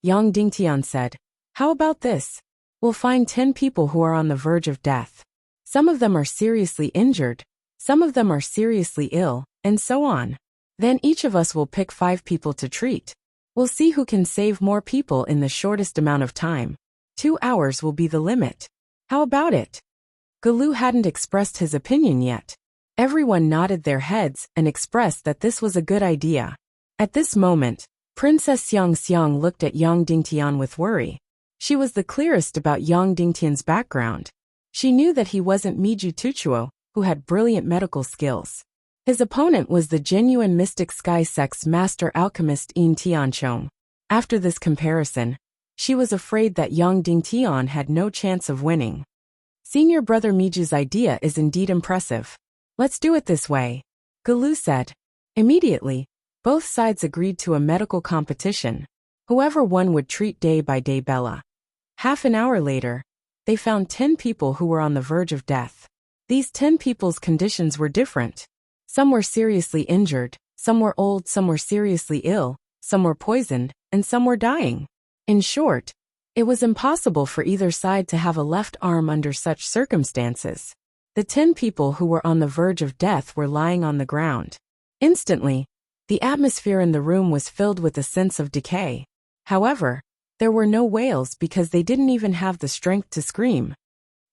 Yang Dingtian said, How about this? We'll find 10 people who are on the verge of death. Some of them are seriously injured, some of them are seriously ill, and so on. Then each of us will pick 5 people to treat. We'll see who can save more people in the shortest amount of time. 2 hours will be the limit. How about it? Galu hadn't expressed his opinion yet. Everyone nodded their heads and expressed that this was a good idea. At this moment, Princess Xiang looked at Yang Dingtian with worry. She was the clearest about Yang Dingtian's background. She knew that he wasn't Miju Tuchuo, who had brilliant medical skills. His opponent was the genuine mystic sky sect's master alchemist In Tianchong. After this comparison, she was afraid that Yang Dingtian had no chance of winning. Senior brother Miju's idea is indeed impressive. Let's do it this way, Galu said. Immediately, both sides agreed to a medical competition. Whoever won would treat day by day Bella. Half an hour later, they found 10 people who were on the verge of death. These 10 people's conditions were different. Some were seriously injured, some were old, some were seriously ill, some were poisoned, and some were dying. In short, it was impossible for either side to have a left arm under such circumstances. The 10 people who were on the verge of death were lying on the ground. Instantly, the atmosphere in the room was filled with a sense of decay. However, There were no wails because they didn't even have the strength to scream.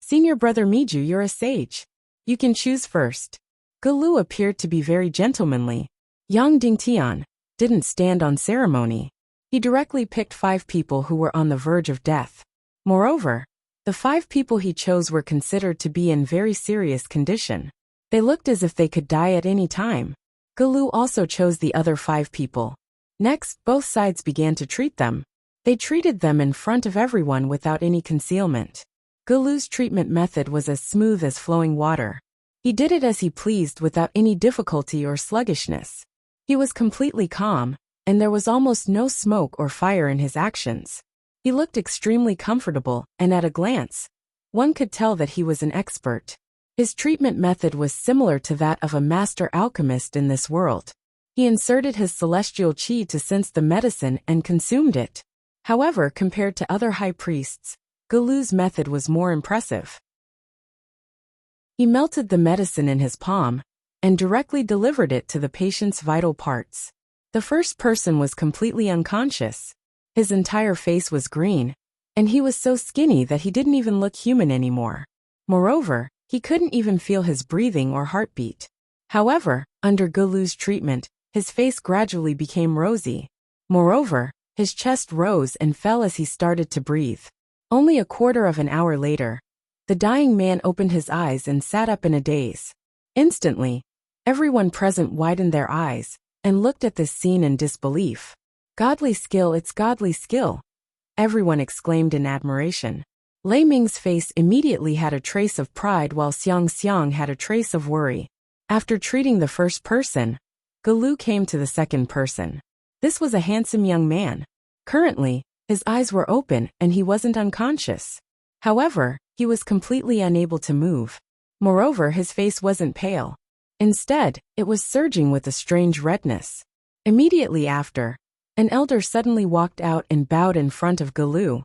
Senior brother Miju, you're a sage. You can choose first. Galu appeared to be very gentlemanly. Yang Dingtian didn't stand on ceremony. He directly picked 5 people who were on the verge of death. Moreover, the 5 people he chose were considered to be in very serious condition. They looked as if they could die at any time. Galu also chose the other 5 people. Next, both sides began to treat them. They treated them in front of everyone without any concealment. Galu's treatment method was as smooth as flowing water. He did it as he pleased without any difficulty or sluggishness. He was completely calm, and there was almost no smoke or fire in his actions. He looked extremely comfortable, and at a glance, one could tell that he was an expert. His treatment method was similar to that of a master alchemist in this world. He inserted his celestial qi to sense the medicine and consumed it. However, compared to other high priests, Galu's method was more impressive. He melted the medicine in his palm and directly delivered it to the patient's vital parts. The first person was completely unconscious. His entire face was green, and he was so skinny that he didn't even look human anymore. Moreover, he couldn't even feel his breathing or heartbeat. However, under Galu's treatment, his face gradually became rosy. Moreover, his chest rose and fell as he started to breathe. Only a quarter of an hour later, the dying man opened his eyes and sat up in a daze. Instantly, everyone present widened their eyes and looked at this scene in disbelief. Godly skill, it's godly skill! Everyone exclaimed in admiration. Lei Ming's face immediately had a trace of pride while Xiang Xiang had a trace of worry. After treating the first person, Galu came to the second person. This was a handsome young man. Currently, his eyes were open and he wasn't unconscious. However, he was completely unable to move. Moreover, his face wasn't pale. Instead, it was surging with a strange redness. Immediately after, an elder suddenly walked out and bowed in front of Galu.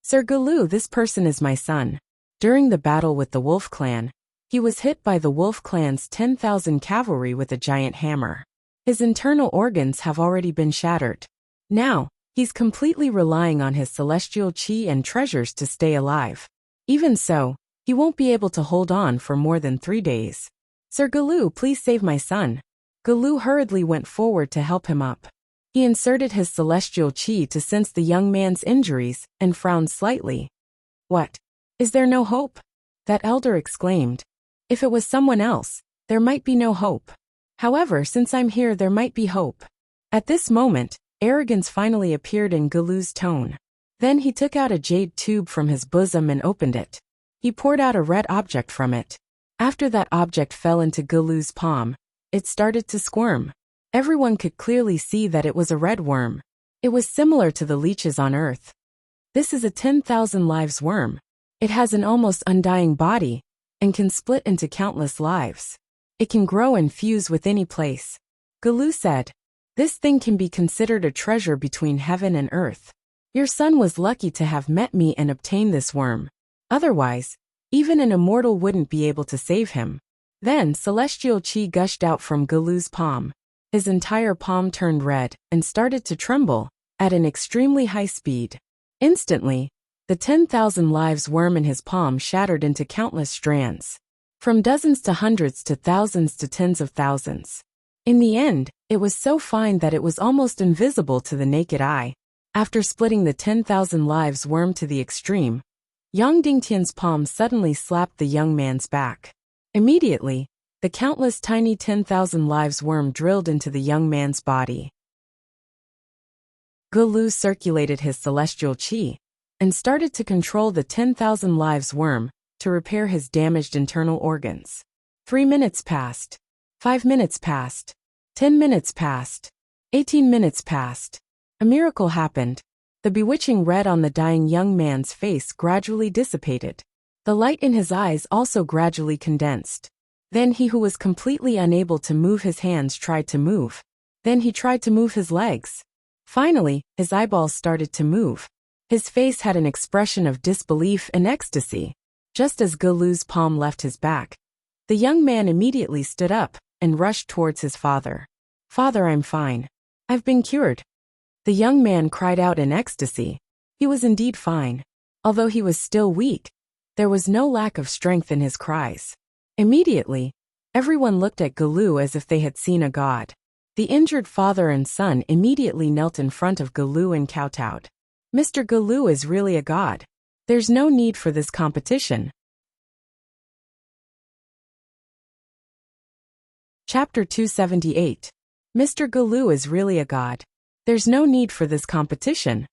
Sir Galu, this person is my son. During the battle with the Wolf Clan, he was hit by the Wolf Clan's 10,000 cavalry with a giant hammer. His internal organs have already been shattered. Now, he's completely relying on his celestial qi and treasures to stay alive. Even so, he won't be able to hold on for more than 3 days. Sir Galu, please save my son. Galu hurriedly went forward to help him up. He inserted his celestial qi to sense the young man's injuries and frowned slightly. What? Is there no hope? That elder exclaimed. If it was someone else, there might be no hope. However, since I'm here, there might be hope. At this moment, arrogance finally appeared in Galu's tone. Then he took out a jade tube from his bosom and opened it. He poured out a red object from it. After that object fell into Galu's palm, it started to squirm. Everyone could clearly see that it was a red worm. It was similar to the leeches on Earth. This is a 10,000 lives worm. It has an almost undying body and can split into countless lives. It can grow and fuse with any place. Galu said, this thing can be considered a treasure between heaven and earth. Your son was lucky to have met me and obtained this worm. Otherwise, even an immortal wouldn't be able to save him. Then celestial qi gushed out from Galu's palm. His entire palm turned red and started to tremble at an extremely high speed. Instantly, the 10,000 lives worm in his palm shattered into countless strands. From dozens to hundreds to thousands to tens of thousands. In the end, it was so fine that it was almost invisible to the naked eye. After splitting the 10,000 lives worm to the extreme, Yang Dingtian's palm suddenly slapped the young man's back. Immediately, the countless tiny 10,000 lives worm drilled into the young man's body. Galu circulated his celestial qi and started to control the 10,000 lives worm to repair his damaged internal organs. 3 minutes passed. 5 minutes passed. 10 minutes passed. 18 minutes passed. A miracle happened. The bewitching red on the dying young man's face gradually dissipated. The light in his eyes also gradually condensed. Then he who was completely unable to move his hands tried to move. Then he tried to move his legs. Finally, his eyeballs started to move. His face had an expression of disbelief and ecstasy. Just as Galu's palm left his back, the young man immediately stood up and rushed towards his father. Father, I'm fine. I've been cured. The young man cried out in ecstasy. He was indeed fine. Although he was still weak, there was no lack of strength in his cries. Immediately, everyone looked at Galu as if they had seen a god. The injured father and son immediately knelt in front of Galu and kowtowed. Mr. Galu is really a god. There's no need for this competition. Chapter 278. Mr. Galu is really a god. There's no need for this competition.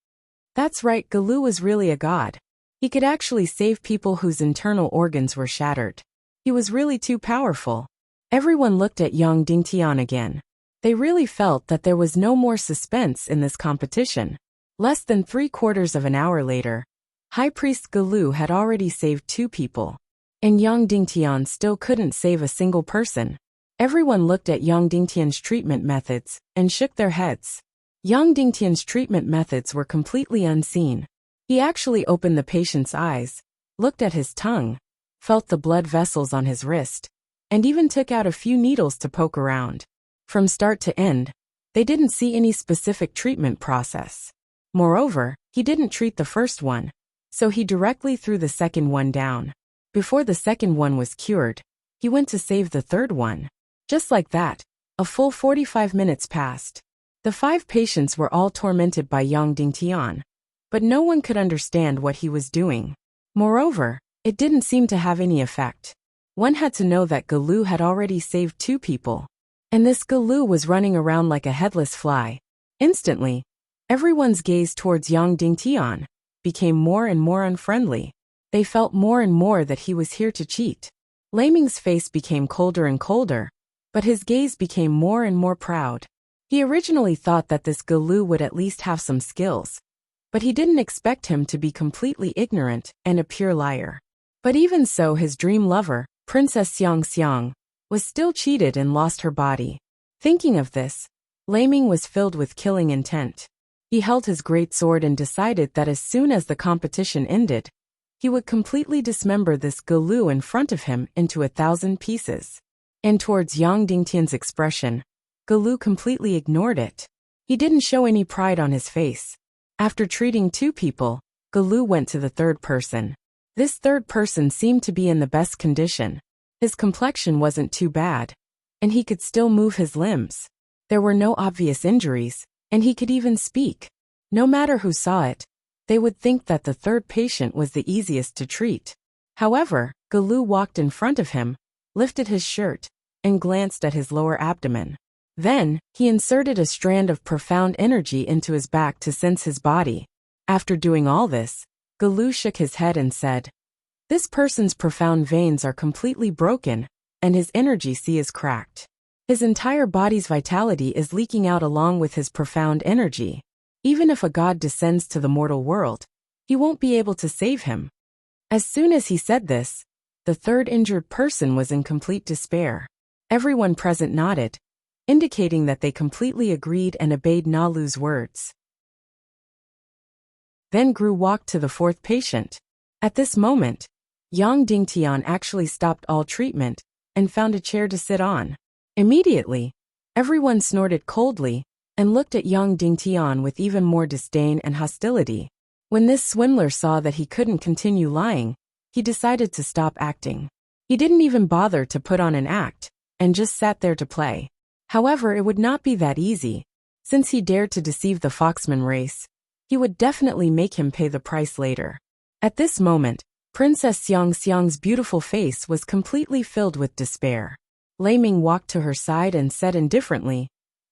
That's right, Galu was really a god. He could actually save people whose internal organs were shattered. He was really too powerful. Everyone looked at Yang Dingtian again. They really felt that there was no more suspense in this competition. Less than 3/4 of an hour later, High Priest Galu had already saved 2 people. And Yang Dingtian still couldn't save a single person. Everyone looked at Yang Dingtian's treatment methods and shook their heads. Yang Dingtian's treatment methods were completely unseen. He actually opened the patient's eyes, looked at his tongue, felt the blood vessels on his wrist, and even took out a few needles to poke around. From start to end, they didn't see any specific treatment process. Moreover, he didn't treat the first one, so he directly threw the second one down. Before the second one was cured, he went to save the third one. Just like that, a full 45 minutes passed. The 5 patients were all tormented by Yang Dingtian, but no one could understand what he was doing. Moreover, it didn't seem to have any effect. One had to know that Galu had already saved 2 people. And this Galu was running around like a headless fly. Instantly, everyone's gaze towards Yang Dingtian became more and more unfriendly. They felt more and more that he was here to cheat. Lei Ming's face became colder and colder, but his gaze became more and more proud. He originally thought that this Galu would at least have some skills, but he didn't expect him to be completely ignorant and a pure liar. But even so, his dream lover, Princess Xiang Xiang, was still cheated and lost her body. Thinking of this, Lei Ming was filled with killing intent. He held his great sword and decided that as soon as the competition ended, he would completely dismember this Galu in front of him into 1,000 pieces. And towards Yang Dingtian's expression, Galu completely ignored it. He didn't show any pride on his face. After treating 2 people, Galu went to the third person. This third person seemed to be in the best condition. His complexion wasn't too bad, and he could still move his limbs. There were no obvious injuries, and he could even speak. No matter who saw it, they would think that the third patient was the easiest to treat. However, Galu walked in front of him, lifted his shirt, and glanced at his lower abdomen. Then, he inserted a strand of profound energy into his back to sense his body. After doing all this, Galu shook his head and said, "This person's profound veins are completely broken, and his energy sea is cracked. His entire body's vitality is leaking out along with his profound energy. Even if a god descends to the mortal world, he won't be able to save him." As soon as he said this, the third injured person was in complete despair. Everyone present nodded, indicating that they completely agreed and obeyed Nalu's words. Then Gru walked to the fourth patient. At this moment, Yang Dingtian actually stopped all treatment and found a chair to sit on. Immediately, everyone snorted coldly and looked at Yang Dingtian with even more disdain and hostility. When this swindler saw that he couldn't continue lying, he decided to stop acting. He didn't even bother to put on an act, and just sat there to play. However, it would not be that easy. Since he dared to deceive the Foxman race, he would definitely make him pay the price later. At this moment, Princess Xiang Xiang's beautiful face was completely filled with despair. Lei Ming walked to her side and said indifferently,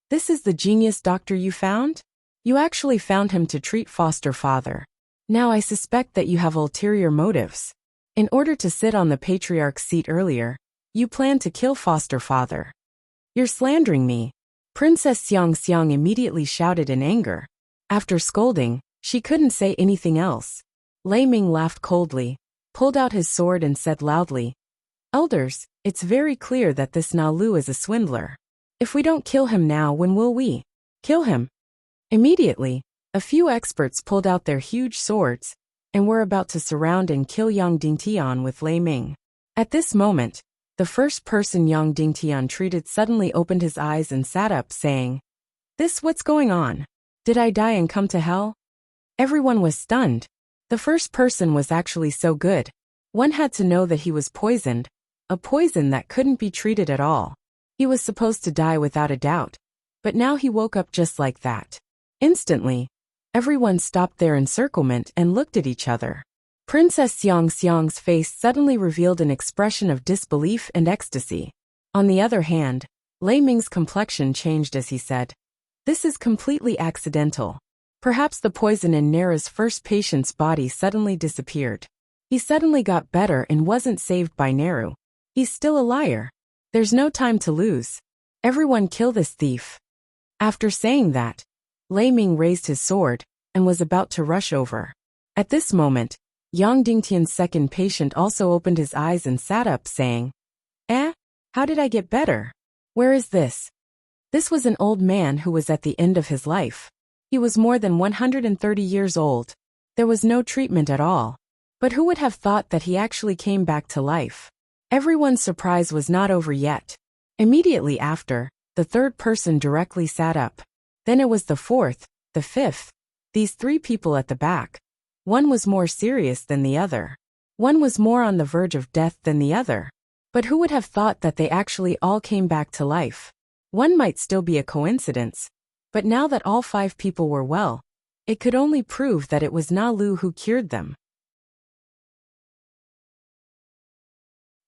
"This is the genius doctor you found? You actually found him to treat foster father. Now I suspect that you have ulterior motives. In order to sit on the patriarch's seat earlier, you plan to kill foster father. You're slandering me." Princess Xiang Xiang immediately shouted in anger. After scolding, she couldn't say anything else. Lei Ming laughed coldly, pulled out his sword and said loudly, "Elders, it's very clear that this Nalu is a swindler. If we don't kill him now, when will we? Kill him." Immediately, a few experts pulled out their huge swords and were about to surround and kill Yang Dingtian with Lei Ming. At this moment, the first person Yang Dingtian treated suddenly opened his eyes and sat up, saying, "What's going on? Did I die and come to hell?" Everyone was stunned. The first person was actually so good. One had to know that he was poisoned, a poison that couldn't be treated at all. He was supposed to die without a doubt, but now he woke up just like that. Instantly, everyone stopped their encirclement and looked at each other. Princess Xiang's face suddenly revealed an expression of disbelief and ecstasy. On the other hand, Lei Ming's complexion changed as he said, "This is completely accidental. Perhaps the poison in Nera's first patient's body suddenly disappeared. He suddenly got better and wasn't saved by Neru. He's still a liar. There's no time to lose. Everyone kill this thief." After saying that, Lei Ming raised his sword and was about to rush over. At this moment, Yang Dingtian's second patient also opened his eyes and sat up, saying, How did I get better? Where is this?" This was an old man who was at the end of his life. He was more than 130 years old. There was no treatment at all. But who would have thought that he actually came back to life? Everyone's surprise was not over yet. Immediately after, the third person directly sat up. Then it was the fourth, the fifth. These three people at the back. One was more serious than the other. One was more on the verge of death than the other. But who would have thought that they actually all came back to life? One might still be a coincidence, but now that all 5 people were well, it could only prove that it was Na Lu who cured them.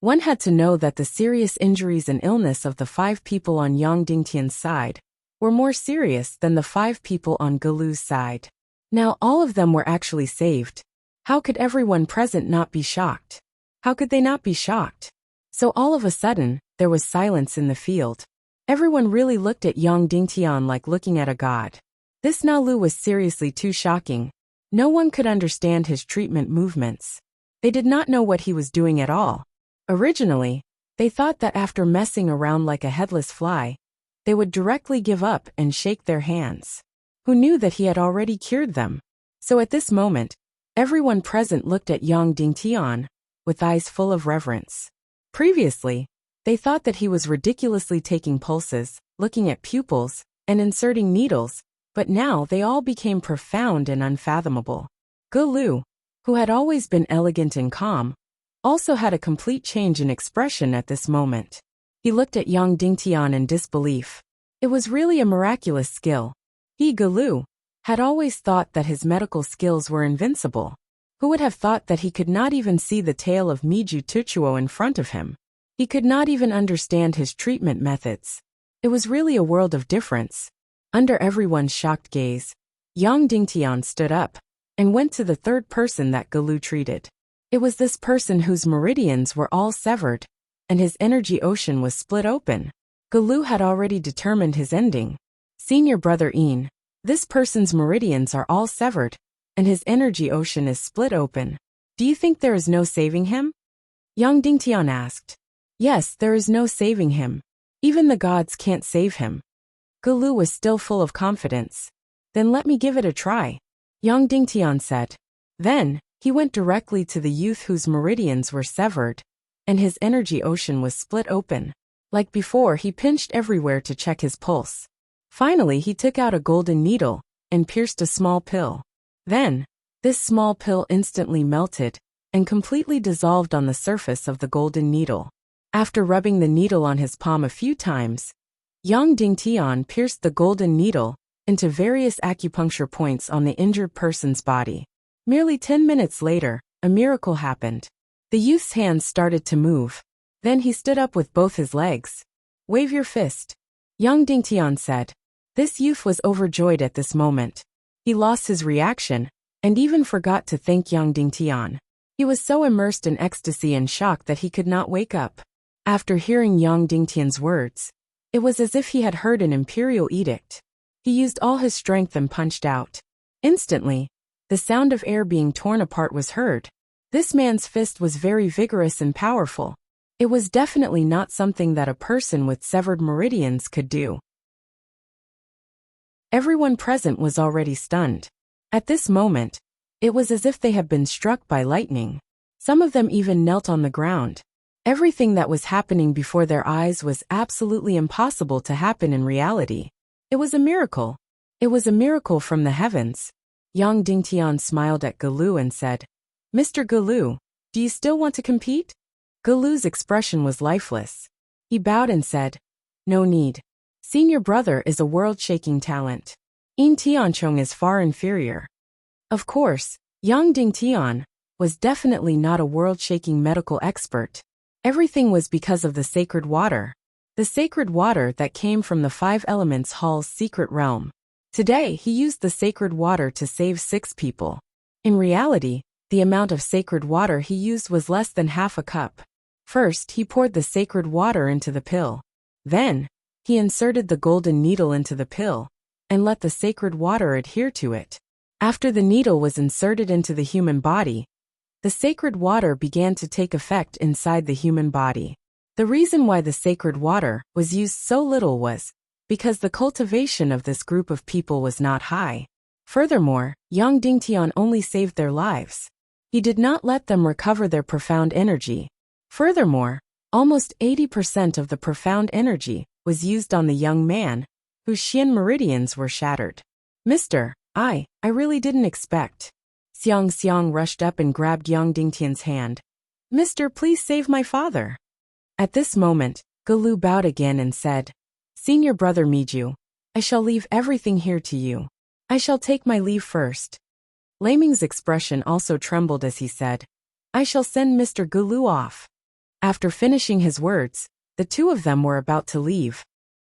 One had to know that the serious injuries and illness of the 5 people on Yang Dingtian's side were more serious than the 5 people on Galu's side. Now all of them were actually saved. How could everyone present not be shocked? How could they not be shocked? So all of a sudden, there was silence in the field. Everyone really looked at Yang Dingtian like looking at a god. This Na Lu was seriously too shocking. No one could understand his treatment movements. They did not know what he was doing at all. Originally, they thought that after messing around like a headless fly, they would directly give up and shake their hands. Who knew that he had already cured them? So at this moment, everyone present looked at Yang Dingtian with eyes full of reverence. Previously, they thought that he was ridiculously taking pulses, looking at pupils, and inserting needles, but now they all became profound and unfathomable. Galu, who had always been elegant and calm, also had a complete change in expression at this moment. He looked at Yang Dingtian in disbelief. It was really a miraculous skill. He, Galu, had always thought that his medical skills were invincible. Who would have thought that he could not even see the tail of Miju Tuchuo in front of him? He could not even understand his treatment methods. It was really a world of difference. Under everyone's shocked gaze, Yang Dingtian stood up and went to the third person that Galu treated. It was this person whose meridians were all severed, and his energy ocean was split open. Galu had already determined his ending. Senior brother Yin, this person's meridians are all severed, and his energy ocean is split open. Do you think there is no saving him? Yang Dingtian asked. Yes, there is no saving him. Even the gods can't save him. Galu was still full of confidence. Then let me give it a try, Yang Dingtian said. Then, he went directly to the youth whose meridians were severed, and his energy ocean was split open. Like before, he pinched everywhere to check his pulse. Finally, he took out a golden needle and pierced a small pill. Then, this small pill instantly melted and completely dissolved on the surface of the golden needle. After rubbing the needle on his palm a few times, Yang Dingtian pierced the golden needle into various acupuncture points on the injured person's body. Merely 10 minutes later, a miracle happened. The youth's hands started to move. Then he stood up with both his legs. Wave your fist, Yang Dingtian said. This youth was overjoyed at this moment. He lost his reaction, and even forgot to thank Yang Dingtian. He was so immersed in ecstasy and shock that he could not wake up. After hearing Yang Dingtian's words, it was as if he had heard an imperial edict. He used all his strength and punched out. Instantly, the sound of air being torn apart was heard. This man's fist was very vigorous and powerful. It was definitely not something that a person with severed meridians could do. Everyone present was already stunned. At this moment, it was as if they had been struck by lightning. Some of them even knelt on the ground. Everything that was happening before their eyes was absolutely impossible to happen in reality. It was a miracle. It was a miracle from the heavens. Yang Dingtian smiled at Galu and said, Mr. Galu, do you still want to compete? Galu's expression was lifeless. He bowed and said, No need. Senior brother is a world-shaking talent. In Tianchong is far inferior. Of course, Yang Dingtian was definitely not a world-shaking medical expert. Everything was because of the sacred water. The sacred water that came from the Five Elements Hall's secret realm. Today he used the sacred water to save 6 people. In reality, the amount of sacred water he used was less than half a cup. First he poured the sacred water into the pill. Then, he inserted the golden needle into the pill, and let the sacred water adhere to it. After the needle was inserted into the human body, the sacred water began to take effect inside the human body. The reason why the sacred water was used so little was because the cultivation of this group of people was not high. Furthermore, Yang Dingtian only saved their lives. He did not let them recover their profound energy. Furthermore, almost 80% of the profound energy was used on the young man, whose Xian meridians were shattered. Mr. I really didn't expect. Xiang rushed up and grabbed Yang Dingtian's hand. Mister, please save my father. At this moment, Galu bowed again and said, Senior brother Miju, I shall leave everything here to you. I shall take my leave first. Laming's expression also trembled as he said, I shall send Mr. Galu off. After finishing his words, the two of them were about to leave.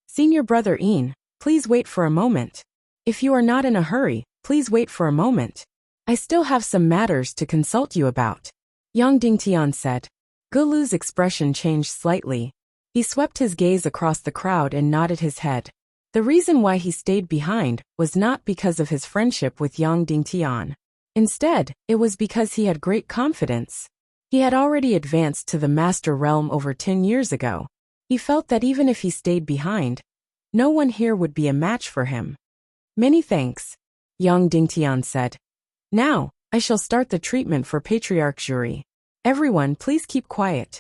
Senior brother Yin, please wait for a moment. If you are not in a hurry, please wait for a moment. I still have some matters to consult you about. Yang Dingtian said. Galu's expression changed slightly. He swept his gaze across the crowd and nodded his head. The reason why he stayed behind was not because of his friendship with Yang Dingtian. Instead, it was because he had great confidence. He had already advanced to the Master Realm over 10 years ago. He felt that even if he stayed behind, no one here would be a match for him. Many thanks, Yang Dingtian said. Now, I shall start the treatment for Patriarch Jury. Everyone please keep quiet.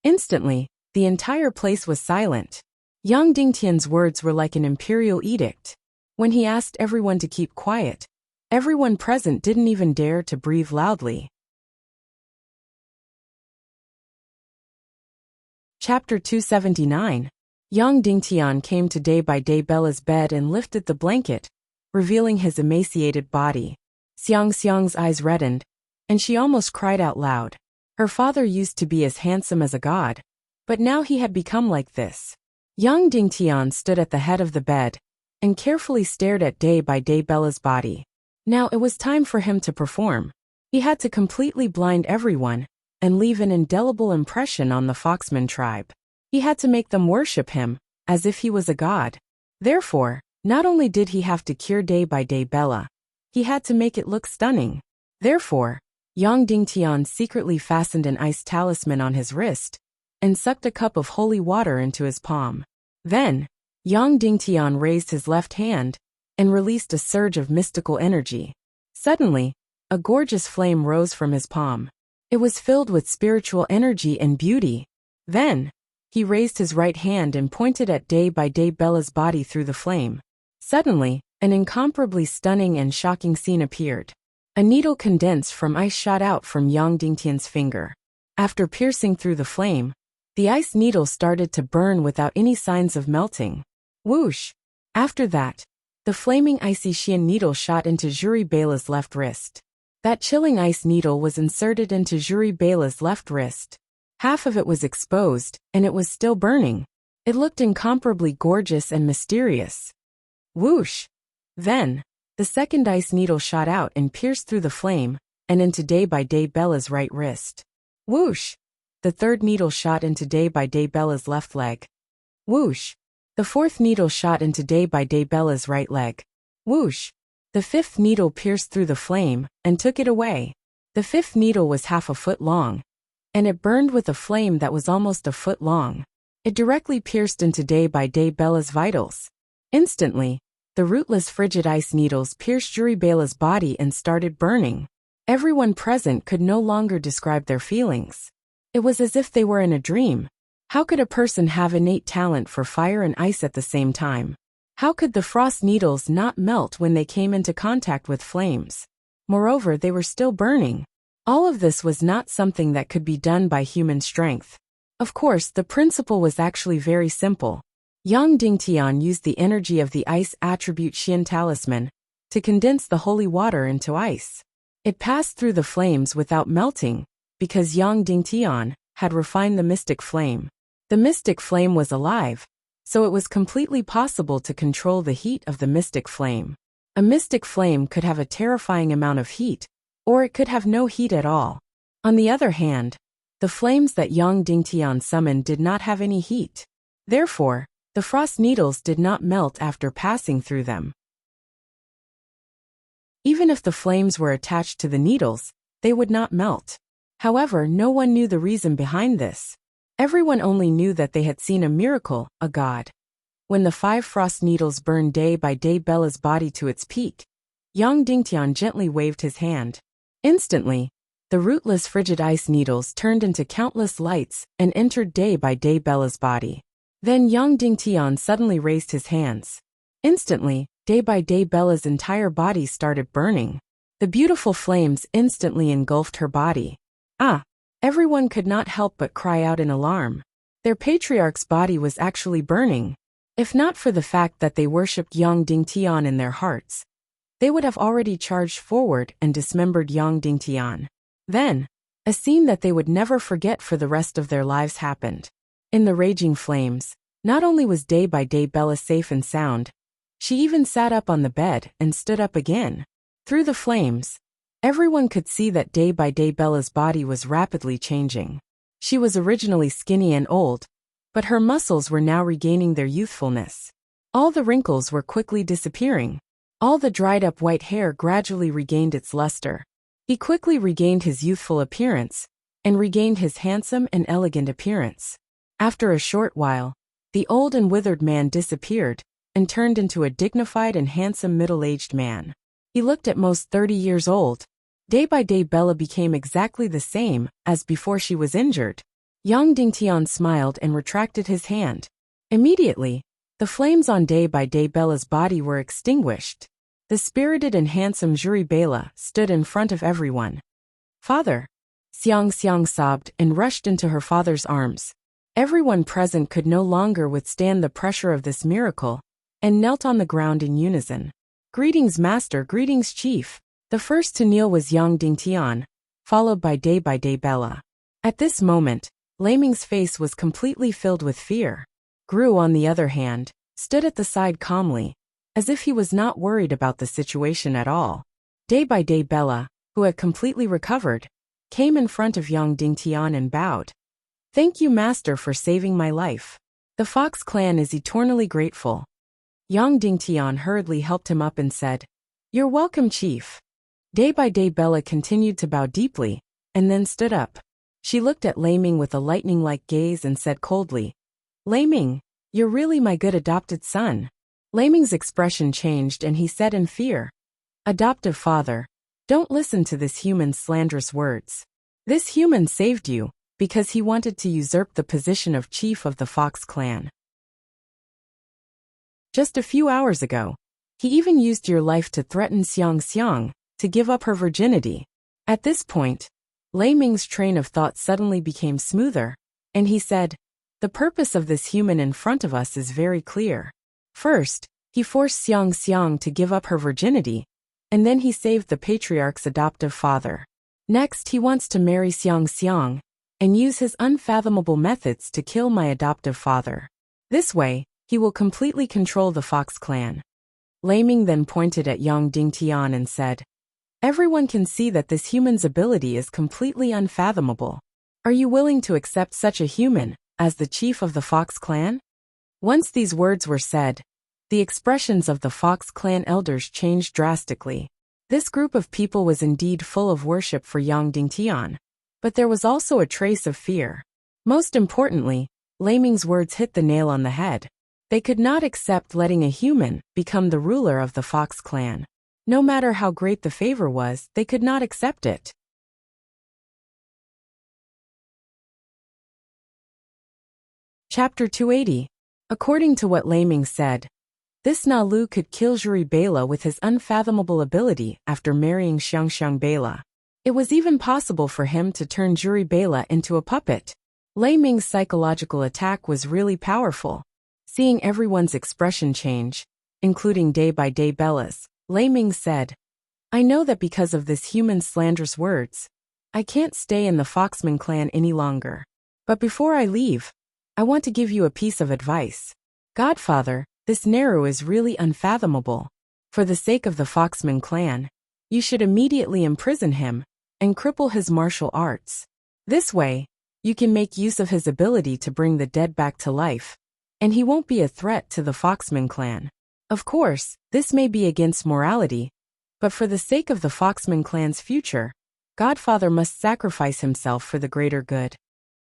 Instantly, the entire place was silent. Yang Dingtian's words were like an imperial edict. When he asked everyone to keep quiet, everyone present didn't even dare to breathe loudly. Chapter 279. Yang Dingtian came to Day by Day Bella's bed and lifted the blanket, revealing his emaciated body. Xiang's eyes reddened, and she almost cried out loud. Her father used to be as handsome as a god, but now he had become like this. Yang Dingtian stood at the head of the bed and carefully stared at Day by Day Bella's body. Now it was time for him to perform. He had to completely blind everyone and leave an indelible impression on the Foxman tribe. He had to make them worship him, as if he was a god. Therefore, not only did he have to cure Day by Day Bella, he had to make it look stunning. Therefore, Yang Dingtian secretly fastened an ice talisman on his wrist and sucked a cup of holy water into his palm. Then, Yang Dingtian raised his left hand and released a surge of mystical energy. Suddenly, a gorgeous flame rose from his palm. It was filled with spiritual energy and beauty. Then, he raised his right hand and pointed at Day by Day Bella's body through the flame. Suddenly, an incomparably stunning and shocking scene appeared. A needle condensed from ice shot out from Yang Dingtian's finger. After piercing through the flame, the ice needle started to burn without any signs of melting. Whoosh! After that, the flaming icy Xian needle shot into Juri Bela's left wrist. That chilling ice needle was inserted into Juri Bela's left wrist. Half of it was exposed, and it was still burning. It looked incomparably gorgeous and mysterious. Whoosh! Then, the second ice needle shot out and pierced through the flame, and into Day by Day Bella's right wrist. Whoosh! The third needle shot into Day by Day Bella's left leg. Whoosh! The fourth needle shot into Day by Day Bella's right leg. Whoosh! The fifth needle pierced through the flame and took it away. The fifth needle was half a foot long, and it burned with a flame that was almost a foot long. It directly pierced into Day by Day Bella's vitals. Instantly, the rootless frigid ice needles pierced Juri Bela's body and started burning. Everyone present could no longer describe their feelings. It was as if they were in a dream. How could a person have innate talent for fire and ice at the same time? How could the frost needles not melt when they came into contact with flames? Moreover, they were still burning. All of this was not something that could be done by human strength. Of course, the principle was actually very simple. Yang Dingtian used the energy of the ice attribute Xian talisman to condense the holy water into ice. It passed through the flames without melting, because Yang Dingtian had refined the mystic flame. The mystic flame was alive, so it was completely possible to control the heat of the mystic flame. A mystic flame could have a terrifying amount of heat, or it could have no heat at all. On the other hand, the flames that Yang Dingtian summoned did not have any heat. Therefore, the frost needles did not melt after passing through them. Even if the flames were attached to the needles, they would not melt. However, no one knew the reason behind this. Everyone only knew that they had seen a miracle, a god. When the 5 frost needles burned day by day Bella's body to its peak, Yang Dingtian gently waved his hand. Instantly, the rootless frigid ice needles turned into countless lights and entered day by day Bella's body. Then Yang Dingtian suddenly raised his hands. Instantly, day by day Bella's entire body started burning. The beautiful flames instantly engulfed her body. Everyone could not help but cry out in alarm. Their patriarch's body was actually burning. If not for the fact that they worshipped Yang Dingtian in their hearts, they would have already charged forward and dismembered Yang Dingtian. Then, a scene that they would never forget for the rest of their lives happened. In the raging flames, not only was day by day Bella safe and sound, she even sat up on the bed and stood up again. Through the flames, everyone could see that day by day Bella's body was rapidly changing. She was originally skinny and old, but her muscles were now regaining their youthfulness. All the wrinkles were quickly disappearing. All the dried-up white hair gradually regained its luster. He quickly regained his youthful appearance and regained his handsome and elegant appearance. After a short while, the old and withered man disappeared and turned into a dignified and handsome middle-aged man. He looked at most 30 years old. Day by day Bella became exactly the same as before she was injured. Yang Dingtian smiled and retracted his hand. Immediately, the flames on day by day Bella's body were extinguished. The spirited and handsome Juri Bela stood in front of everyone. "Father!" Xiang sobbed and rushed into her father's arms. Everyone present could no longer withstand the pressure of this miracle and knelt on the ground in unison. "Greetings, Master, greetings, Chief." The first to kneel was Yang Dingtian, followed by day Bella. At this moment, Laming's face was completely filled with fear. Gru, on the other hand, stood at the side calmly, as if he was not worried about the situation at all. Day by day Bella, who had completely recovered, came in front of Yang Dingtian and bowed. "Thank you, Master, for saving my life. The Fox clan is eternally grateful." Yang Dingtian hurriedly helped him up and said, "You're welcome, Chief." Day by day Bella continued to bow deeply, and then stood up. She looked at Laming with a lightning-like gaze and said coldly, "Laming, you're really my good adopted son." Laming's expression changed and he said in fear, "Adoptive father, don't listen to this human's slanderous words. This human saved you because he wanted to usurp the position of chief of the Fox clan. Just a few hours ago, he even used your life to threaten Xiang to give up her virginity." At this point, Laming's train of thought suddenly became smoother, and he said, "The purpose of this human in front of us is very clear. First, he forced Xiang to give up her virginity, and then he saved the patriarch's adoptive father. Next, he wants to marry Xiang and use his unfathomable methods to kill my adoptive father. This way, he will completely control the Fox clan." Laming then pointed at Yang Dingtian and said, "Everyone can see that this human's ability is completely unfathomable. Are you willing to accept such a human as the chief of the Fox clan?" Once these words were said, the expressions of the Fox clan elders changed drastically. This group of people was indeed full of worship for Yang Dingtian, but there was also a trace of fear. Most importantly, Laming's words hit the nail on the head. They could not accept letting a human become the ruler of the Fox clan. No matter how great the favor was, they could not accept it. Chapter 280. According to what Laming said, This Nalu could kill Juri Bela with his unfathomable ability after marrying Xiang Bela. It was even possible for him to turn Juri Bela into a puppet. Lei Ming's psychological attack was really powerful. Seeing everyone's expression change, including day-by-day Bella's, Lei Ming said, I know that because of this human's slanderous words, I can't stay in the Foxman clan any longer. But before I leave, I want to give you a piece of advice. Godfather, this Neru is really unfathomable. For the sake of the Foxman clan, you should immediately imprison him and cripple his martial arts. This way, you can make use of his ability to bring the dead back to life, and he won't be a threat to the Foxman clan. Of course, this may be against morality, but for the sake of the Foxman clan's future, Godfather must sacrifice himself for the greater good.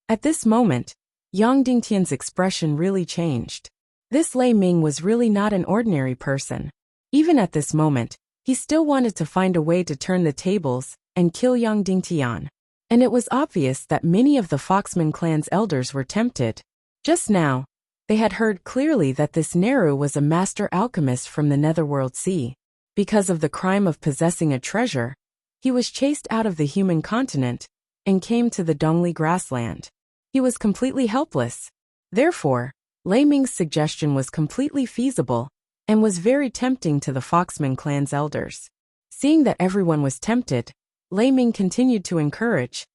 At this moment, Yang Dingtian's expression really changed. This Lei Ming was really not an ordinary person. Even at this moment, he still wanted to find a way to turn the tables and kill Yang Dingtian. And it was obvious that many of the Foxman clan's elders were tempted. Just now, they had heard clearly that this Neru was a master alchemist from the Netherworld Sea. Because of the crime of possessing a treasure, he was chased out of the human continent and came to the Dongli grassland. He was completely helpless. Therefore, Lei Ming's suggestion was completely feasible and was very tempting to the Foxman clan's elders. Seeing that everyone was tempted, Lei Ming continued to encourage,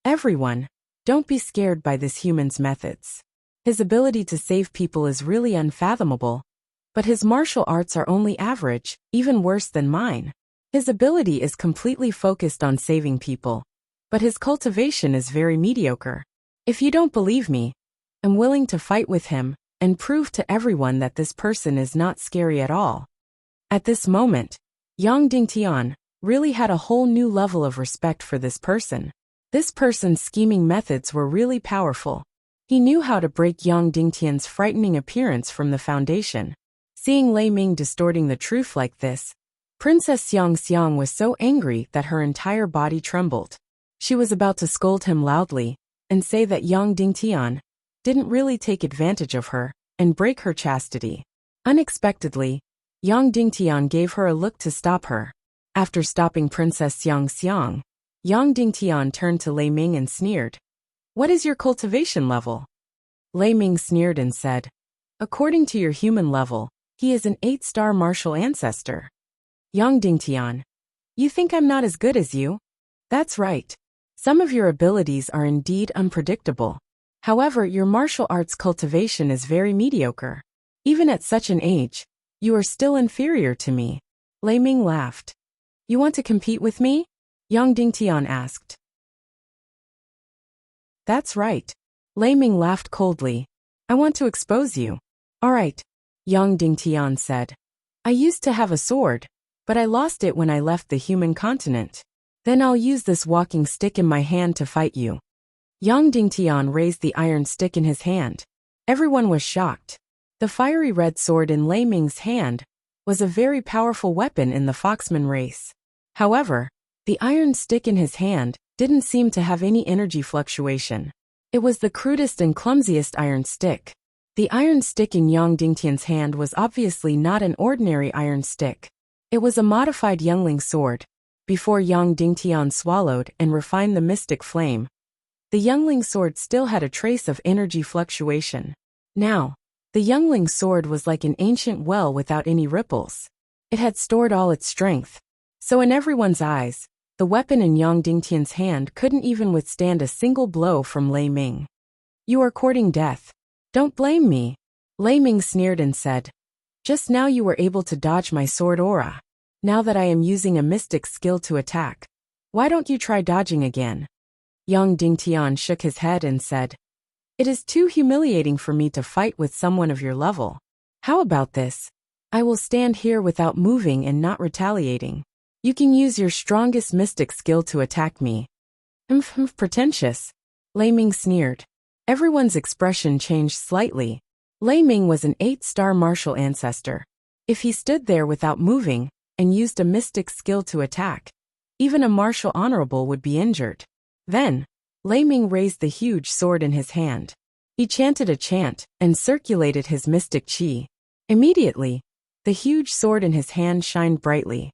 everyone, don't be scared by this human's methods. His ability to save people is really unfathomable, but his martial arts are only average, even worse than mine. His ability is completely focused on saving people, but his cultivation is very mediocre. If you don't believe me, I'm willing to fight with him and prove to everyone that this person is not scary at all. At this moment, Yang Dingtian really had a whole new level of respect for this person. This person's scheming methods were really powerful. He knew how to break Yang Dingtian's frightening appearance from the foundation. Seeing Lei Ming distorting the truth like this, Princess Xiang was so angry that her entire body trembled. She was about to scold him loudly and say that Yang Dingtian didn't really take advantage of her and break her chastity. Unexpectedly, Yang Dingtian gave her a look to stop her. After stopping Princess Xiang, Yang Dingtian turned to Lei Ming and sneered. What is your cultivation level? Lei Ming sneered and said, according to your human level, he is an 8-star martial ancestor. Yang Dingtian, you think I'm not as good as you? That's right. Some of your abilities are indeed unpredictable. However, your martial arts cultivation is very mediocre. Even at such an age, you are still inferior to me. Lei Ming laughed. You want to compete with me? Yang Dingtian asked. That's right. Lei Ming laughed coldly. I want to expose you. All right, Yang Dingtian said. I used to have a sword, but I lost it when I left the human continent. Then I'll use this walking stick in my hand to fight you. Yang Dingtian raised the iron stick in his hand. Everyone was shocked. The fiery red sword in Lei Ming's hand was a very powerful weapon in the Foxman race. However, the iron stick in his hand didn't seem to have any energy fluctuation. It was the crudest and clumsiest iron stick. The iron stick in Yang Dingtian's hand was obviously not an ordinary iron stick. It was a modified youngling sword. Before Yang Dingtian swallowed and refined the mystic flame, the youngling sword still had a trace of energy fluctuation. Now, the youngling sword was like an ancient well without any ripples. It had stored all its strength. So in everyone's eyes, the weapon in Yang Dingtian's hand couldn't even withstand a single blow from Lei Ming. You are courting death. Don't blame me. Lei Ming sneered and said, just now you were able to dodge my sword aura. Now that I am using a mystic skill to attack, why don't you try dodging again? Yang Dingtian shook his head and said, it is too humiliating for me to fight with someone of your level. How about this? I will stand here without moving and not retaliating. You can use your strongest mystic skill to attack me. Pretentious. Lei Ming sneered. Everyone's expression changed slightly. Lei Ming was an 8-star martial ancestor. If he stood there without moving and used a mystic skill to attack, even a martial honorable would be injured. Then, Lei Ming raised the huge sword in his hand. He chanted a chant and circulated his mystic qi. Immediately, The huge sword in his hand shined brightly.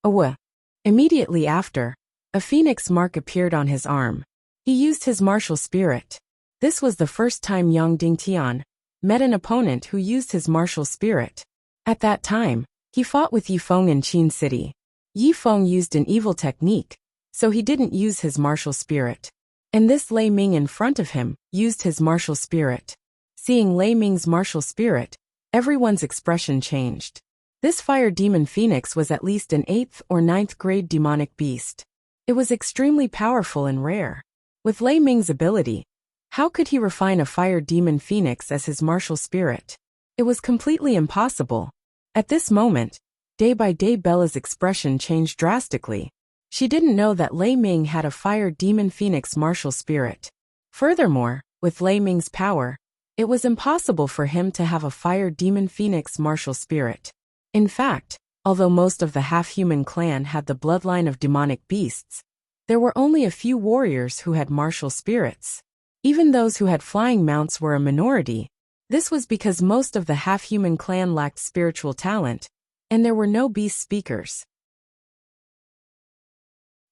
Awa! Immediately after, a phoenix mark appeared on his arm. He used his martial spirit. This was the first time Yang Dingtian met an opponent who used his martial spirit. At that time, he fought with Yifeng in Qin City. Yifeng used an evil technique, so he didn't use his martial spirit. And this Lei Ming in front of him used his martial spirit. Seeing Lei Ming's martial spirit, everyone's expression changed. This fire demon phoenix was at least an 8th or 9th grade demonic beast. It was extremely powerful and rare. With Lei Ming's ability, how could he refine a fire demon phoenix as his martial spirit? It was completely impossible. At this moment, day by day Bella's expression changed drastically. She didn't know that Lei Ming had a fire demon phoenix martial spirit. Furthermore, with Lei Ming's power, it was impossible for him to have a fire demon phoenix martial spirit. In fact, although most of the half-human clan had the bloodline of demonic beasts, there were only a few warriors who had martial spirits. Even those who had flying mounts were a minority. This was because most of the half-human clan lacked spiritual talent, and there were no beast speakers.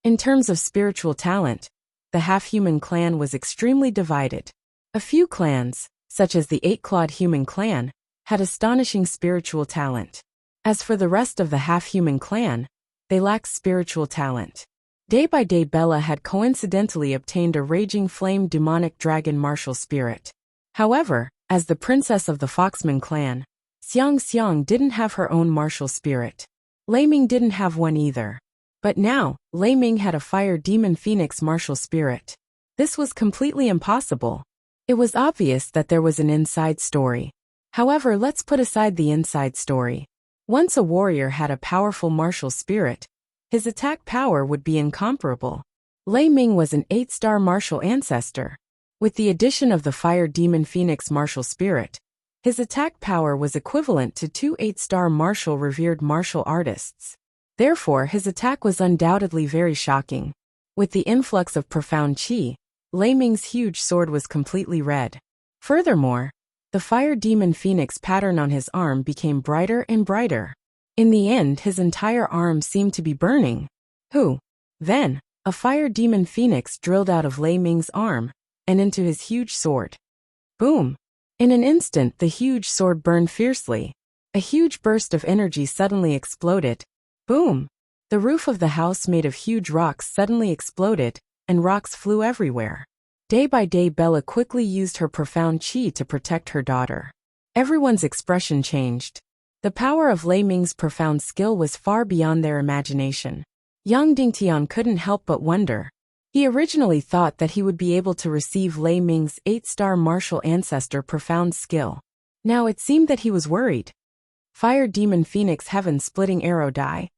In terms of spiritual talent, the half-human clan was extremely divided. A few clans, such as the 8-clawed human clan, had astonishing spiritual talent. As for the rest of the half-human clan, they lacked spiritual talent. Day by day Bella had coincidentally obtained a raging flame demonic dragon martial spirit. However, as the princess of the Foxman clan, Xiang didn't have her own martial spirit. Lei Ming didn't have one either. But now, Lei Ming had a fire demon phoenix martial spirit. This was completely impossible. It was obvious that there was an inside story. However, let's put aside the inside story. Once a warrior had a powerful martial spirit, his attack power would be incomparable. Lei Ming was an 8-star martial ancestor. With the addition of the fire demon phoenix martial spirit, his attack power was equivalent to 2 8-star martial revered martial artists. Therefore, his attack was undoubtedly very shocking. With the influx of profound qi, Lei Ming's huge sword was completely red. Furthermore, the fire demon phoenix pattern on his arm became brighter and brighter. In the end, his entire arm seemed to be burning. Then, a fire demon phoenix drilled out of Lei Ming's arm and into his huge sword. Boom! In an instant, the huge sword burned fiercely. A huge burst of energy suddenly exploded. Boom! The roof of the house made of huge rocks suddenly exploded, and rocks flew everywhere. Day by day Bella quickly used her profound qi to protect her daughter. Everyone's expression changed. The power of Lei Ming's profound skill was far beyond their imagination. Yang Dingtian couldn't help but wonder. He originally thought that he would be able to receive Lei Ming's 8-star martial ancestor profound skill. Now it seemed that he was worried. Fire demon phoenix heaven-splitting arrow die.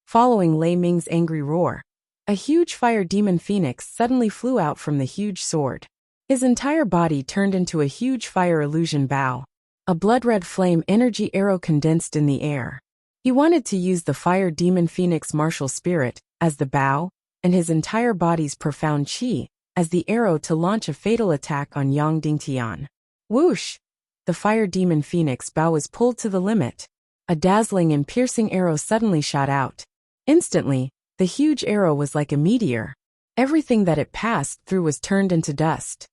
Following Lei Ming's angry roar, a huge fire demon phoenix suddenly flew out from the huge sword. His entire body turned into a huge fire illusion bow. A blood-red flame energy arrow condensed in the air. He wanted to use the fire demon phoenix martial spirit as the bow, and his entire body's profound qi as the arrow to launch a fatal attack on Yang Dingtian. Whoosh! The fire demon phoenix bow was pulled to the limit. A dazzling and piercing arrow suddenly shot out. Instantly, the huge arrow was like a meteor. Everything that it passed through was turned into dust.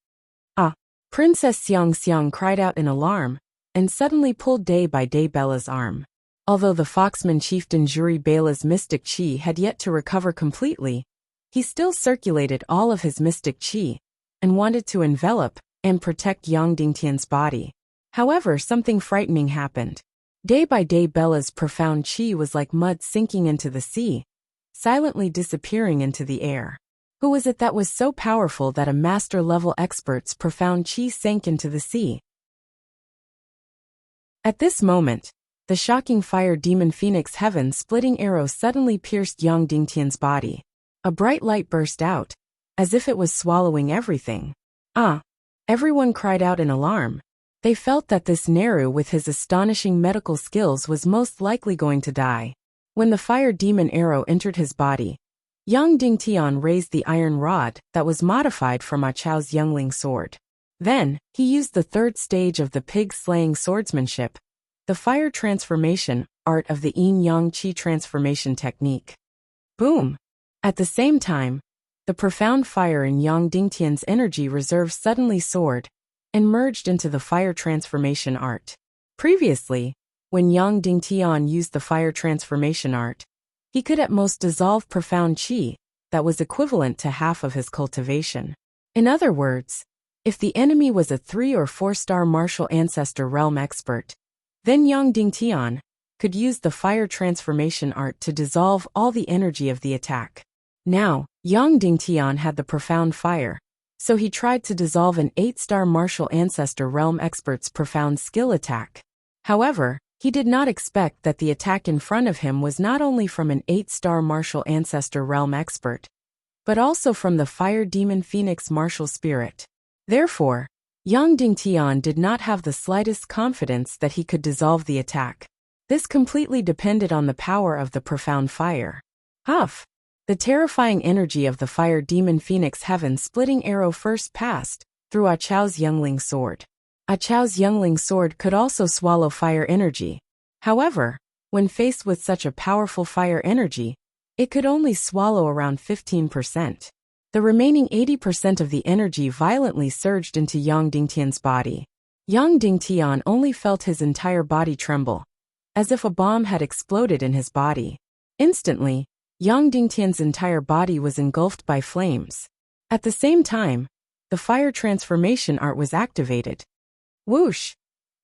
Ah! Princess Xiang cried out in alarm, and suddenly pulled day by day Bella's arm. Although the Foxman chieftain Juri Bela's mystic qi had yet to recover completely, he still circulated all of his mystic qi, and wanted to envelop and protect Yang Dingtian's body. However, something frightening happened. Day by day Bella's profound qi was like mud sinking into the sea, silently disappearing into the air. Who was it that was so powerful that a master-level expert's profound qi sank into the sea? At this moment, the shocking fire demon phoenix heaven-splitting arrow suddenly pierced Yang Dingtian's body. A bright light burst out, as if it was swallowing everything. Ah! Everyone cried out in alarm. They felt that this Neru with his astonishing medical skills was most likely going to die. When the fire demon arrow entered his body, Yang Dingtian raised the iron rod that was modified from Ma Chao's youngling sword. Then, he used the third stage of the pig-slaying swordsmanship, the fire transformation, art of the yin-yang qi transformation technique. Boom! At the same time, the profound fire in Yang Dingtian's energy reserve suddenly soared and merged into the fire transformation art. Previously, when Yang Dingtian used the fire transformation art, he could at most dissolve profound qi that was equivalent to half of his cultivation. In other words, if the enemy was a 3- or 4-star martial ancestor realm expert, then Yang Dingtian could use the fire transformation art to dissolve all the energy of the attack. Now, Yang Dingtian had the profound fire, so he tried to dissolve an 8-star martial ancestor realm expert's profound skill attack. However, he did not expect that the attack in front of him was not only from an 8-star martial ancestor realm expert, but also from the fire demon phoenix martial spirit. Therefore, Yang Dingtian did not have the slightest confidence that he could dissolve the attack. This completely depended on the power of the profound fire. Huff! The terrifying energy of the fire demon phoenix heaven-splitting arrow first passed through Ah Chao's youngling sword. Ah Chao's youngling sword could also swallow fire energy. However, when faced with such a powerful fire energy, it could only swallow around 15%. The remaining 80% of the energy violently surged into Yang Dingtian's body. Yang Dingtian only felt his entire body tremble, as if a bomb had exploded in his body. Instantly, Yang Dingtian's entire body was engulfed by flames. At the same time, the fire transformation art was activated. Whoosh!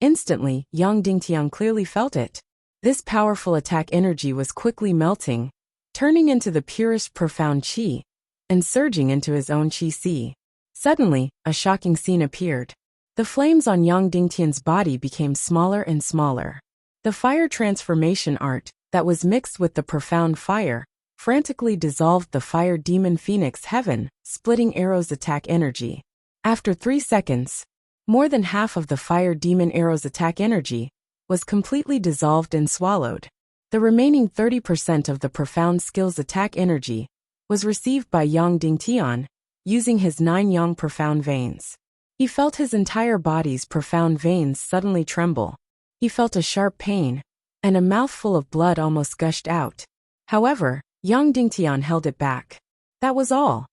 Instantly, Yang Dingtian clearly felt it. This powerful attack energy was quickly melting, turning into the purest profound qi, and surging into his own qi sea. Suddenly, a shocking scene appeared. The flames on Yang Dingtian's body became smaller and smaller. The fire transformation art, that was mixed with the profound fire, frantically dissolved the fire demon phoenix heaven-splitting arrow's attack energy. After 3 seconds, more than half of the fire demon arrow's attack energy was completely dissolved and swallowed. The remaining 30% of the profound skill's attack energy was received by Yang Dingtian, using his 9 yang profound veins. He felt his entire body's profound veins suddenly tremble. He felt a sharp pain, and a mouthful of blood almost gushed out. However, Yang Dingtian held it back. That was all.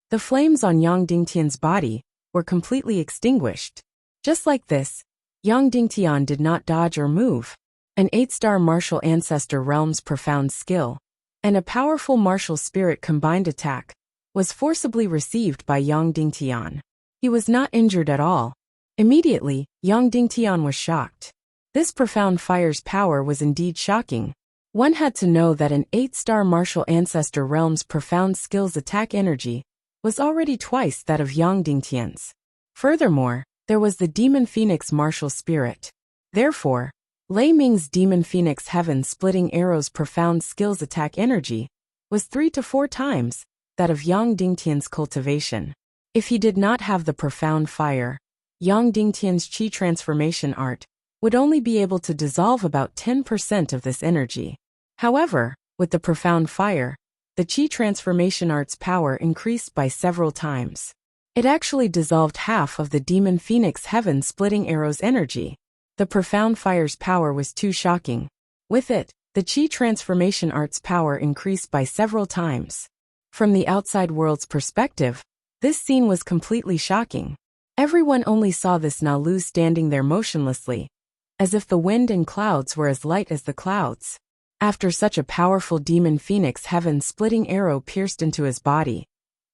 The flames on Yang Dingtian's body were completely extinguished. Just like this, Yang Dingtian did not dodge or move. An 8-star martial ancestor realm's profound skill and a powerful martial spirit combined attack was forcibly received by Yang Dingtian. He was not injured at all. Immediately, Yang Dingtian was shocked. This profound fire's power was indeed shocking. One had to know that an 8-star martial ancestor realm's profound skill's attack energy was already twice that of Yang Dingtian's. Furthermore, there was the demon phoenix martial spirit. Therefore, Lei Ming's demon phoenix heaven-splitting arrow's profound skill's attack energy was 3 to 4 times that of Yang Dingtian's cultivation. If he did not have the profound fire, Yang Dingtian's qi transformation art would only be able to dissolve about 10% of this energy. However, with the profound fire, the qi transformation art's power increased by several times. It actually dissolved half of the demon phoenix heaven-splitting arrow's energy. The profound fire's power was too shocking. With it, the qi transformation art's power increased by several times. From the outside world's perspective, this scene was completely shocking. Everyone only saw this Nalu standing there motionlessly, as if the wind and clouds were as light as the clouds. After such a powerful demon phoenix heaven-splitting arrow pierced into his body,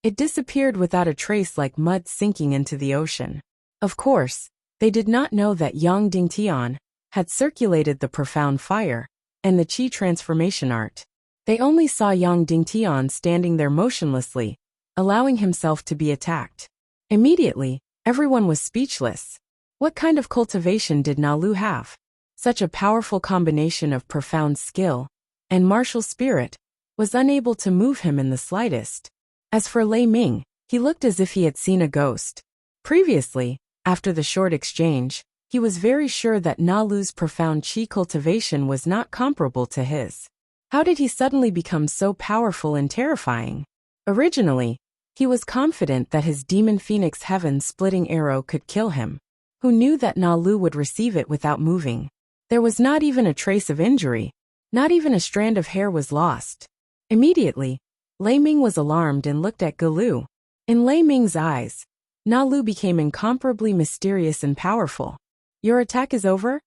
it disappeared without a trace like mud sinking into the ocean. Of course, they did not know that Yang Dingtian had circulated the profound fire and the qi transformation art. They only saw Yang Dingtian standing there motionlessly, allowing himself to be attacked. Immediately, everyone was speechless. What kind of cultivation did Nalu have? Such a powerful combination of profound skill and martial spirit was unable to move him in the slightest. As for Lei Ming, he looked as if he had seen a ghost. Previously, after the short exchange, he was very sure that Nalu's profound qi cultivation was not comparable to his. How did he suddenly become so powerful and terrifying? Originally, he was confident that his demon phoenix heaven-splitting arrow could kill him. Who knew that Nalu would receive it without moving? There was not even a trace of injury. Not even a strand of hair was lost. Immediately, Lei Ming was alarmed and looked at Galu. In Lei Ming's eyes, Na Lu became incomparably mysterious and powerful. Your attack is over?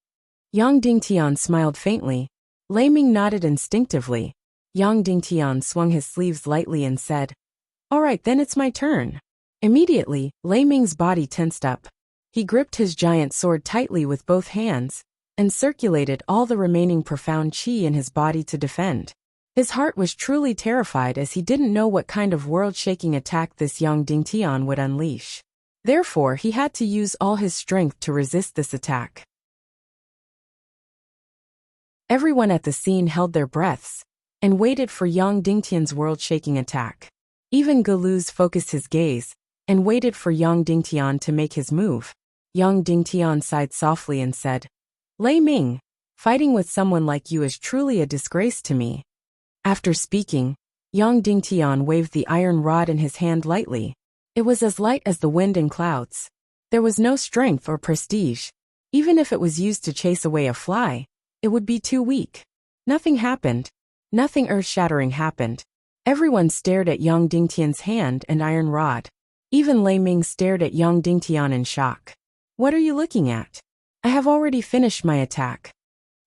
Yang Dingtian smiled faintly. Lei Ming nodded instinctively. Yang Dingtian swung his sleeves lightly and said, All right, then it's my turn. Immediately, Lei Ming's body tensed up. He gripped his giant sword tightly with both hands and circulated all the remaining profound qi in his body to defend. His heart was truly terrified as he didn't know what kind of world-shaking attack this Yang Dingtian would unleash. Therefore, he had to use all his strength to resist this attack. Everyone at the scene held their breaths and waited for Yang Dingtian's world-shaking attack. Even Galuz focused his gaze and waited for Yang Dingtian to make his move. Yang Dingtian sighed softly and said, Lei Ming, fighting with someone like you is truly a disgrace to me. After speaking, Yang Dingtian waved the iron rod in his hand lightly. It was as light as the wind and clouds. There was no strength or prestige. Even if it was used to chase away a fly, it would be too weak. Nothing happened. Nothing earth-shattering happened. Everyone stared at Yang Dingtian's hand and iron rod. Even Lei Ming stared at Yang Dingtian in shock. What are you looking at? I have already finished my attack.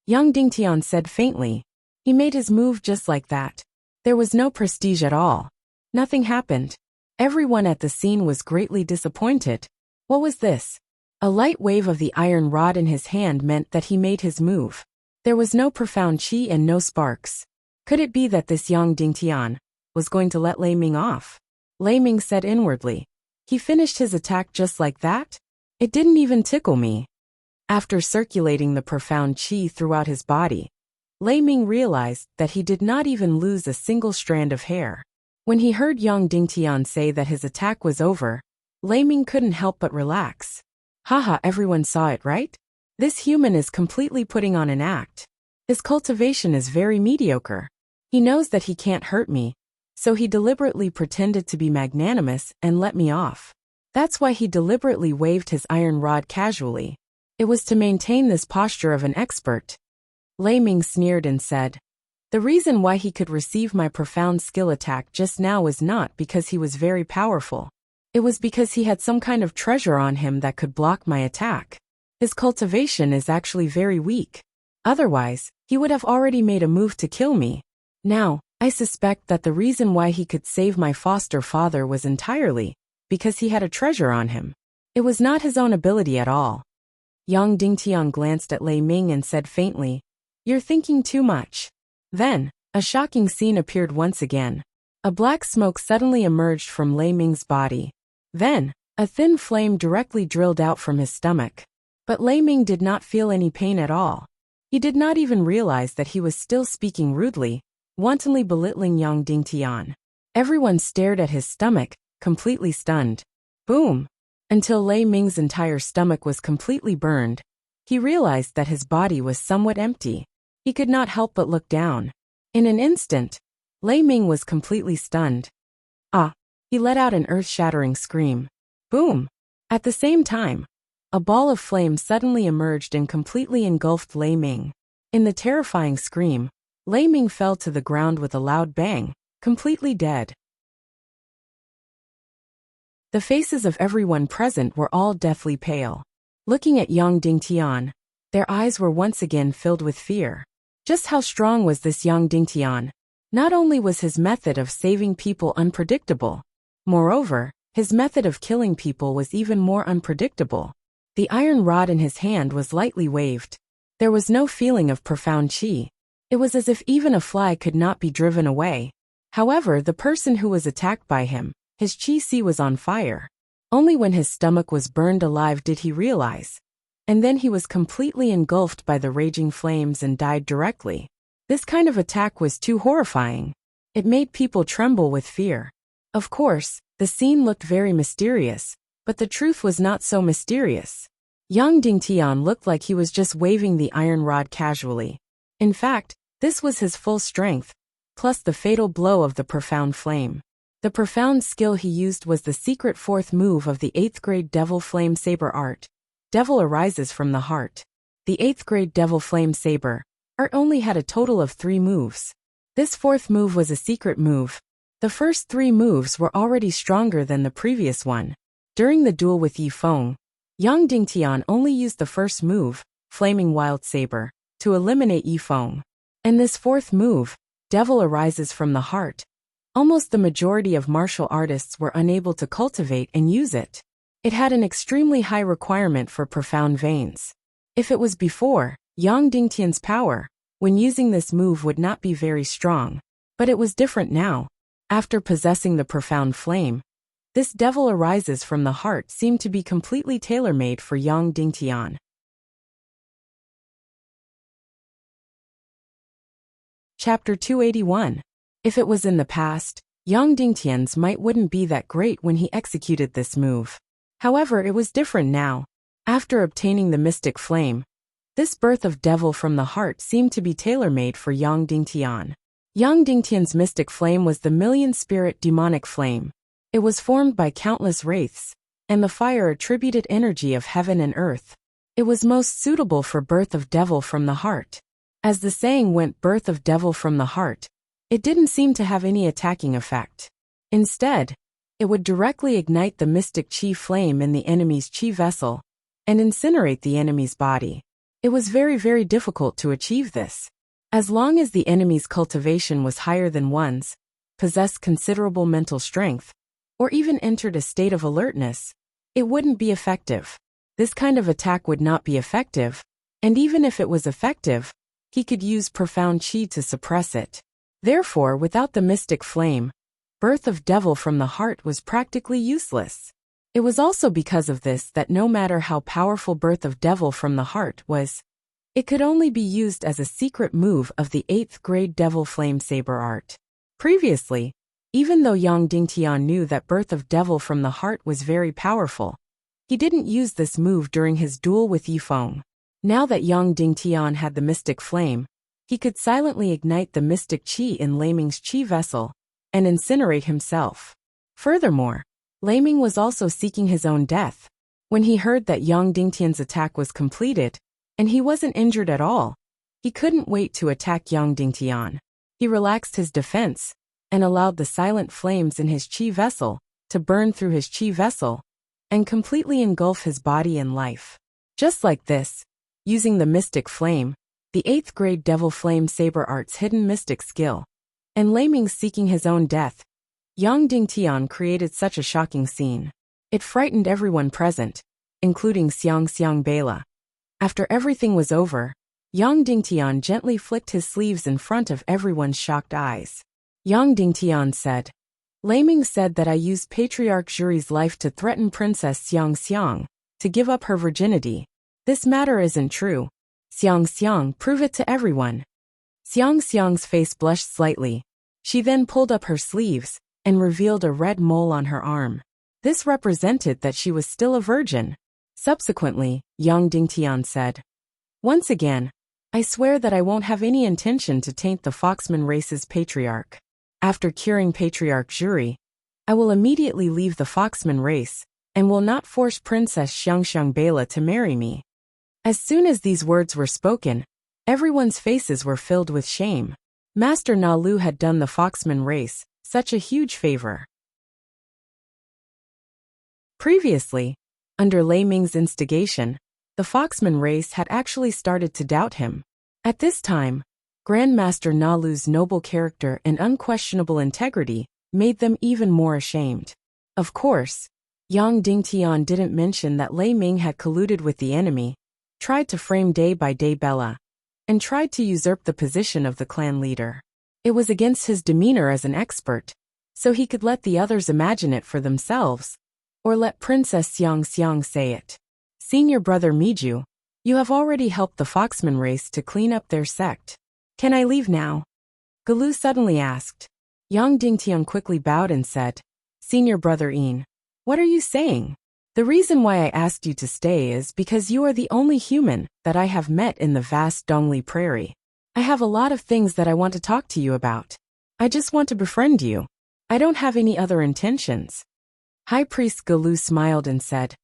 Yang Dingtian said faintly. He made his move just like that. There was no prestige at all. Nothing happened. Everyone at the scene was greatly disappointed. What was this? A light wave of the iron rod in his hand meant that he made his move. There was no profound qi and no sparks. Could it be that this Yang Dingtian was going to let Lei Ming off? Lei Ming said inwardly. He finished his attack just like that? It didn't even tickle me. After circulating the profound qi throughout his body, Lei Ming realized that he did not even lose a single strand of hair. When he heard Yang Dingtian say that his attack was over, Lei Ming couldn't help but relax. Haha, everyone saw it, right? This human is completely putting on an act. His cultivation is very mediocre. He knows that he can't hurt me, so he deliberately pretended to be magnanimous and let me off. That's why he deliberately waved his iron rod casually. It was to maintain this posture of an expert. Lei Ming sneered and said, The reason why he could receive my profound skill attack just now was not because he was very powerful. It was because he had some kind of treasure on him that could block my attack. His cultivation is actually very weak. Otherwise, he would have already made a move to kill me. Now, I suspect that the reason why he could save my foster father was entirely because he had a treasure on him. It was not his own ability at all. Yang Dingtian glanced at Lei Ming and said faintly, You're thinking too much. Then, a shocking scene appeared once again. A black smoke suddenly emerged from Lei Ming's body. Then, a thin flame directly drilled out from his stomach. But Lei Ming did not feel any pain at all. He did not even realize that he was still speaking rudely, wantonly belittling Yang Dingtian. Everyone stared at his stomach, completely stunned. Boom! Until Lei Ming's entire stomach was completely burned. He realized that his body was somewhat empty. He could not help but look down. In an instant, Lei Ming was completely stunned. Ah! He let out an earth-shattering scream. Boom! At the same time, a ball of flame suddenly emerged and completely engulfed Lei Ming. In the terrifying scream, Lei Ming fell to the ground with a loud bang, completely dead. The faces of everyone present were all deathly pale. Looking at Yang Dingtian, their eyes were once again filled with fear. Just how strong was this Yang Dingtian? Not only was his method of saving people unpredictable, moreover, his method of killing people was even more unpredictable. The iron rod in his hand was lightly waved. There was no feeling of profound qi. It was as if even a fly could not be driven away. However, the person who was attacked by him, his qi was on fire. Only when his stomach was burned alive did he realize. And then he was completely engulfed by the raging flames and died directly. This kind of attack was too horrifying. It made people tremble with fear. Of course, the scene looked very mysterious, but the truth was not so mysterious. Yang Dingtian looked like he was just waving the iron rod casually. In fact, this was his full strength, plus the fatal blow of the profound flame. The profound skill he used was the secret fourth move of the 8th grade Devil Flame Saber art. Devil arises from the heart. the 8th grade Devil Flame Saber, art only had a total of 3 moves. This 4th move was a secret move. The first 3 moves were already stronger than the previous one. During the duel with Yifeng, Yang Dingtian only used the first move, Flaming Wild Saber, to eliminate Yifeng. And this 4th move, Devil Arises from the Heart, almost the majority of martial artists were unable to cultivate and use it. It had an extremely high requirement for profound veins. If it was before, Yang Dingtian's power, when using this move, would not be very strong. But it was different now. After possessing the profound flame, this Devil Arises from the Heart seemed to be completely tailor-made for Yang Dingtian. Chapter 281. If it was in the past, Yang Dingtian's might wouldn't be that great when he executed this move. However, it was different now. After obtaining the mystic flame, this birth of Devil from the Heart seemed to be tailor-made for Yang Dingtian. Yang Dingtian's mystic flame was the million-spirit demonic flame. It was formed by countless wraiths, and the fire attributed energy of heaven and earth. It was most suitable for birth of Devil from the Heart. As the saying went, birth of Devil from the Heart, it didn't seem to have any attacking effect. Instead, it would directly ignite the mystic chi flame in the enemy's chi vessel and incinerate the enemy's body. It was very difficult to achieve this. As long as the enemy's cultivation was higher than one's, possessed considerable mental strength, or even entered a state of alertness, it wouldn't be effective. This kind of attack would not be effective, and even if it was effective, he could use profound chi to suppress it. Therefore, without the mystic flame, birth of Devil from the Heart was practically useless. It was also because of this that no matter how powerful birth of Devil from the Heart was, it could only be used as a secret move of the 8th grade Devil Flame Saber art. Previously, even though Yang Dingtian knew that birth of Devil from the Heart was very powerful, he didn't use this move during his duel with Yifeng. Now that Yang Dingtian had the mystic flame, he could silently ignite the mystic chi in Lei Ming's chi vessel and incinerate himself. Furthermore, Lei Ming was also seeking his own death. When he heard that Yang Dingtian's attack was completed, and he wasn't injured at all, he couldn't wait to attack Yang Dingtian. He relaxed his defense and allowed the silent flames in his chi vessel to burn through his chi vessel and completely engulf his body and life. Just like this, using the mystic flame, the 8th grade Devil Flame Saber art's hidden mystic skill, and Lei Ming seeking his own death, Yang Dingtian created such a shocking scene. It frightened everyone present, including Xiang Bela. After everything was over, Yang Dingtian gently flicked his sleeves in front of everyone's shocked eyes. Yang Dingtian said, Lei Ming said that I used Patriarch Zhuri's life to threaten Princess Xiang to give up her virginity. This matter isn't true. Xiang, prove it to everyone. Xiang's face blushed slightly. She then pulled up her sleeves and revealed a red mole on her arm. This represented that she was still a virgin. Subsequently, Yang Dingtian said, once again, I swear that I won't have any intention to taint the Foxman race's patriarch. After curing Patriarch Zhuri, I will immediately leave the Foxman race and will not force Princess Xiang Bela to marry me. As soon as these words were spoken, everyone's faces were filled with shame. Master Na Lu had done the Foxman race such a huge favor. Previously, under Lei Ming's instigation, the Foxman race had actually started to doubt him. At this time, Grandmaster Na Lu's noble character and unquestionable integrity made them even more ashamed. Of course, Yang Dingtian didn't mention that Lei Ming had colluded with the enemy, tried to frame Day by Day Bella, and tried to usurp the position of the clan leader. It was against his demeanor as an expert, so he could let the others imagine it for themselves, or let Princess Xiang say it. Senior brother Miju, you have already helped the Foxman race to clean up their sect. Can I leave now? Galu suddenly asked. Yang Dingtian quickly bowed and said, Senior brother Yin, what are you saying? The reason why I asked you to stay is because you are the only human that I have met in the vast Dongli Prairie. I have a lot of things that I want to talk to you about. I just want to befriend you. I don't have any other intentions. High Priest Galu smiled and said,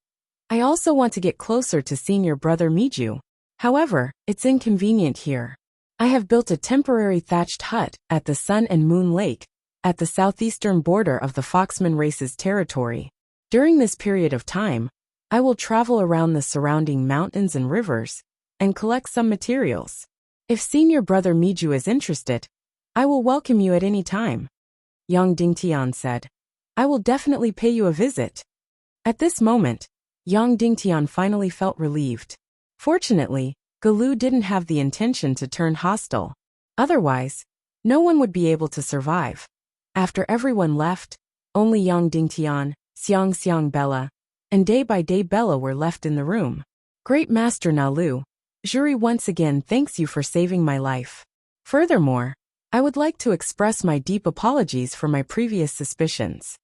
I also want to get closer to Senior brother Miju. However, it's inconvenient here. I have built a temporary thatched hut at the Sun and Moon Lake, at the southeastern border of the Foxman race's territory. During this period of time, I will travel around the surrounding mountains and rivers, and collect some materials. If senior brother Miju is interested, I will welcome you at any time. Yang Dingtian said. I will definitely pay you a visit. At this moment, Yang Dingtian finally felt relieved. Fortunately, Galu didn't have the intention to turn hostile. Otherwise, no one would be able to survive. After everyone left, only Yang Dingtian, Xiang Bella, and Day by Day Bella were left in the room. Great Master Nalu, Jury once again thanks you for saving my life. Furthermore, I would like to express my deep apologies for my previous suspicions.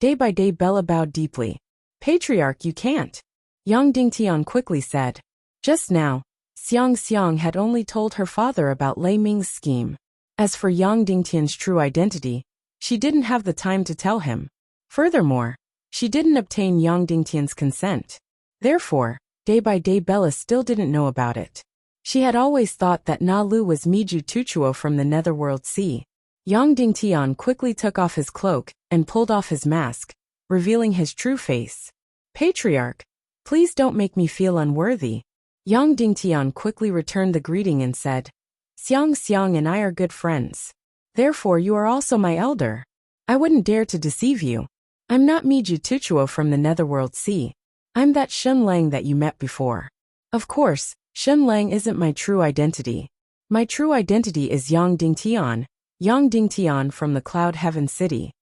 Day by Day Bella bowed deeply. Patriarch, you can't. Yang Dingtian quickly said. Just now, Xiang had only told her father about Lei Ming's scheme. As for Yang Dingtian's true identity, she didn't have the time to tell him. Furthermore, she didn't obtain Yang Dingtian's consent. Therefore, Day by Day Bella still didn't know about it. She had always thought that Na Lu was Miju Tuchuo from the Netherworld Sea. Yang Dingtian quickly took off his cloak and pulled off his mask, revealing his true face. Patriarch, please don't make me feel unworthy. Yang Dingtian quickly returned the greeting and said, Xiang and I are good friends. Therefore you are also my elder. I wouldn't dare to deceive you. I'm not Miju Tuchuo from the Netherworld Sea. I'm that Shun Lang that you met before. Of course, Shun Lang isn't my true identity. My true identity is Yang Dingtian from the Cloud Heaven City.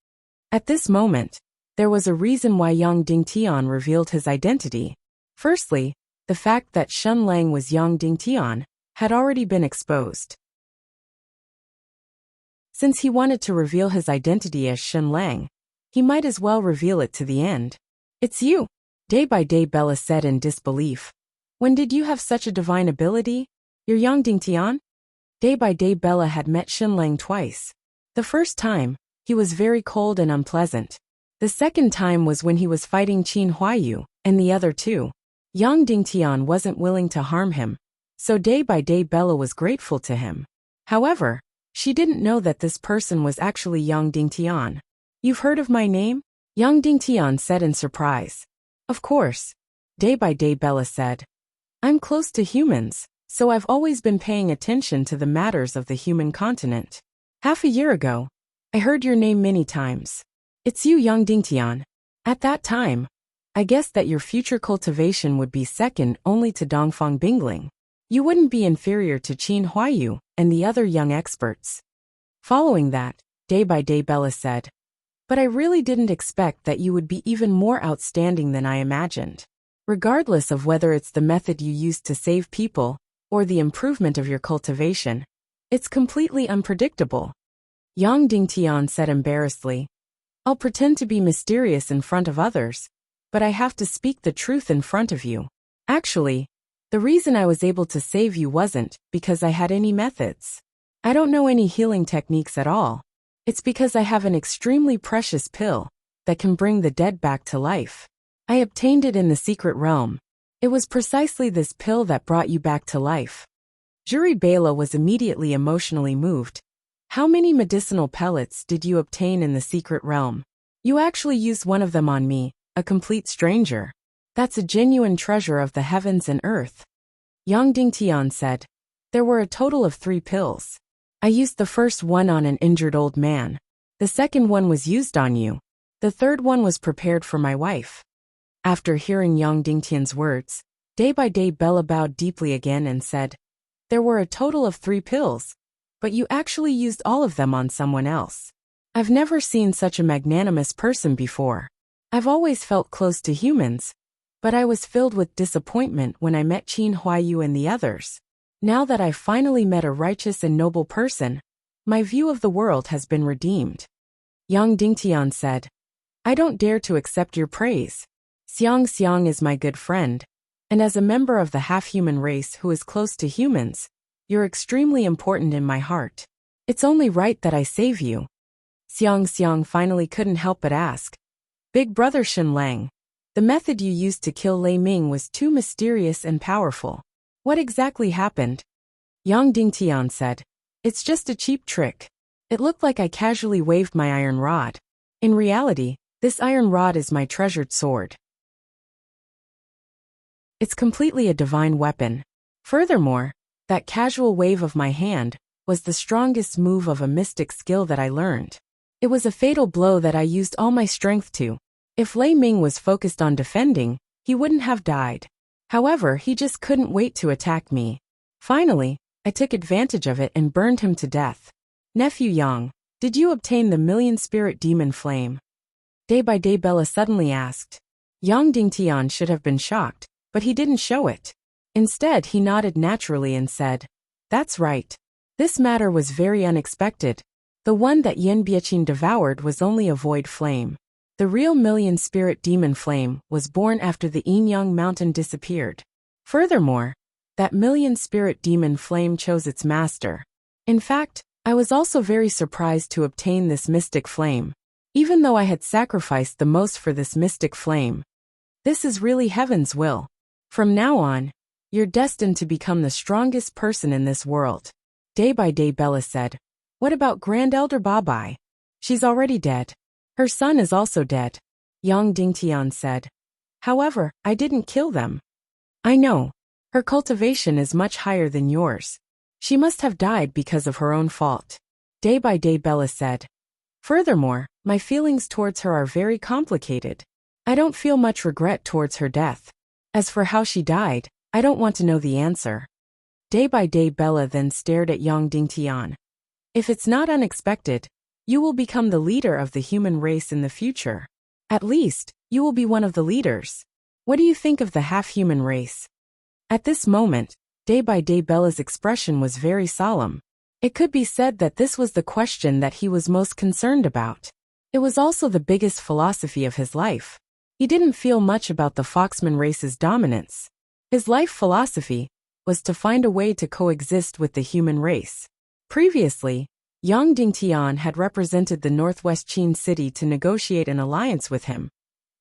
At this moment, there was a reason why Yang Dingtian revealed his identity. Firstly, the fact that Shun Lang was Yang Dingtian had already been exposed. Since he wanted to reveal his identity as Shun Lang, he might as well reveal it to the end. It's you, Day by Day Bella said in disbelief. When did you have such a divine ability? You're Yang Dingtian? Day by Day Bella had met Shun Lang twice. The first time, he was very cold and unpleasant. The second time was when he was fighting Qin Huayu, and the other two. Yang Dingtian wasn't willing to harm him, so Day by Day Bella was grateful to him. However, she didn't know that this person was actually Yang Dingtian. You've heard of my name? Yang Dingtian said in surprise. Of course, Day by Day Bella said. I'm close to humans, so I've always been paying attention to the matters of the human continent. Half a year ago, I heard your name many times. It's you, Yang Dingtian. At that time, I guessed that your future cultivation would be second only to Dongfang Bingling. You wouldn't be inferior to Qin Huayu and the other young experts. Following that, Day by Day Bella said, but I really didn't expect that you would be even more outstanding than I imagined. Regardless of whether it's the method you used to save people, or the improvement of your cultivation, it's completely unpredictable. Yang Dingtian said embarrassedly, I'll pretend to be mysterious in front of others, but I have to speak the truth in front of you. Actually, the reason I was able to save you wasn't because I had any methods. I don't know any healing techniques at all. It's because I have an extremely precious pill that can bring the dead back to life. I obtained it in the secret realm. It was precisely this pill that brought you back to life. Juri Bela was immediately emotionally moved. How many medicinal pellets did you obtain in the secret realm? You actually used one of them on me, a complete stranger. That's a genuine treasure of the heavens and earth. Yang Dingtian said. There were a total of 3 pills. I used the first one on an injured old man. The second one was used on you. The third one was prepared for my wife. After hearing Yang Dingtian's words, Day by Day Bella bowed deeply again and said, there were a total of 3 pills, but you actually used all of them on someone else. I've never seen such a magnanimous person before. I've always felt close to humans, but I was filled with disappointment when I met Qin Huayu and the others. Now that I've finally met a righteous and noble person, my view of the world has been redeemed. Yang Dingtian said, I don't dare to accept your praise. Xiang is my good friend, and as a member of the half-human race who is close to humans, you're extremely important in my heart. It's only right that I save you. Xiang finally couldn't help but ask, Big Brother Shun Lang, the method you used to kill Lei Ming was too mysterious and powerful. What exactly happened? Yang Dingtian said. It's just a cheap trick. It looked like I casually waved my iron rod. In reality, this iron rod is my treasured sword. It's completely a divine weapon. Furthermore, that casual wave of my hand was the strongest move of a mystic skill that I learned. It was a fatal blow that I used all my strength to. If Lei Ming was focused on defending, he wouldn't have died. However, he just couldn't wait to attack me. Finally, I took advantage of it and burned him to death. Nephew Yang, did you obtain the million-spirit demon flame? Day by day Bella suddenly asked. Yang Dingtian should have been shocked, but he didn't show it. Instead, he nodded naturally and said, That's right. This matter was very unexpected. The one that Yin Biaqin devoured was only a void flame. The real million-spirit demon flame was born after the Yin-Yang mountain disappeared. Furthermore, that million-spirit demon flame chose its master. In fact, I was also very surprised to obtain this mystic flame, even though I had sacrificed the most for this mystic flame. This is really heaven's will. From now on, you're destined to become the strongest person in this world. Day by day Bella said, What about Grand Elder Babai? She's already dead. Her son is also dead. Yang Dingtian said. However, I didn't kill them. I know. Her cultivation is much higher than yours. She must have died because of her own fault. Day by day Bella said. Furthermore, my feelings towards her are very complicated. I don't feel much regret towards her death. As for how she died, I don't want to know the answer. Day by day Bella then stared at Yang Dingtian. If it's not unexpected, you will become the leader of the human race in the future. At least, you will be one of the leaders. What do you think of the half-human race? At this moment, day by day Bella's expression was very solemn. It could be said that this was the question that he was most concerned about. It was also the biggest philosophy of his life. He didn't feel much about the Foxman race's dominance. His life philosophy was to find a way to coexist with the human race. Previously, Yang Dingtian had represented the Northwest Qin city to negotiate an alliance with him,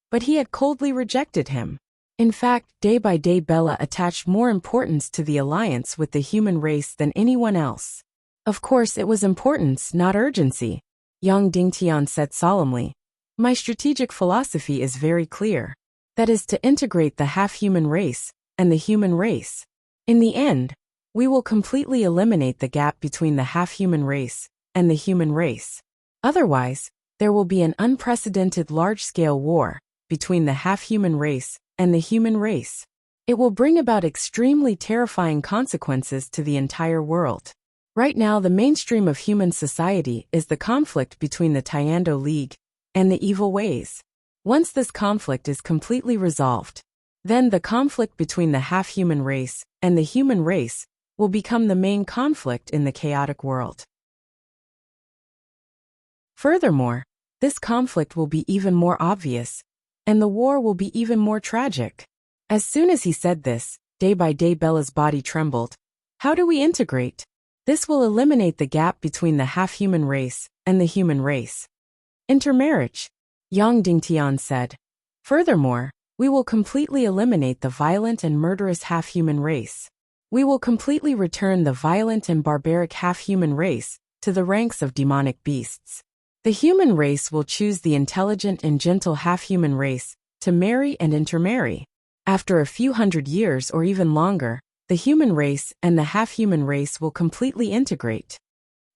but he had coldly rejected him. In fact, day by day Bella attached more importance to the alliance with the human race than anyone else. Of course, it was importance, not urgency. Yang Dingtian said solemnly. My strategic philosophy is very clear. That is to integrate the half-human race and the human race. In the end, we will completely eliminate the gap between the half-human race and the human race. Otherwise, there will be an unprecedented large-scale war between the half-human race and the human race. It will bring about extremely terrifying consequences to the entire world. Right now, the mainstream of human society is the conflict between the Tiando League and the evil ways. Once this conflict is completely resolved, then the conflict between the half-human race and the human race will become the main conflict in the chaotic world. Furthermore, this conflict will be even more obvious, and the war will be even more tragic. As soon as he said this, day by day Bella's body trembled. How do we integrate? This will eliminate the gap between the half-human race and the human race. Intermarriage, Yang Dingtian said. Furthermore, we will completely eliminate the violent and murderous half-human race. We will completely return the violent and barbaric half-human race to the ranks of demonic beasts. The human race will choose the intelligent and gentle half-human race to marry and intermarry. After a few hundred years or even longer, the human race and the half-human race will completely integrate.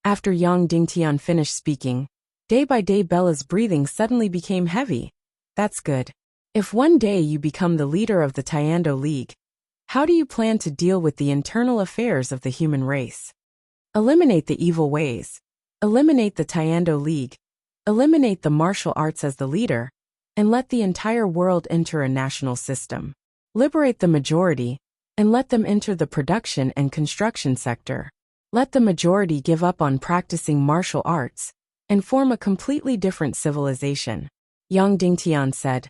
After Yang Dingtian finished speaking, day by day Bella's breathing suddenly became heavy. That's good. If one day you become the leader of the Tiando League, how do you plan to deal with the internal affairs of the human race? Eliminate the evil ways. Eliminate the Tiando League. Eliminate the martial arts as the leader, and let the entire world enter a national system. Liberate the majority, and let them enter the production and construction sector. Let the majority give up on practicing martial arts, and form a completely different civilization. Yang Dingtian said.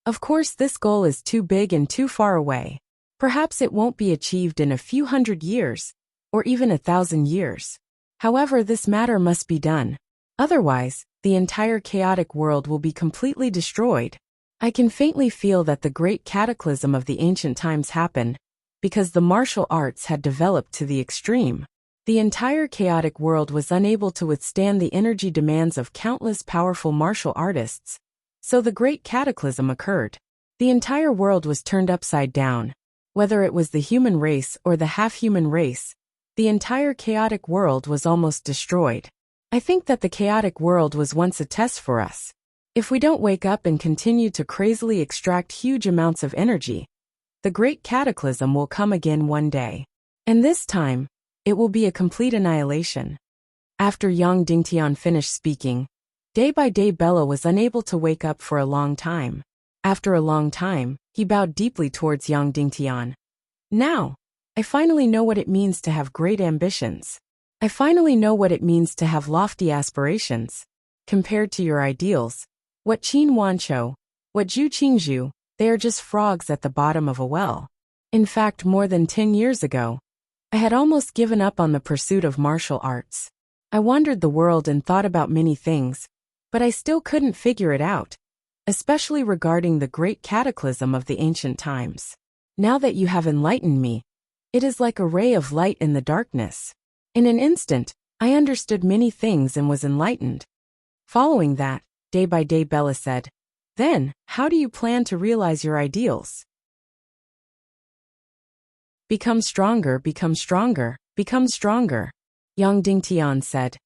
Of course, this goal is too big and too far away. Perhaps it won't be achieved in a few hundred years, or even 1,000 years. However, this matter must be done. Otherwise, the entire chaotic world will be completely destroyed. I can faintly feel that the great cataclysm of the ancient times happened because the martial arts had developed to the extreme. The entire chaotic world was unable to withstand the energy demands of countless powerful martial artists, so the great cataclysm occurred. The entire world was turned upside down. Whether it was the human race or the half-human race, the entire chaotic world was almost destroyed. I think that the chaotic world was once a test for us. If we don't wake up and continue to crazily extract huge amounts of energy, the great cataclysm will come again one day. And this time, it will be a complete annihilation. After Yang Dingtian finished speaking, day by day Bella was unable to wake up for a long time. After a long time, he bowed deeply towards Yang Dingtian. Now, I finally know what it means to have great ambitions. I finally know what it means to have lofty aspirations. Compared to your ideals, what Qin Wanqiu, what Zhu Qingzhu, they are just frogs at the bottom of a well. In fact, more than 10 years ago, I had almost given up on the pursuit of martial arts. I wandered the world and thought about many things, but I still couldn't figure it out, especially regarding the great cataclysm of the ancient times. Now that you have enlightened me, it is like a ray of light in the darkness. In an instant, I understood many things and was enlightened. Following that, day by day Bella said, "Then, how do you plan to realize your ideals?" Become stronger, become stronger, become stronger. Yang Dingtian said,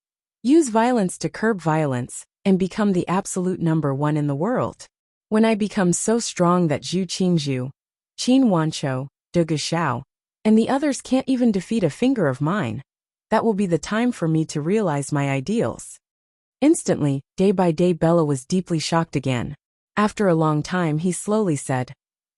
"Use violence to curb violence, and become the absolute number one in the world. When I become so strong that Zhu Qingzhu, Qin Wanqiu, De Gushao, and the others can't even defeat a finger of mine, that will be the time for me to realize my ideals." Instantly, day by day Bella was deeply shocked again. After a long time he slowly said,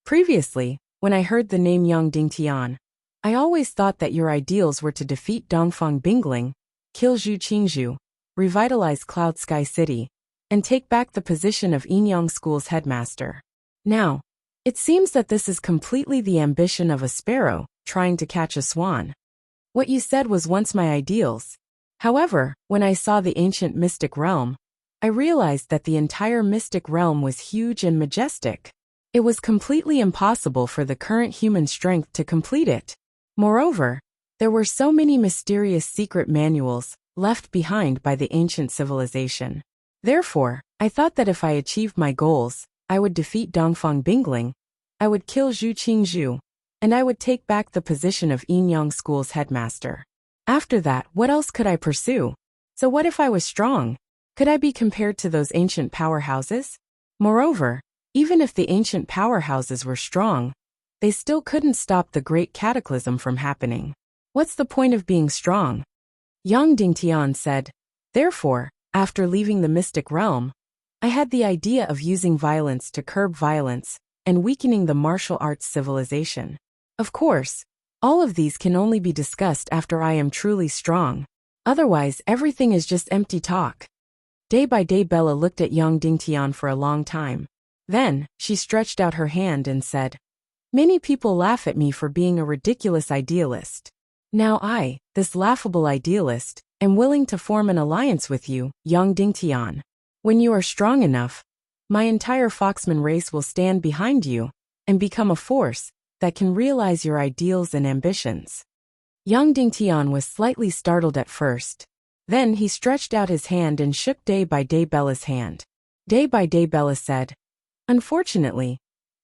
"Previously, when I heard the name Yang Dingtian, I always thought that your ideals were to defeat Dongfang Bingling, kill Zhu Qingzhu, revitalize Cloud Sky City, and take back the position of Yinyang School's headmaster. Now, it seems that this is completely the ambition of a sparrow trying to catch a swan. What you said was once my ideals. However, when I saw the ancient mystic realm, I realized that the entire mystic realm was huge and majestic. It was completely impossible for the current human strength to complete it. Moreover, there were so many mysterious secret manuals left behind by the ancient civilization. Therefore, I thought that if I achieved my goals, I would defeat Dongfang Bingling, I would kill Zhu Qingzhu, and I would take back the position of Yinyang School's headmaster. After that, what else could I pursue? So what if I was strong? Could I be compared to those ancient powerhouses? Moreover, even if the ancient powerhouses were strong, they still couldn't stop the great cataclysm from happening. What's the point of being strong? Yang Dingtian said, "Therefore, after leaving the mystic realm, I had the idea of using violence to curb violence and weakening the martial arts civilization. Of course, all of these can only be discussed after I am truly strong. Otherwise, everything is just empty talk." Day by day Bella looked at Yang Dingtian for a long time. Then, she stretched out her hand and said, "Many people laugh at me for being a ridiculous idealist. Now I, this laughable idealist, am willing to form an alliance with you, Yang Dingtian. When you are strong enough, my entire Foxman race will stand behind you and become a force that can realize your ideals and ambitions." Yang Dingtian was slightly startled at first. Then he stretched out his hand and shook day by day Bella's hand. Day by day Bella said, "Unfortunately,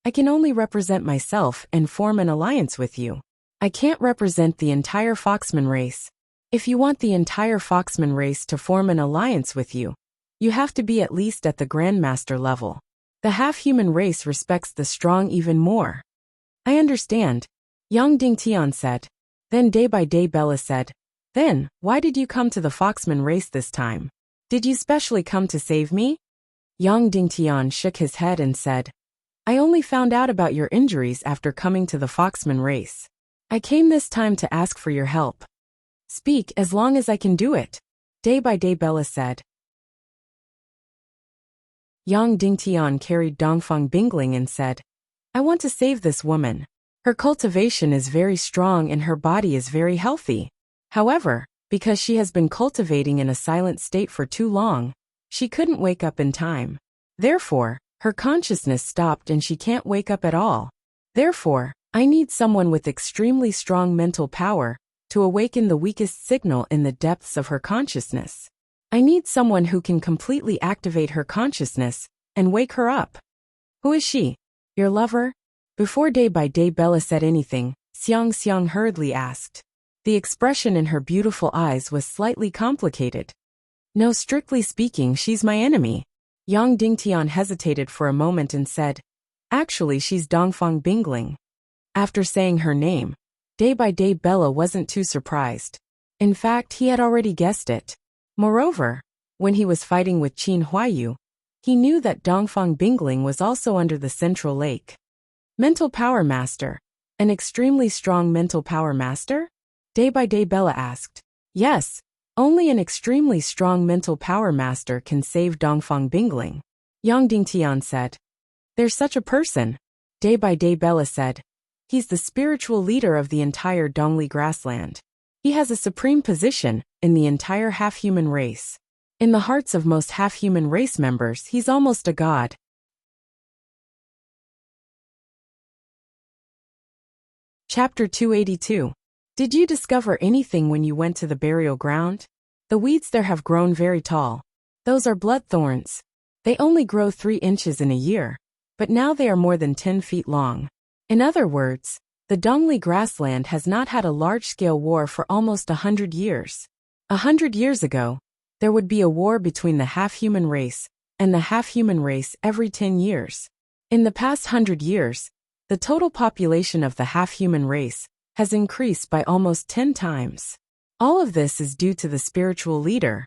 I can only represent myself and form an alliance with you. I can't represent the entire Foxman race. If you want the entire Foxman race to form an alliance with you, you have to be at least at the Grandmaster level. The half-human race respects the strong even more." "I understand," Yang Dingtian said. Then day by day Bella said, "Then, why did you come to the Foxman race this time? Did you specially come to save me?" Yang Dingtian shook his head and said, "I only found out about your injuries after coming to the Foxman race. I came this time to ask for your help." "Speak as long as I can do it," day by day Bella said. Yang Dingtian carried Dongfang Bingling and said, "I want to save this woman. Her cultivation is very strong and her body is very healthy. However, because she has been cultivating in a silent state for too long, she couldn't wake up in time. Therefore, her consciousness stopped and she can't wake up at all. Therefore, I need someone with extremely strong mental power to awaken the weakest signal in the depths of her consciousness. I need someone who can completely activate her consciousness and wake her up. Who is she? Your lover? Before Day by Day Bella said anything, Xiang hurriedly asked. The expression in her beautiful eyes was slightly complicated. No, strictly speaking, she's my enemy. Yang Dingtian hesitated for a moment and said, actually she's Dongfang Bingling. After saying her name, Day by Day Bella wasn't too surprised. In fact, he had already guessed it. Moreover, when he was fighting with Qin Huayu, he knew that Dongfang Bingling was also under the central lake. Mental Power Master. An extremely strong mental power master? Day by Day Bella asked. Yes, only an extremely strong mental power master can save Dongfang Bingling. Yang Dingtian said. There's such a person. Day by Day Bella said. He's the spiritual leader of the entire Dongli grassland. He has a supreme position in the entire half-human race. In the hearts of most half-human race members, he's almost a god. Chapter 282. Did you discover anything when you went to the burial ground? The weeds there have grown very tall. Those are blood thorns. They only grow 3 inches in a year, but now they are more than 10 feet long. In other words, the Dongli grassland has not had a large-scale war for almost 100 years. 100 years ago, there would be a war between the half-human race and the half-human race every 10 years. In the past 100 years, the total population of the half-human race has increased by almost 10 times. All of this is due to the spiritual leader.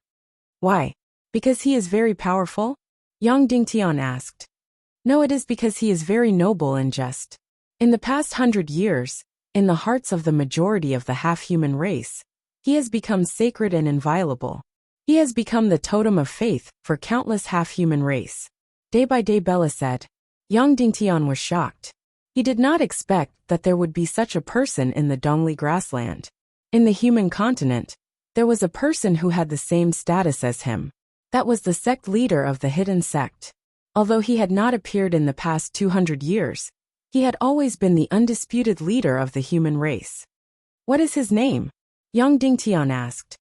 Why? Because he is very powerful? Yang Dingtian asked. No, it is because he is very noble and just. In the past 100 years, in the hearts of the majority of the half-human race, he has become sacred and inviolable. He has become the totem of faith for countless half-human race. Day by Day Bella said. Yang Dingtian was shocked. He did not expect that there would be such a person in the Dongli grassland. In the human continent, there was a person who had the same status as him. That was the sect leader of the hidden sect. Although he had not appeared in the past 200 years, he had always been the undisputed leader of the human race. What is his name? Yang Dingtian asked.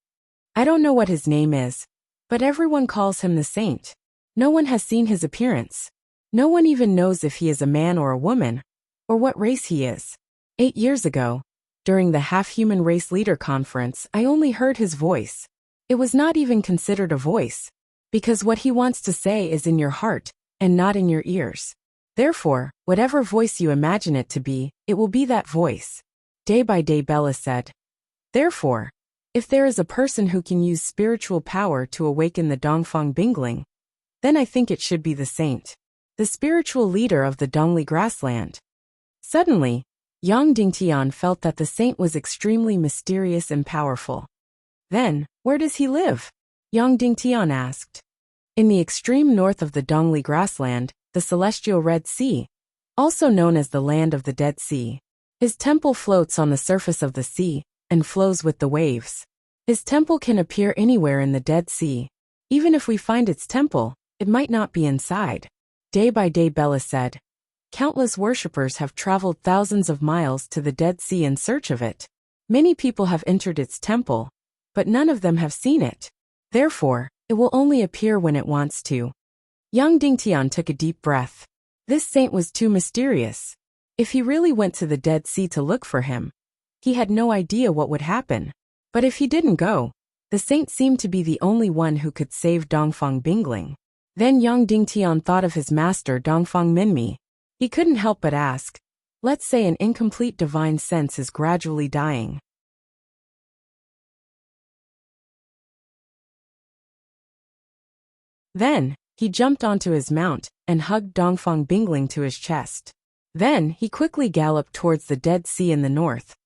I don't know what his name is, but everyone calls him the saint. No one has seen his appearance. No one even knows if he is a man or a woman, or what race he is. 8 years ago, during the half-human race leader conference, I only heard his voice. It was not even considered a voice, because what he wants to say is in your heart and not in your ears. Therefore, whatever voice you imagine it to be, it will be that voice. Day by Day Bella said. Therefore, if there is a person who can use spiritual power to awaken the Dongfang Bingling, then I think it should be the saint, the spiritual leader of the Dongli grassland. Suddenly, Yang Dingtian felt that the saint was extremely mysterious and powerful. Then, where does he live? Yang Dingtian asked. In the extreme north of the Dongli grassland, the celestial Red Sea, also known as the land of the Dead Sea. His temple floats on the surface of the sea and flows with the waves. His temple can appear anywhere in the Dead Sea. Even if we find its temple, it might not be inside. Day by Day Bella said. Countless worshippers have traveled thousands of miles to the Dead Sea in search of it. Many people have entered its temple, but none of them have seen it. Therefore, it will only appear when it wants to. Yang Dingtian took a deep breath. This saint was too mysterious. If he really went to the Dead Sea to look for him, he had no idea what would happen. But if he didn't go, the saint seemed to be the only one who could save Dongfang Bingling. Then Yang Dingtian thought of his master Dongfang Minmi. He couldn't help but ask, let's say an incomplete divine sense is gradually dying. Then, he jumped onto his mount and hugged Dongfang Bingling to his chest. Then, he quickly galloped towards the Dead Sea in the north.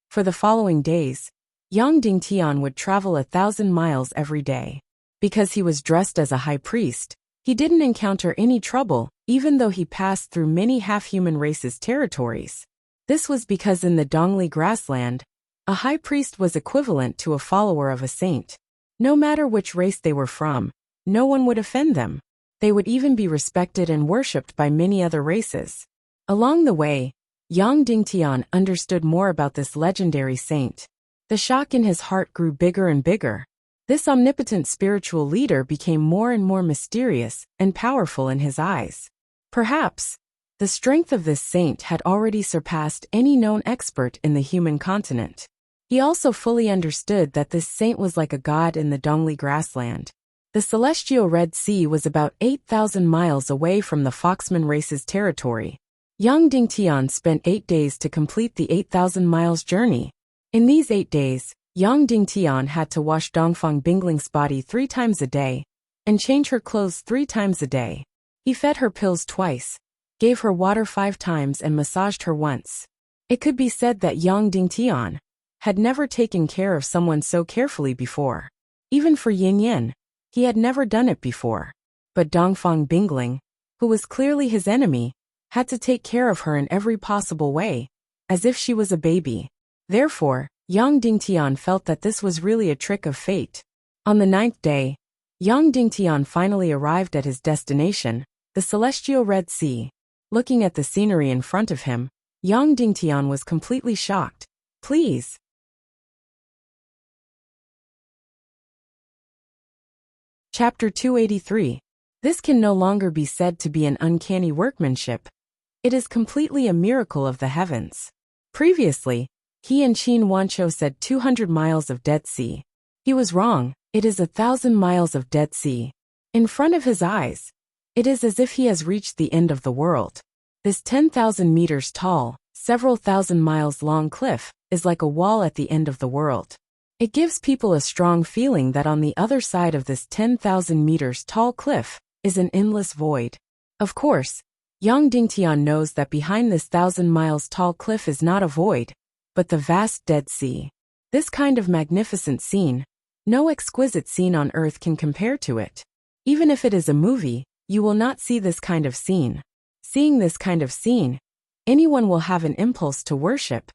For the following days, Yang Dingtian would travel 1,000 miles every day. Because he was dressed as a high priest, he didn't encounter any trouble, even though he passed through many half-human races' territories. This was because in the Dongli grassland, a high priest was equivalent to a follower of a saint. No matter which race they were from, no one would offend them. They would even be respected and worshipped by many other races. Along the way, Yang Dingtian understood more about this legendary saint. The shock in his heart grew bigger and bigger. This omnipotent spiritual leader became more and more mysterious and powerful in his eyes. Perhaps, the strength of this saint had already surpassed any known expert in the human continent. He also fully understood that this saint was like a god in the Dongli grassland. The celestial Red Sea was about 8,000 miles away from the Foxman race's territory. Yang Dingtian spent 8 days to complete the 8,000 miles journey. In these 8 days, Yang Dingtian had to wash Dongfang Bingling's body 3 times a day and change her clothes 3 times a day. He fed her pills twice, gave her water 5 times and massaged her once. It could be said that Yang Dingtian had never taken care of someone so carefully before. Even for Yin Yin, he had never done it before. But Dongfang Bingling, who was clearly his enemy, had to take care of her in every possible way, as if she was a baby. Therefore, Yang Dingtian felt that this was really a trick of fate. On the 9th day, Yang Dingtian finally arrived at his destination, the celestial Red Sea. Looking at the scenery in front of him, Yang Dingtian was completely shocked. Please. Chapter 283. This can no longer be said to be an uncanny workmanship. It is completely a miracle of the heavens. Previously, he and Qin Wancho said 200 miles of Dead Sea. He was wrong, it is 1,000 miles of Dead Sea. In front of his eyes, it is as if he has reached the end of the world. This 10,000 meters tall, several thousand miles long cliff is like a wall at the end of the world. It gives people a strong feeling that on the other side of this 10,000 meters tall cliff is an endless void. Of course, Yang Dingtian knows that behind this 1,000 miles tall cliff is not a void, but the vast Dead Sea. This kind of magnificent scene, no exquisite scene on earth can compare to it. Even if it is a movie, you will not see this kind of scene. Seeing this kind of scene, anyone will have an impulse to worship.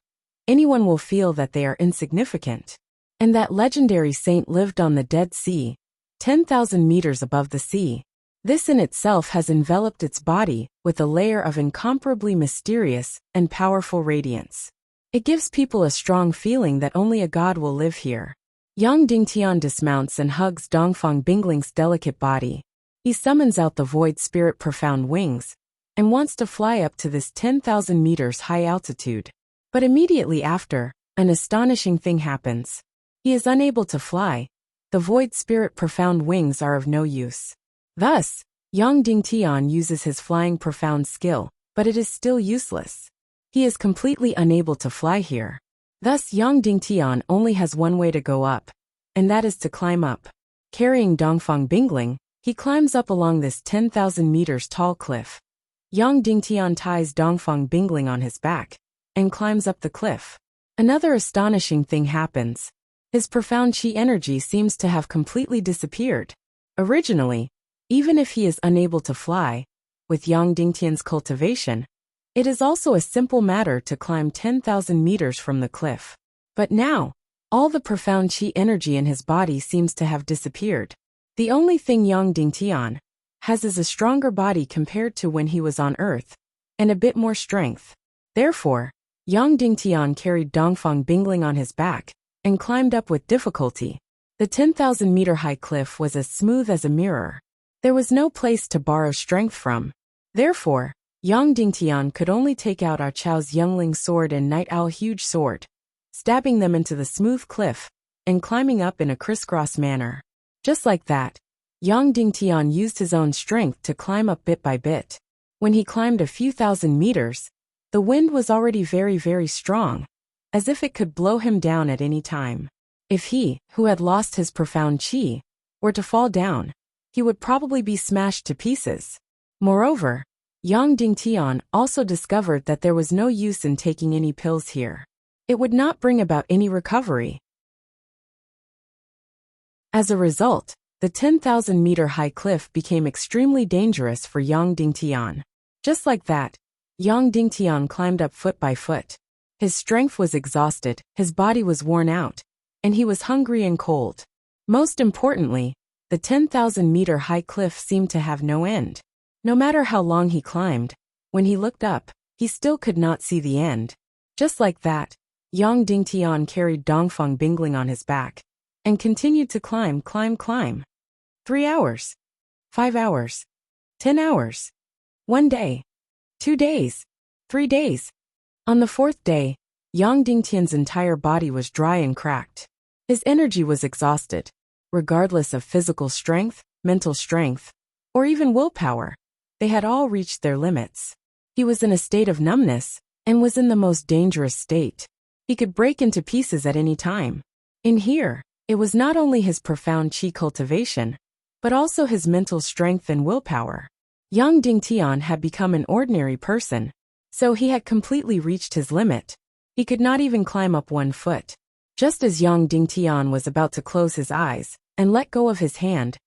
Anyone will feel that they are insignificant. And that legendary saint lived on the Dead Sea, 10,000 meters above the sea. This in itself has enveloped its body with a layer of incomparably mysterious and powerful radiance. It gives people a strong feeling that only a god will live here. Yang Dingtian dismounts and hugs Dongfang Bingling's delicate body. He summons out the void spirit profound wings and wants to fly up to this 10,000 meters high altitude. But immediately after, an astonishing thing happens. He is unable to fly. The void spirit profound wings are of no use. Thus, Yang Dingtian uses his flying profound skill, but it is still useless. He is completely unable to fly here. Thus Yang Dingtian only has one way to go up, and that is to climb up. Carrying Dongfang Bingling, he climbs up along this 10,000 meters tall cliff. Yang Dingtian ties Dongfang Bingling on his back and climbs up the cliff. Another astonishing thing happens. His profound chi energy seems to have completely disappeared. Originally, even if he is unable to fly, with Yang Dingtian's cultivation, it is also a simple matter to climb 10,000 meters from the cliff. But now, all the profound chi energy in his body seems to have disappeared. The only thing Yang Dingtian has is a stronger body compared to when he was on Earth, and a bit more strength. Therefore, Yang Dingtian carried Dongfang Bingling on his back and climbed up with difficulty. The 10,000 meter high cliff was as smooth as a mirror. There was no place to borrow strength from. Therefore, Yang Dingtian could only take out Ah Chao's youngling sword and Night Owl huge sword, stabbing them into the smooth cliff and climbing up in a crisscross manner. Just like that, Yang Dingtian used his own strength to climb up bit by bit. When he climbed a few thousand meters, the wind was already very, very strong, as if it could blow him down at any time. If he, who had lost his profound chi, were to fall down, he would probably be smashed to pieces. Moreover, Yang Dingtian also discovered that there was no use in taking any pills here. It would not bring about any recovery. As a result, the 10,000 meter high cliff became extremely dangerous for Yang Dingtian. Just like that, Yang Dingtian climbed up foot by foot. His strength was exhausted, his body was worn out, and he was hungry and cold. Most importantly, the 10,000 meter high cliff seemed to have no end. No matter how long he climbed, when he looked up, he still could not see the end. Just like that, Yang Dingtian carried Dongfeng Bingling on his back and continued to climb. 3 hours. 5 hours. 10 hours. 1 day. 2 days. 3 days. On the 4th day, Yang Dingtian's entire body was dry and cracked. His energy was exhausted, regardless of physical strength, mental strength, or even willpower. They had all reached their limits. He was in a state of numbness and was in the most dangerous state. He could break into pieces at any time. In here, it was not only his profound qi cultivation, but also his mental strength and willpower. Yang Dingtian had become an ordinary person, so he had completely reached his limit. He could not even climb up 1 foot. Just as Yang Dingtian was about to close his eyes and let go of his hand,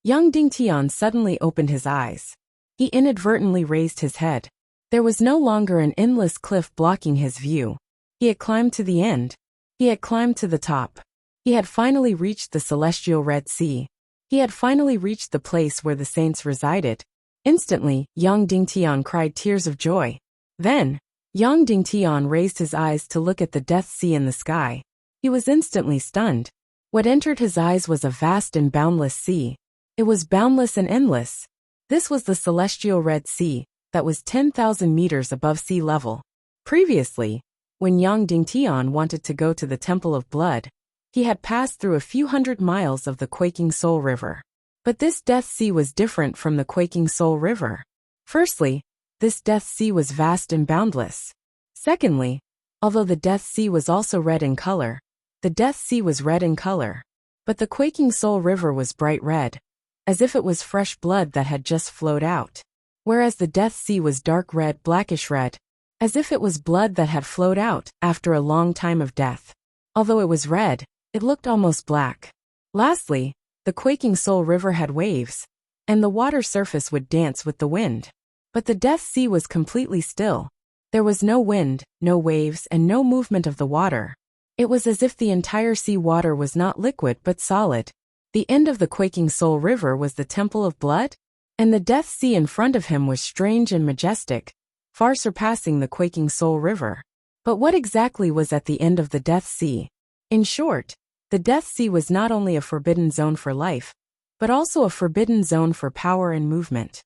Yang Dingtian suddenly opened his eyes. He inadvertently raised his head. There was no longer an endless cliff blocking his view. He had climbed to the end. He had climbed to the top. He had finally reached the celestial Red Sea. He had finally reached the place where the saints resided. Instantly, Yang Dingtian cried tears of joy. Then, Yang Dingtian raised his eyes to look at the Death Sea in the sky. He was instantly stunned. What entered his eyes was a vast and boundless sea. It was boundless and endless. This was the celestial Red Sea that was 10,000 meters above sea level. Previously, when Yang Dingtian wanted to go to the Temple of Blood, he had passed through a few hundred miles of the Quaking Soul River. But this Death Sea was different from the Quaking Soul River. Firstly, this Death Sea was vast and boundless. Secondly, although the Death Sea was also red in color, the Death Sea was red in color. But the Quaking Soul River was bright red, as if it was fresh blood that had just flowed out. Whereas the Death Sea was dark red, blackish red, as if it was blood that had flowed out after a long time of death. Although it was red, it looked almost black. Lastly, the Quaking Soul River had waves, and the water surface would dance with the wind. But the Death Sea was completely still. There was no wind, no waves, and no movement of the water. It was as if the entire sea water was not liquid but solid. The end of the Quaking Soul River was the Temple of Blood, and the Death Sea in front of him was strange and majestic, far surpassing the Quaking Soul River. But what exactly was at the end of the Death Sea? In short, the Death Sea was not only a forbidden zone for life, but also a forbidden zone for power and movement.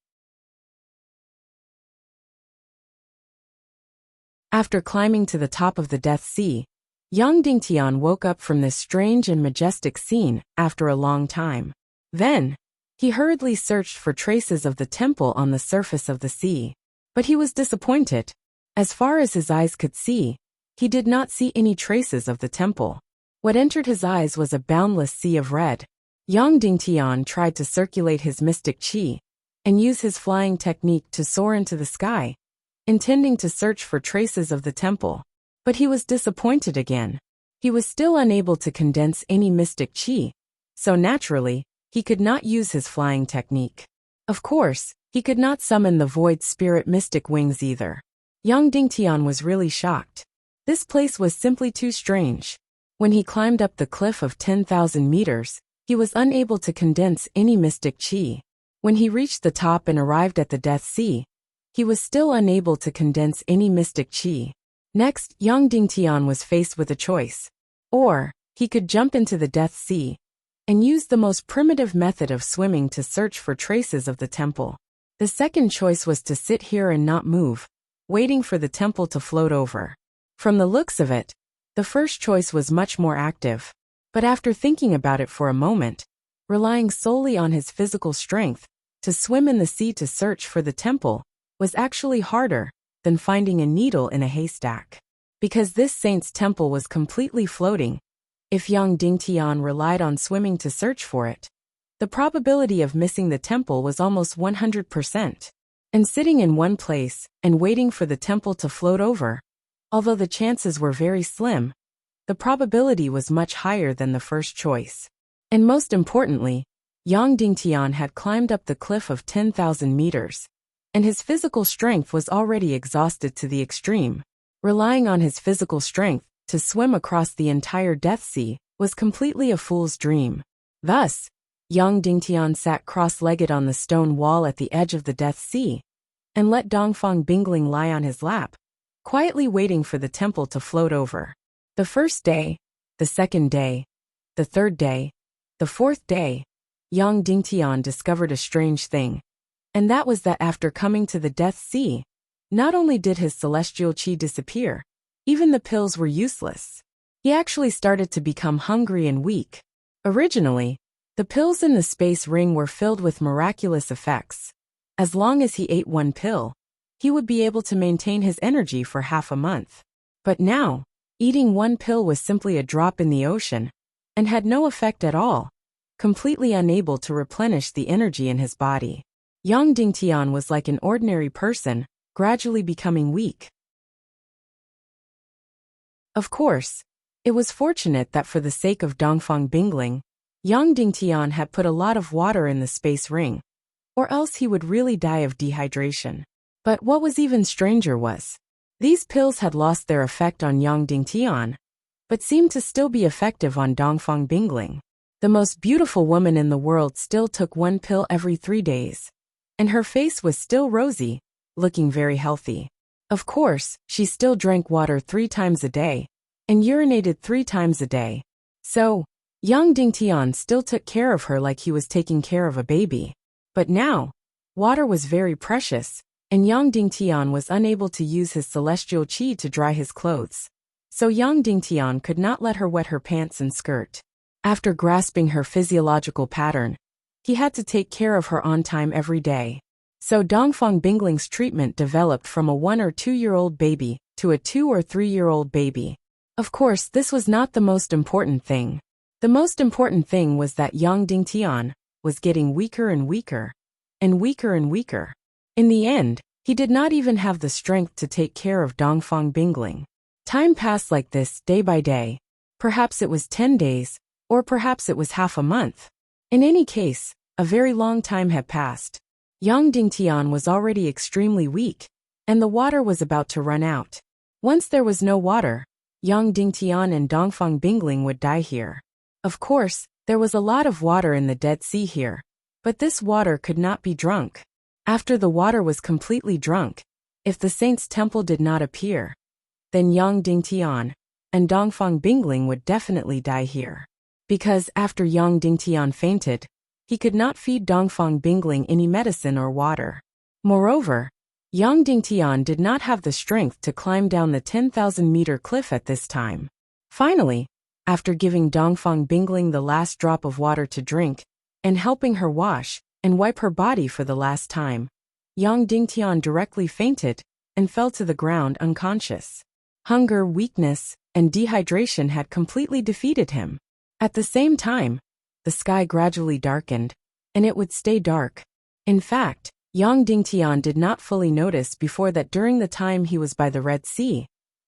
After climbing to the top of the Death Sea, Yang Dingtian woke up from this strange and majestic scene after a long time. Then, he hurriedly searched for traces of the temple on the surface of the sea. But he was disappointed. As far as his eyes could see, he did not see any traces of the temple. What entered his eyes was a boundless sea of red. Yang Dingtian tried to circulate his mystic qi and use his flying technique to soar into the sky, intending to search for traces of the temple. But he was disappointed again. He was still unable to condense any mystic qi, so naturally, he could not use his flying technique. Of course, he could not summon the void spirit mystic wings either. Yang Dingtian was really shocked. This place was simply too strange. When he climbed up the cliff of 10,000 meters, he was unable to condense any mystic qi. When he reached the top and arrived at the Death Sea, he was still unable to condense any mystic qi. Next, Yang Dingtian was faced with a choice. Or, he could jump into the Death Sea and use the most primitive method of swimming to search for traces of the temple. The second choice was to sit here and not move, waiting for the temple to float over. From the looks of it, the first choice was much more active. But after thinking about it for a moment, relying solely on his physical strength to swim in the sea to search for the temple was actually harder than finding a needle in a haystack. Because this saint's temple was completely floating, if Yang Dingtian relied on swimming to search for it, the probability of missing the temple was almost 100%. And sitting in one place and waiting for the temple to float over, although the chances were very slim, the probability was much higher than the first choice. And most importantly, Yang Dingtian had climbed up the cliff of 10,000 meters, and his physical strength was already exhausted to the extreme. Relying on his physical strength to swim across the entire Death Sea was completely a fool's dream. Thus, Yang Dingtian sat cross-legged on the stone wall at the edge of the Death Sea and let Dongfang Bingling lie on his lap, quietly waiting for the temple to float over. The first day, the second day, the third day, the fourth day, Yang Dingtian discovered a strange thing, and that was that after coming to the Death Sea, not only did his celestial qi disappear, even the pills were useless. He actually started to become hungry and weak. Originally, the pills in the space ring were filled with miraculous effects. As long as he ate one pill, he would be able to maintain his energy for half a month. But now, eating one pill was simply a drop in the ocean, and had no effect at all, completely unable to replenish the energy in his body. Yang Dingtian was like an ordinary person, gradually becoming weak. Of course, it was fortunate that for the sake of Dongfang Bingling, Yang Dingtian had put a lot of water in the space ring, or else he would really die of dehydration. But what was even stranger was, these pills had lost their effect on Yang Dingtian, but seemed to still be effective on Dongfang Bingling. The most beautiful woman in the world still took one pill every 3 days, and her face was still rosy, looking very healthy. Of course, she still drank water 3 times a day, and urinated 3 times a day. So, Yang Dingtian still took care of her like he was taking care of a baby. But now, water was very precious, and Yang Dingtian was unable to use his celestial qi to dry his clothes. So Yang Dingtian could not let her wet her pants and skirt. After grasping her physiological pattern, he had to take care of her on time every day. So Dongfang Bingling's treatment developed from a 1 or 2-year-old baby to a 2 or 3-year-old baby. Of course, this was not the most important thing. The most important thing was that Yang Dingtian was getting weaker and weaker, and weaker and weaker. In the end, he did not even have the strength to take care of Dongfang Bingling. Time passed like this day by day. Perhaps it was 10 days, or perhaps it was half a month. In any case, a very long time had passed. Yang Dingtian was already extremely weak, and the water was about to run out. Once there was no water, Yang Dingtian and Dongfang Bingling would die here. Of course, there was a lot of water in the Dead Sea here, but this water could not be drunk. After the water was completely drunk, if the saint's temple did not appear, then Yang Dingtian and Dongfang Bingling would definitely die here. Because after Yang Dingtian fainted, he could not feed Dongfang Bingling any medicine or water. Moreover, Yang Dingtian did not have the strength to climb down the 10,000-meter cliff at this time. Finally, after giving Dongfang Bingling the last drop of water to drink, and helping her wash and wipe her body for the last time, Yang Dingtian directly fainted and fell to the ground unconscious. Hunger, weakness, and dehydration had completely defeated him. At the same time, the sky gradually darkened, and it would stay dark. In fact, Yang Dingtian did not fully notice before that during the time he was by the Red Sea,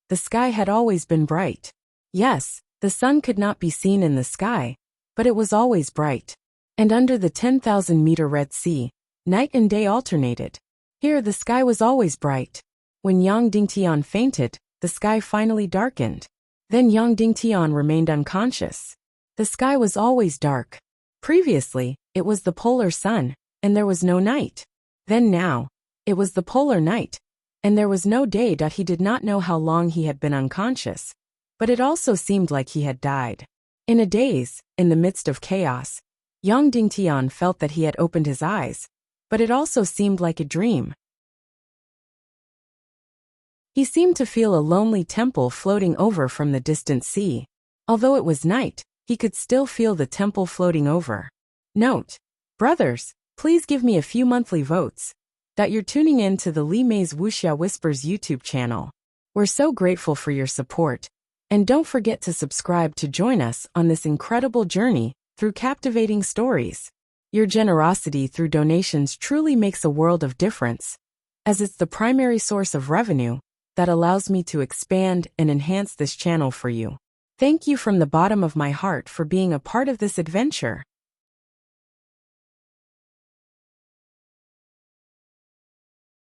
the sky had always been bright. Yes, the sun could not be seen in the sky, but it was always bright. And under the 10,000-meter Red Sea, night and day alternated. Here the sky was always bright. When Yang Dingtian fainted, the sky finally darkened. Then Yang Dingtian remained unconscious. The sky was always dark. Previously, it was the polar sun, and there was no night. Then now, it was the polar night, and there was no day. He did not know how long he had been unconscious, but it also seemed like he had died. In a daze, in the midst of chaos, Yang Dingtian felt that he had opened his eyes, but it also seemed like a dream. He seemed to feel a lonely temple floating over from the distant sea. Although it was night, he could still feel the temple floating over. Note: brothers, please give me a few monthly votes that you're tuning in to the Li Mei's Wuxia Whispers YouTube channel. We're so grateful for your support, and don't forget to subscribe to join us on this incredible journey through captivating stories. Your generosity through donations truly makes a world of difference, as it's the primary source of revenue that allows me to expand and enhance this channel for you. Thank you from the bottom of my heart for being a part of this adventure.